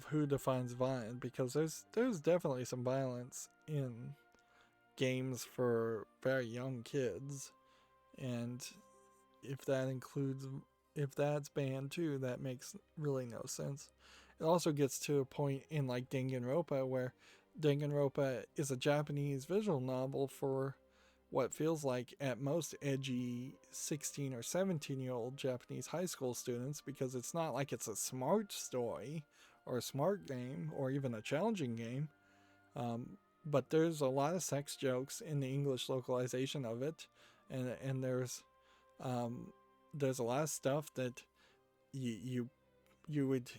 who defines violent, because there's definitely some violence in games for very young kids, and if that's banned too, that makes really no sense. It also gets to a point in like Danganronpa, where Danganronpa is a Japanese visual novel for what feels like at most edgy 16 or 17-year-old Japanese high school students, because it's not like it's a smart story or a smart game or even a challenging game. But there's a lot of sex jokes in the English localization of it, and there's a lot of stuff that you would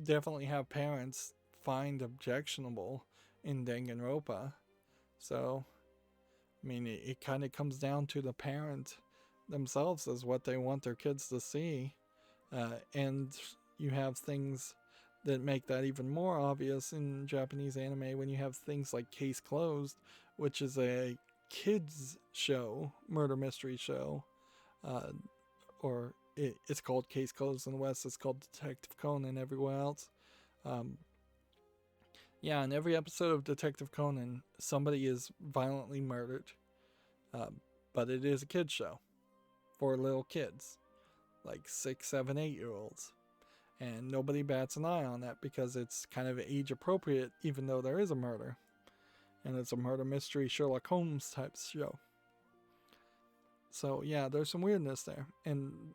definitely have parents find objectionable in Danganronpa. So, I mean, it kind of comes down to the parent themselves as what they want their kids to see, and you have things that make that even more obvious in Japanese anime when you have things like Case Closed, which is a kids show, murder mystery show, or it's called Case Closed in the West. It's called Detective Conan everywhere else. Yeah, in every episode of Detective Conan, somebody is violently murdered, but it is a kids show for little kids, like 6, 7, 8-year-olds. And nobody bats an eye on that because it's kind of age appropriate, even though there is a murder. And it's a murder mystery Sherlock Holmes type show. So yeah, there's some weirdness there. And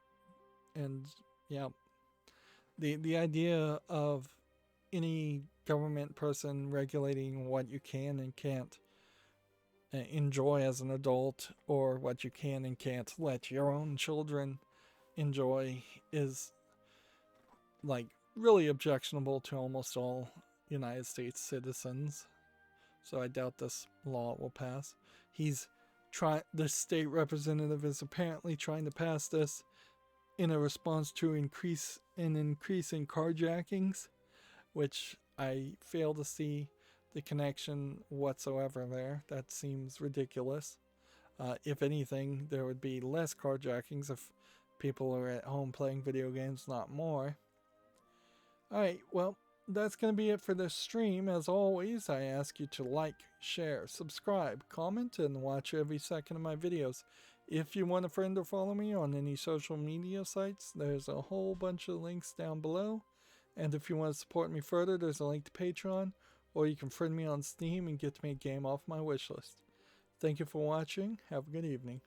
yeah, the idea of any government person regulating what you can and can't enjoy as an adult, or what you can and can't let your own children enjoy, is like really objectionable to almost all United States citizens. So I doubt this law will pass. The state representative is apparently trying to pass this in a response to an increase in carjackings, which I fail to see the connection whatsoever there. That seems ridiculous. If anything, there would be less carjackings if people are at home playing video games, not more. Alright, well, that's going to be it for this stream. As always, I ask you to like, share, subscribe, comment, and watch every second of my videos. If you want a friend or follow me on any social media sites, there's a whole bunch of links down below. And if you want to support me further, there's a link to Patreon, or you can friend me on Steam and get me a game off my wishlist. Thank you for watching. Have a good evening.